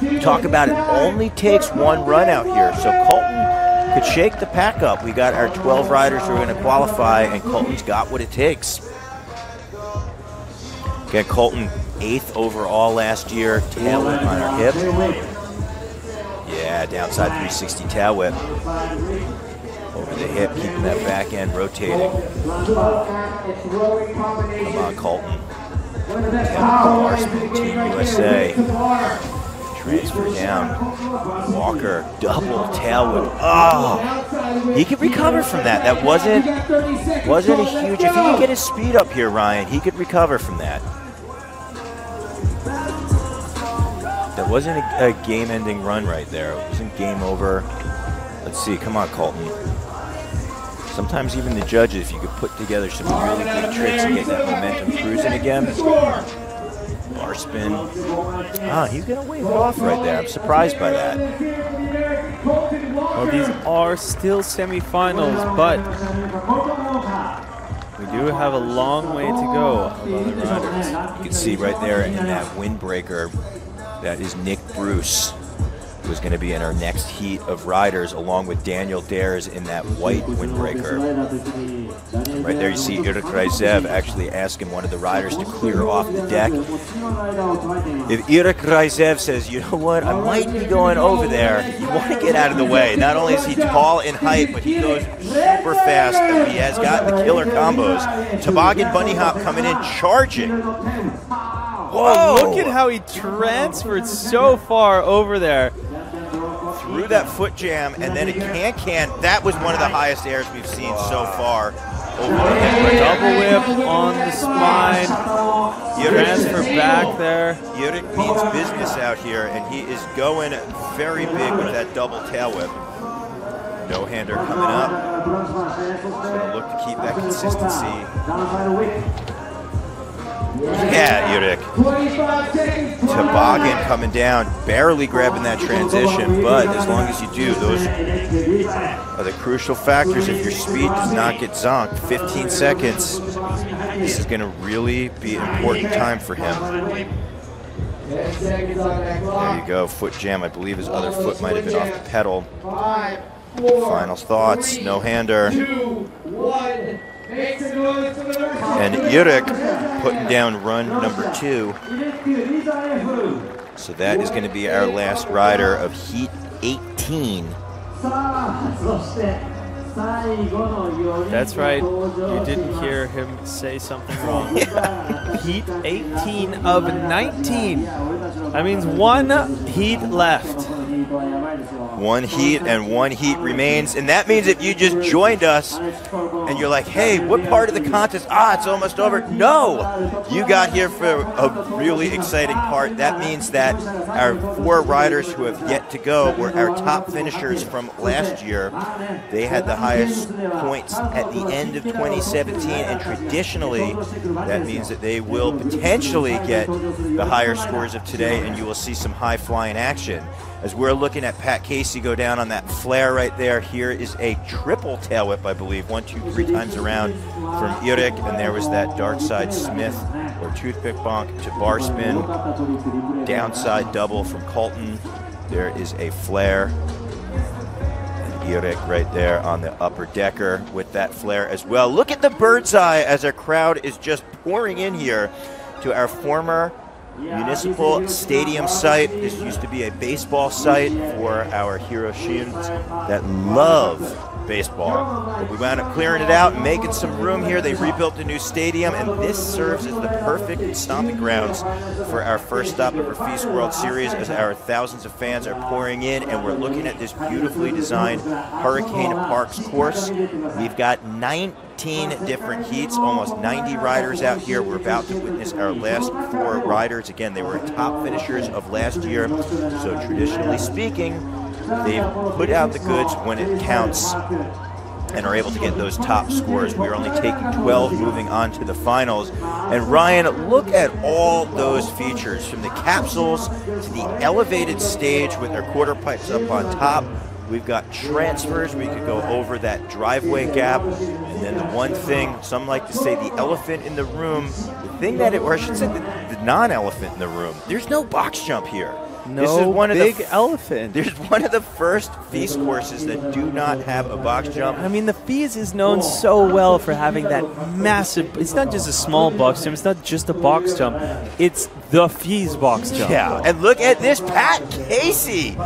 [SPEAKER 2] 2. Talk about it only takes one run out here. So Colton could shake the pack up. We got our 12 riders who are going to qualify, and Colton's got what it takes. Again, Colton 8th overall last year, tail whip on our hip. Yeah, downside 360 tail whip. Over the hip, keeping that back end rotating. Come on, Colton. Bar spin, Team USA. Transfer down. Walker, double tail whip. Oh, he could recover from that. That wasn't a huge. If he could get his speed up here, Ryan, he could recover from that. That wasn't a game-ending run right there. It wasn't game over. Let's see. Come on, Colton. Sometimes even the judges, if you could put together some really good tricks and get that momentum cruising again. Bar spin. Ah, he's going to wave it off right there. I'm surprised by that.
[SPEAKER 1] Well, these are still semifinals, but we do have a long way to go of other riders.
[SPEAKER 2] You can see right there in that windbreaker, that is Nick Bruce, who is going to be in our next heat of riders, along with Daniel Dares in that white windbreaker. Right there you see Irak Raizev actually asking one of the riders to clear off the deck. If Irak Raizev says, you know what, I might be going over there, you want to get out of the way. Not only is he tall in height, but he goes super fast, and he has got the killer combos. Toboggan bunny hop coming in, charging.
[SPEAKER 1] Whoa, look at how he transferred so far over there.
[SPEAKER 2] Through that foot jam, and then a can-can. That was one of the highest airs we've seen so far.
[SPEAKER 1] Double whip on the spine. Transfer back there.
[SPEAKER 2] Yurik means business out here, and he is going very big with that double tail whip. No-hander coming up. Gonna look to keep that consistency. Yeah, Yurik. Toboggan coming down, barely grabbing that transition, but as long as you do, those are the crucial factors. If your speed does not get zonked, 15 seconds, this is going to really be an important time for him. There you go, foot jam. I believe his other foot might have been off the pedal. Final thoughts, no-hander. And Yurik putting down run number 2. So that is going to be our last rider of Heat 18.
[SPEAKER 1] That's right. You didn't hear him say something wrong. Heat 18 of 19. That means 1 heat left.
[SPEAKER 2] 1 heat and 1 heat remains, and that means if you just joined us and you're like, hey, what part of the contest? It's almost over. No, you got here for a really exciting part. That means that our 4 riders who have yet to go were our top finishers from last year. They had the highest points at the end of 2017, and traditionally that means that they will potentially get the higher scores of today, and you will see some high flying action. As we're looking at Pat Casey go down on that flare right there, here is a triple tail whip, I believe, 1, 2, 3 times around from Yurik, and there was that dark side Smith or toothpick bonk to bar spin, downside double from Colton. There is a flare, and Yurik right there on the upper decker with that flare as well. Look at the bird's eye as our crowd is just pouring in here to our former municipal stadium site. This used to be a baseball site for our Hiroshians that love baseball. But we wound up clearing it out and making some room here. They rebuilt a new stadium, and this serves as the perfect stomping grounds for our first stop of our FISE World Series as our thousands of fans are pouring in, and we're looking at this beautifully designed Hurricane Parks course. We've got 19 different heats, almost 90 riders out here. We're about to witness our last 4 riders. Again, they were top finishers of last year, so traditionally speaking, they've put out the goods when it counts and are able to get those top scores. We are only taking 12 moving on to the finals. And Ryan, look at all those features, from the capsules to the elevated stage with our quarter pipes up on top. We've got transfers. We could go over that driveway gap. And then the one thing, some like to say the elephant in the room, the thing that or I should say the non-elephant in the room, there's no box jump here.
[SPEAKER 1] No,
[SPEAKER 2] this is one of
[SPEAKER 1] big elephant.
[SPEAKER 2] There's one of the first FISE courses that do not have a box jump.
[SPEAKER 1] I mean, the FISE is known so well for having that massive, it's not just a small box jump, it's not just a box jump, it's the FISE box jump.
[SPEAKER 2] Yeah, and look at this, Pat Casey.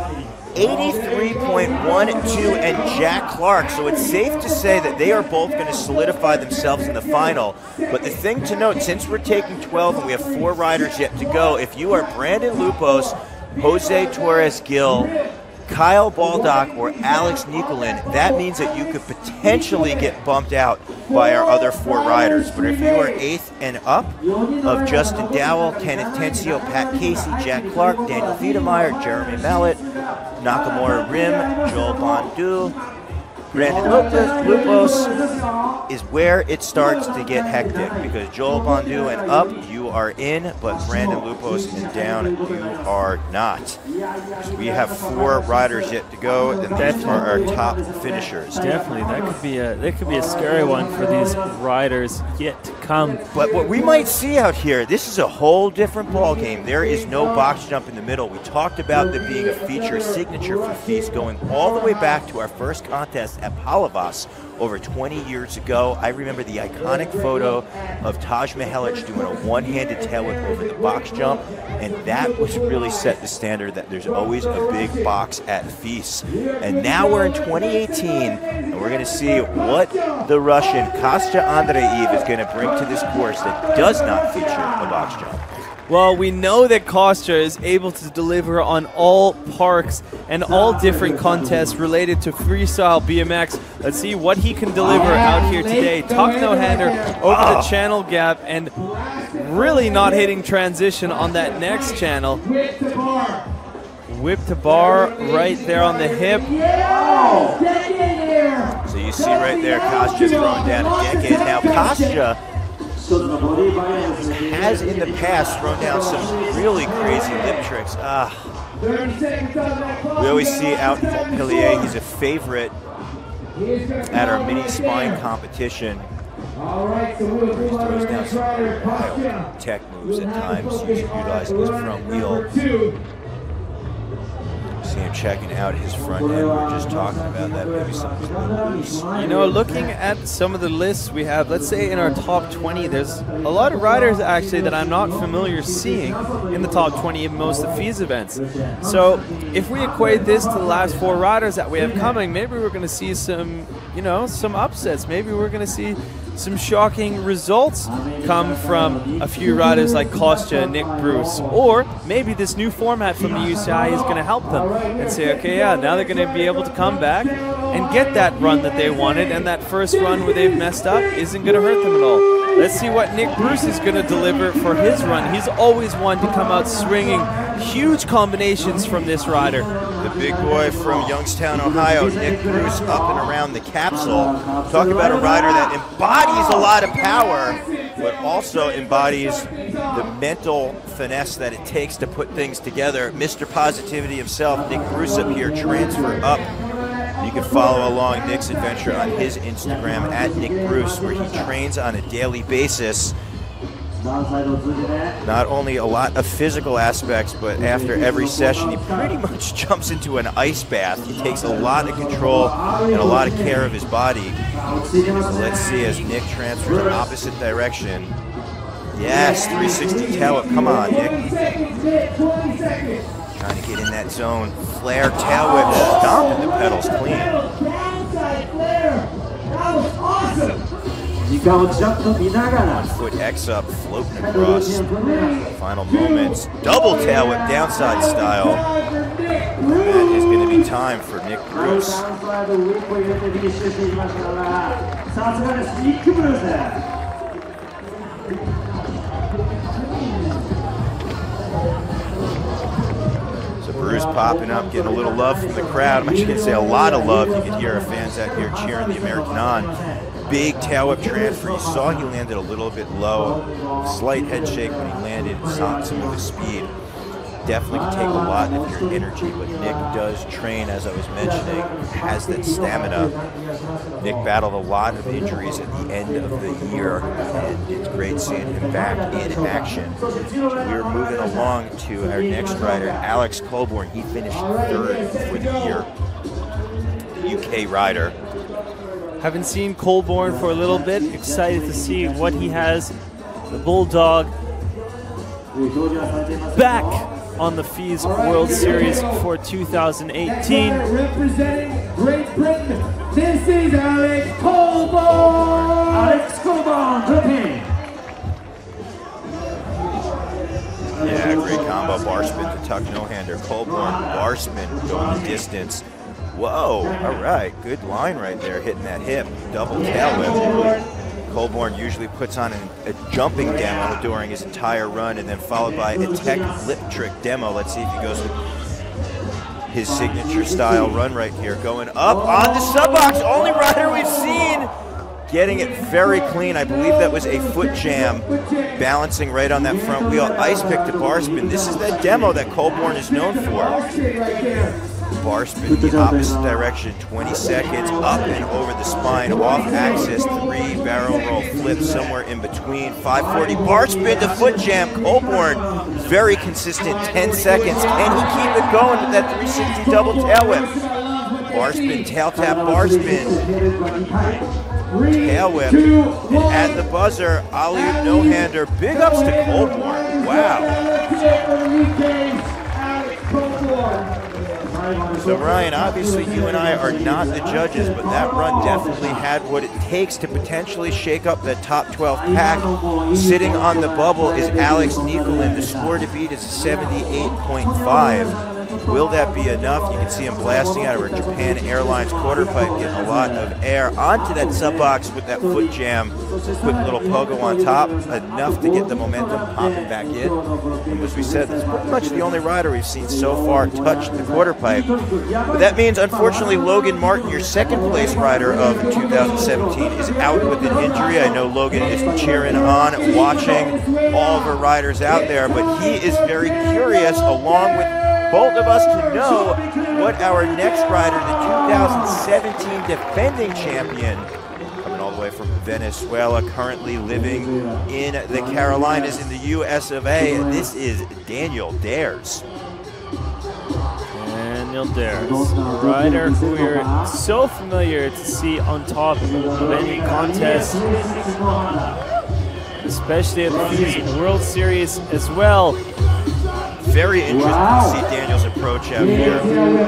[SPEAKER 2] 83.12 and Jack Clark. So it's safe to say that they are both going to solidify themselves in the final. But the thing to note, since we're taking 12 and we have 4 riders yet to go, if you are Brandon Lupos, Jose Torres-Gil, Kyle Baldock, or Alex Nicolin, that means that you could potentially get bumped out by our other 4 riders. But if you are 8th and up of Justin Dowell, Kenneth Tencio, Pat Casey, Jack Clark, Daniel Wiedemeyer, Jeremy Mallet, Nakamura Rim, Joel Bondu, Brandon Lupos is where it starts to get hectic, because Joel Bondu and up, you are in, but Brandon Lupos and down, you are not. So we have 4 riders yet to go, and these are our top finishers.
[SPEAKER 1] Definitely, that could be a scary one for these riders yet to come.
[SPEAKER 2] But what we might see out here, this is a whole different ball game. There is no box jump in the middle. We talked about there being a feature signature for FISE going all the way back to our first contest at Palavas over 20 years ago. I remember the iconic photo of Taj Mahelic doing a one-handed tail whip over the box jump, and that was really set the standard that there's always a big box at FISE. And now we're in 2018, and we're going to see what the Russian Kostya Andreev is going to bring to this course that does not feature a box jump.
[SPEAKER 1] Well, we know that Kostya is able to deliver on all parks and all different contests related to freestyle BMX. Let's see what he can deliver out here today. Tuck no-hander over the channel gap and really not hitting transition on that next channel. Whip to bar right there on the hip.
[SPEAKER 2] So you see right there, Kostya throwing down a decade. Now Kostya has in the past thrown down some really crazy lip tricks. We always see out in Montpellier, he's a favorite at our mini spine competition. He throws down some wild tech moves at times, utilizing his front wheel. See him checking out his front end. We were just talking about that. Maybe something.
[SPEAKER 1] You know, looking at some of the lists we have, let's say in our top 20, there's a lot of riders actually that I'm not familiar seeing in the top 20 in most of FISE events. So if we equate this to the last 4 riders that we have coming, maybe we're going to see some, you know, some upsets. Maybe we're going to see some shocking results come from a few riders like Kostya and Nick Bruce. Or maybe this new format from the UCI is going to help them and say, okay, yeah, now they're going to be able to come back and get that run that they wanted, and that first run where they've messed up isn't going to hurt them at all. Let's see what Nick Bruce is going to deliver for his run. He's always one to come out swinging huge combinations from this rider.
[SPEAKER 2] The big boy from Youngstown, Ohio, Nick Bruce, up and around the capsule. Talk about a rider that embodies a lot of power, but also embodies the mental finesse that it takes to put things together. Mr. Positivity himself, Nick Bruce, up here, transfer up. You can follow along Nick's adventure on his Instagram at Nick Bruce, where he trains on a daily basis. Not only a lot of physical aspects, but after every session, he pretty much jumps into an ice bath. He takes a lot of control and a lot of care of his body. So let's see as Nick transfers in opposite direction. Yes, 360 tail whip. Come on, Nick. Trying to get in that zone. Flare tail whip, stomping the pedals clean.
[SPEAKER 3] That was awesome.
[SPEAKER 2] 1 foot X up, floating across. Final moments. Double tail whip, downside style. That is going to be time for Nick Bruce. So Bruce popping up, getting a little love from the crowd. I'm actually going to say a lot of love. You can hear our fans out here cheering the American on. Big tail whip transfer. You saw he landed a little bit low. Slight head shake when he landed. Stopped some of the speed. Definitely can take a lot of your energy, but Nick does train, as I was mentioning, has that stamina. Nick battled a lot of injuries at the end of the year, and it's great seeing him back in action. We're moving along to our next rider, Alex Colborn. He finished 3rd for the year. The UK rider.
[SPEAKER 1] Haven't seen Colborn for a little bit. Excited to see what he has. The Bulldog back on the FISE World Series for 2018.
[SPEAKER 3] Representing Great Britain, this is Alex Colborn. Alex Colborn, dripping.
[SPEAKER 2] Yeah, great combo. Bar spin to tuck no-hander. Colborn, bar spin, going the distance. Whoa, all right, good line right there, hitting that hip. Double tail whip. Colborn usually puts on a jumping demo during his entire run, and then followed by a tech lip trick demo. Let's see if he goes with his signature style run right here. Going up on the sub box, only rider we've seen getting it very clean. I believe that was a foot jam, balancing right on that front wheel. Ice pick to bar spin. This is that demo that Colborn is known for. Bar spin the opposite direction, 20 seconds, up and over the spine, off axis, 3 barrel roll flip somewhere in between, 540, bar spin to foot jam. Colborn, very consistent, 10 seconds. Can he keep it going with that 360 double tail whip? Bar spin, tail tap, bar spin. Tail whip, and at the buzzer, alley-oop no-hander. Big ups to Colborn, wow. So Ryan, obviously you and I are not the judges, but that run definitely had what it takes to potentially shake up the top 12 pack. Sitting on the bubble is Alex Nicolin. The score to beat is 78.5. Will that be enough? You can see him blasting out of our Japan Airlines quarter pipe, getting a lot of air onto that sub box with that foot jam. Quick little pogo on top, enough to get the momentum popping back in. And as we said, this is pretty much the only rider we've seen so far touch the quarter pipe. But that means, unfortunately, Logan Martin, your second place rider of 2017, is out with an injury. I know Logan is cheering on, watching all of our riders out there, but he is very curious, along with both of us, to know what our next rider, the 2017 defending champion, coming all the way from Venezuela, currently living in the Carolinas in the US of A, and this is Daniel Dares.
[SPEAKER 1] Daniel Dares, a rider who we're so familiar to see on top of any contest, especially at the FISE World Series as well.
[SPEAKER 2] Very interesting to see Daniel's approach out here.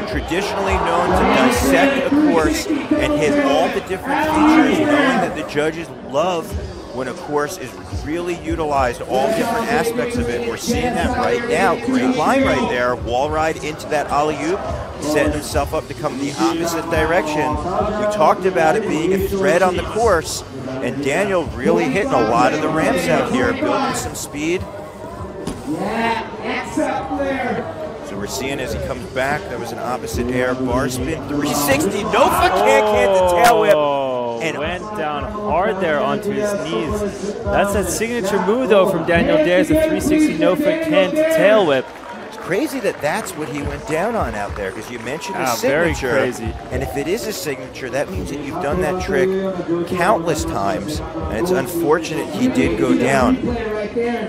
[SPEAKER 2] Traditionally known to dissect a course and hit all the different features, knowing that the judges love when a course is really utilized, all different aspects of it. We're seeing that right now. Great line right there. Wall ride into that alley-oop, setting himself up to come the opposite direction. We talked about it being a thread on the course, and Daniel really hitting a lot of the ramps out here, building some speed. So we're seeing as he comes back, that was an opposite air bar spin, 360, no foot can't the tail whip. And
[SPEAKER 1] went down hard there onto his knees. That's that signature move though from Daniel Dares, a 360 no foot can to tail whip.
[SPEAKER 2] It's crazy that that's what he went down on out there, because you mentioned his signature.
[SPEAKER 1] Very crazy.
[SPEAKER 2] And if it is a signature, that means that you've done that trick countless times, and it's unfortunate he did go down.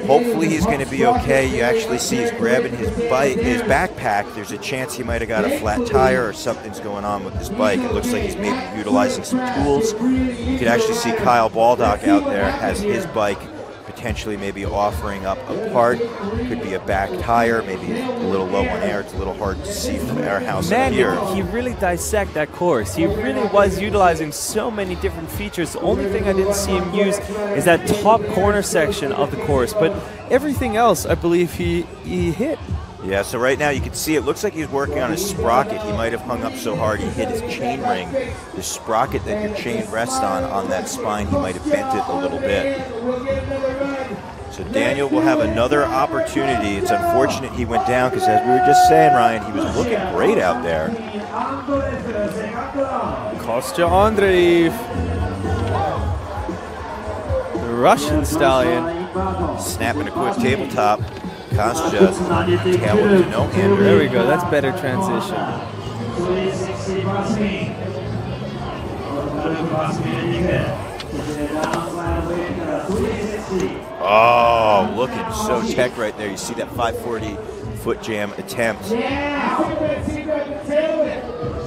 [SPEAKER 2] Hopefully he's going to be okay. You actually see he's grabbing his bike, his backpack. There's a chance he might have got a flat tire or something's going on with his bike. It looks like he's maybe utilizing some tools. You can actually see Kyle Baldock out there has his bike potentially maybe offering up a part. Could be a back tire, maybe a little low on air. It's a little hard to see from our house up here.
[SPEAKER 1] He really dissect that course. He really was utilizing so many different features. The only thing I didn't see him use is that top corner section of the course, but everything else I believe he hit.
[SPEAKER 2] Yeah, so right now you can see it looks like he's working on his sprocket. He might have hung up so hard he hit his chain ring. The sprocket that your chain rests on that spine, he might have bent it a little bit. So Daniel will have another opportunity. It's unfortunate he went down because, as we were just saying, Ryan, he was looking great out there.
[SPEAKER 1] Kostya Andreev, the Russian stallion.
[SPEAKER 2] Snapping a quick tabletop. Kostya, tail whip to no-hander.
[SPEAKER 1] There we go, that's better transition.
[SPEAKER 2] Oh, looking so tech right there. You see that 540 foot jam attempt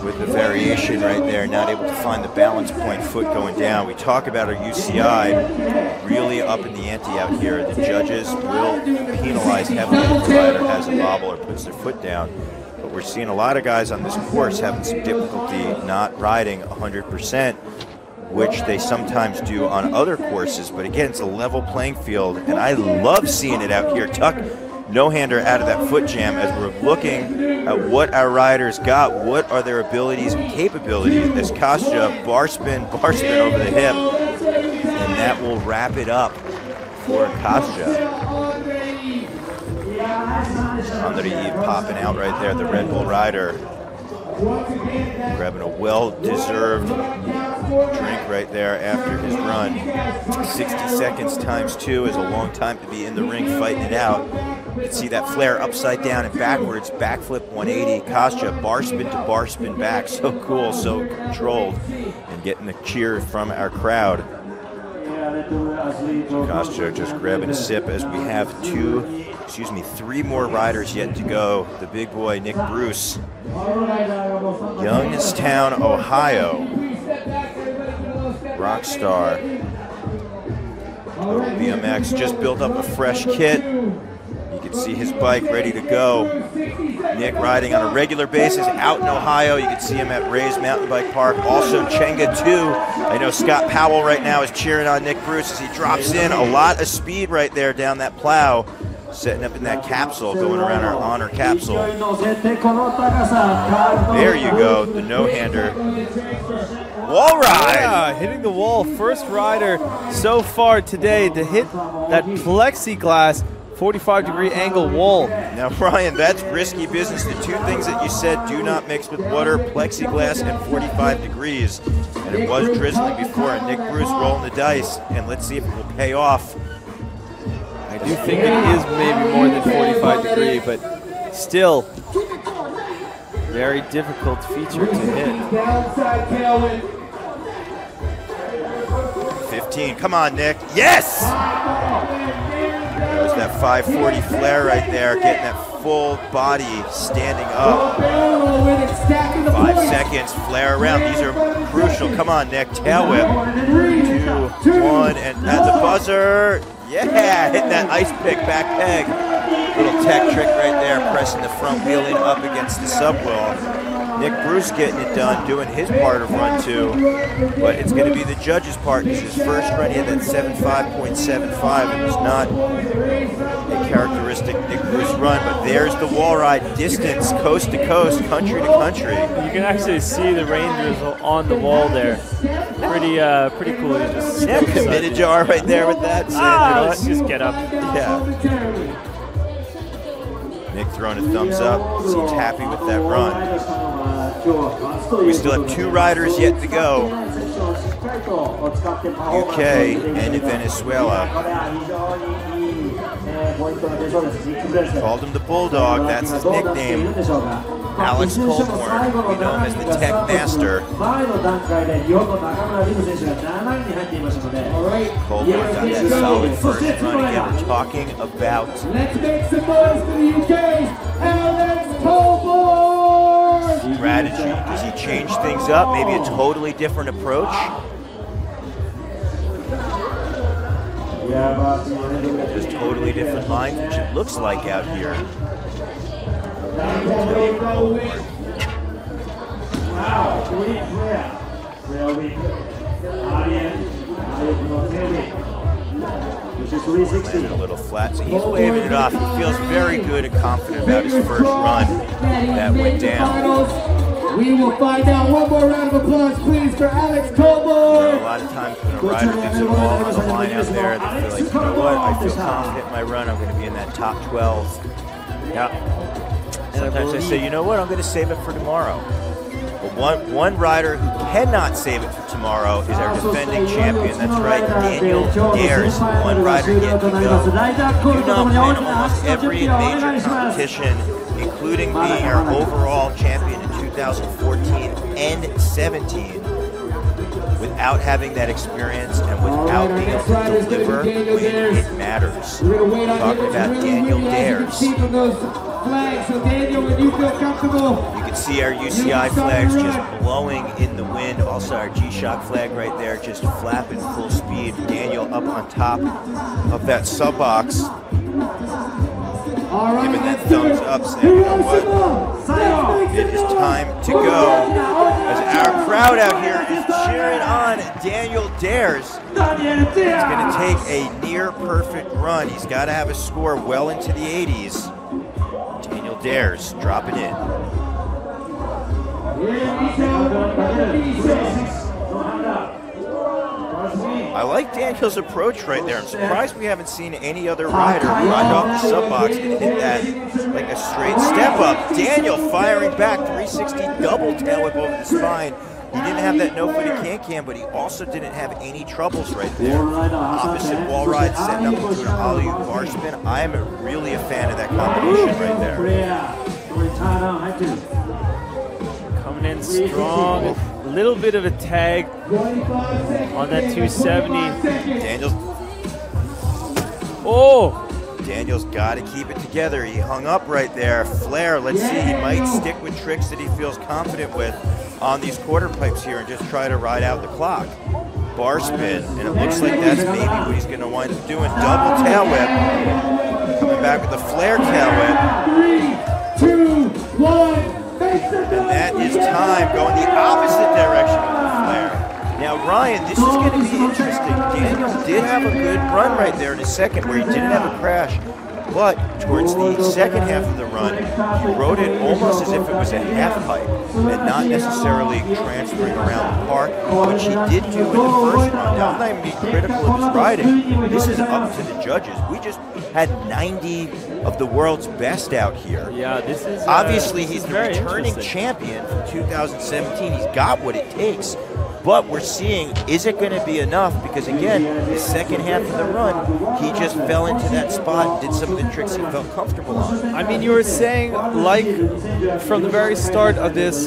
[SPEAKER 2] with the variation right there, not able to find the balance point, foot going down. We talk about our UCI really up in the ante out here. The judges will penalize heavily if the rider has a wobble or puts their foot down. But we're seeing a lot of guys on this course having some difficulty not riding 100%, which they sometimes do on other courses. But again, it's a level playing field, and I love seeing it out here. Tuck no-hander out of that foot jam as we're looking at what our riders got. What are their abilities and capabilities? As Kostya bar spin over the hip, and that will wrap it up for Kostya. Andreev popping out right there, the Red Bull rider. Grabbing a well-deserved drink right there after his run. 60 seconds times 2 is a long time to be in the ring fighting it out. You can see that flare upside down and backwards, backflip 180. Kostya bar spin back. So cool, so controlled, and getting the cheer from our crowd. Kostya just grabbing a sip as we have 3 more riders yet to go. The big boy, Nick Bruce, Youngstown, Ohio, Rockstar, BMX, just built up a fresh kit. You can see his bike ready to go. Nick riding on a regular basis out in Ohio. You can see him at Ray's Mountain Bike Park. Also Chenga 2. I know Scott Powell right now is cheering on Nick Bruce as he drops in. A lot of speed right there down that plow. Setting up in that capsule, going around our honor capsule. There you go, the no-hander. Wall ride!
[SPEAKER 1] Yeah, hitting the wall. First rider so far today to hit that plexiglass 45-degree angle wall.
[SPEAKER 2] Now, Brian, that's risky business. The two things that you said, do not mix with water, plexiglass and 45 degrees. And it was drizzling before, and Nick Bruce rolling the dice. And let's see if it will pay off.
[SPEAKER 1] I do think it is maybe more than 45 degree, but still very difficult feature to hit.
[SPEAKER 2] 15, come on, Nick. Yes! There's that 540 flare right there, getting that full body standing up. 5 seconds, flare around. These are crucial. Come on, Nick. Tail whip. 2, 1, and at the buzzer. Yeah, hitting that ice pick back peg. Little tech trick right there, pressing the front wheel in up against the subwheel. Nick Bruce getting it done, doing his part of run 2. But it's going to be the judge's part because his first run he had that 75.75. It was not a characteristic Nick Bruce run, but there's the wall ride distance, coast to coast, country to country.
[SPEAKER 1] You can actually see the rain drizzle on the wall there. Pretty cool. You just
[SPEAKER 2] committed jar right there with that.
[SPEAKER 1] Let's just get up.
[SPEAKER 2] Yeah. Nick throwing a thumbs up. Seems happy with that run. We still have 2 riders yet to go. UK and Venezuela. Called him the Bulldog. That's his nickname. Alex Colborn, we know him as the Tech Master. Colborn got that solid first run. Again, we're talking about
[SPEAKER 3] let's make some noise for the UK's Alex Colborn!
[SPEAKER 2] Strategy. Does he change things up? Maybe a totally different approach? Just totally different lines, which it looks like out here. Landed a little flat, so he's waving it off. He feels very good and confident about his first run that went down.
[SPEAKER 3] We will find out. One more round of applause, please, for Alex Colborn.
[SPEAKER 2] A lot of times when a rider gives it all on the line out there, they feel like, you know what, I feel confident in my run. I'm going to be in that top 12. Yeah. Sometimes I say, you know what, I'm going to save it for tomorrow. But one rider who cannot save it for tomorrow is our defending champion. That's right, Daniel Dares. One rider yet to go. Do not win almost every major competition, including being our overall champion in 2014 and 17. Without having that experience and without being able to deliver when it matters. We're talking about Daniel Dares.
[SPEAKER 3] So Daniel, when you feel comfortable.
[SPEAKER 2] You can see our UCI flags just blowing in the wind. Also our G-Shock flag right there just flapping full speed. Daniel up on top of that sub box. Giving that thumbs up, saying, you know what? It is time to go. As our crowd out here is cheering on Daniel Dares. He's going to take a near perfect run. He's got to have a score well into the 80s. Daniel Dares dropping in. I like Daniel's approach right there. I'm surprised we haven't seen any other rider ride off the sub box and hit that like a straight step up. Daniel firing back, 360 double tail whip over the spine. He didn't have that no-footed can-can, but he also didn't have any troubles right there. Opposite wall ride, setting up into an alley-oop bar spin. I am really a fan of that combination right there.
[SPEAKER 1] Coming in strong. A little bit of a tag on that 270.
[SPEAKER 2] Daniel's got to keep it together. He hung up right there. Flare, let's see. He might stick with tricks that he feels confident with on these quarter pipes here and just try to ride out the clock. Bar spin, and it looks like that's maybe what he's going to wind up doing. Double tail whip. Coming back with the flare tail whip.
[SPEAKER 3] 3, 2,
[SPEAKER 2] And that is time going the opposite direction of the flare. Now, Ryan, this is going to be interesting. Daniel did have a good run right there in his second where he didn't have a crash. But towards the second half of the run, he rode it almost as if it was a half pipe and not necessarily transferring around the park, which he did do in the first run. Now, I'm not even being critical of his riding. This is up to the judges. We just had 90 of the world's best out here.
[SPEAKER 1] Yeah, this is
[SPEAKER 2] obviously he's the returning champion from 2017. He's got what it takes. But we're seeing, is it going to be enough? Because again, the second half of the run, he just fell into that spot and did some of the tricks he felt comfortable on.
[SPEAKER 1] I mean, you were saying, like, from the very start of this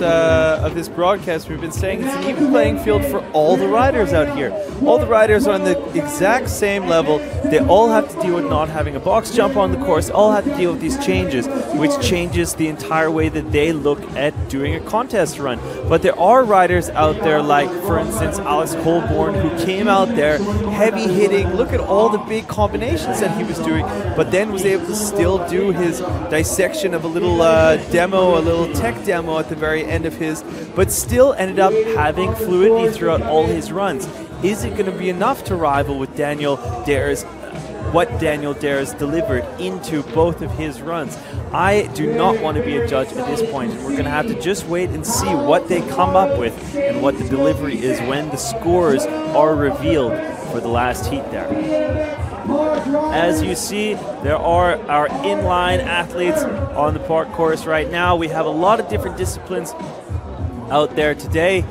[SPEAKER 1] broadcast, we've been saying it's an even playing field for all the riders out here. All the riders are on the exact same level. They all have to deal with not having a box jump on the course, all have to deal with these changes, which changes the entire way that they look at doing a contest run. But there are riders out there like, for instance, Alex Colborn, who came out there heavy hitting. Look at all the big combinations that he was doing, but then was able to still do his dissection of a little demo, a little tech demo at the very end of his, but still ended up having fluidity throughout all his runs. Is it going to be enough to rival with Daniel Dare's, what Daniel Dare's delivered into both of his runs? I do not want to be a judge at this point, and we're going to have to just wait and see what they come up with and what the delivery is when the scores are revealed for the last heat there. As you see, there are our inline athletes on the park course right now. We have a lot of different disciplines out there today.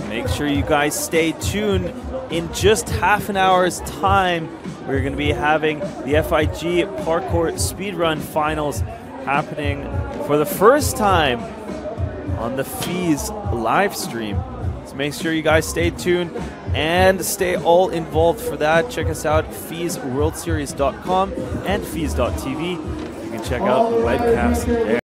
[SPEAKER 1] Make sure you guys stay tuned. In just half an hour's time, we're going to be having the FIG Parkour Speedrun Finals happening for the first time on the FISE live stream. So make sure you guys stay tuned and stay all involved for that. Check us out, FISEWorldSeries.com and FISE.tv. You can check out the webcast there.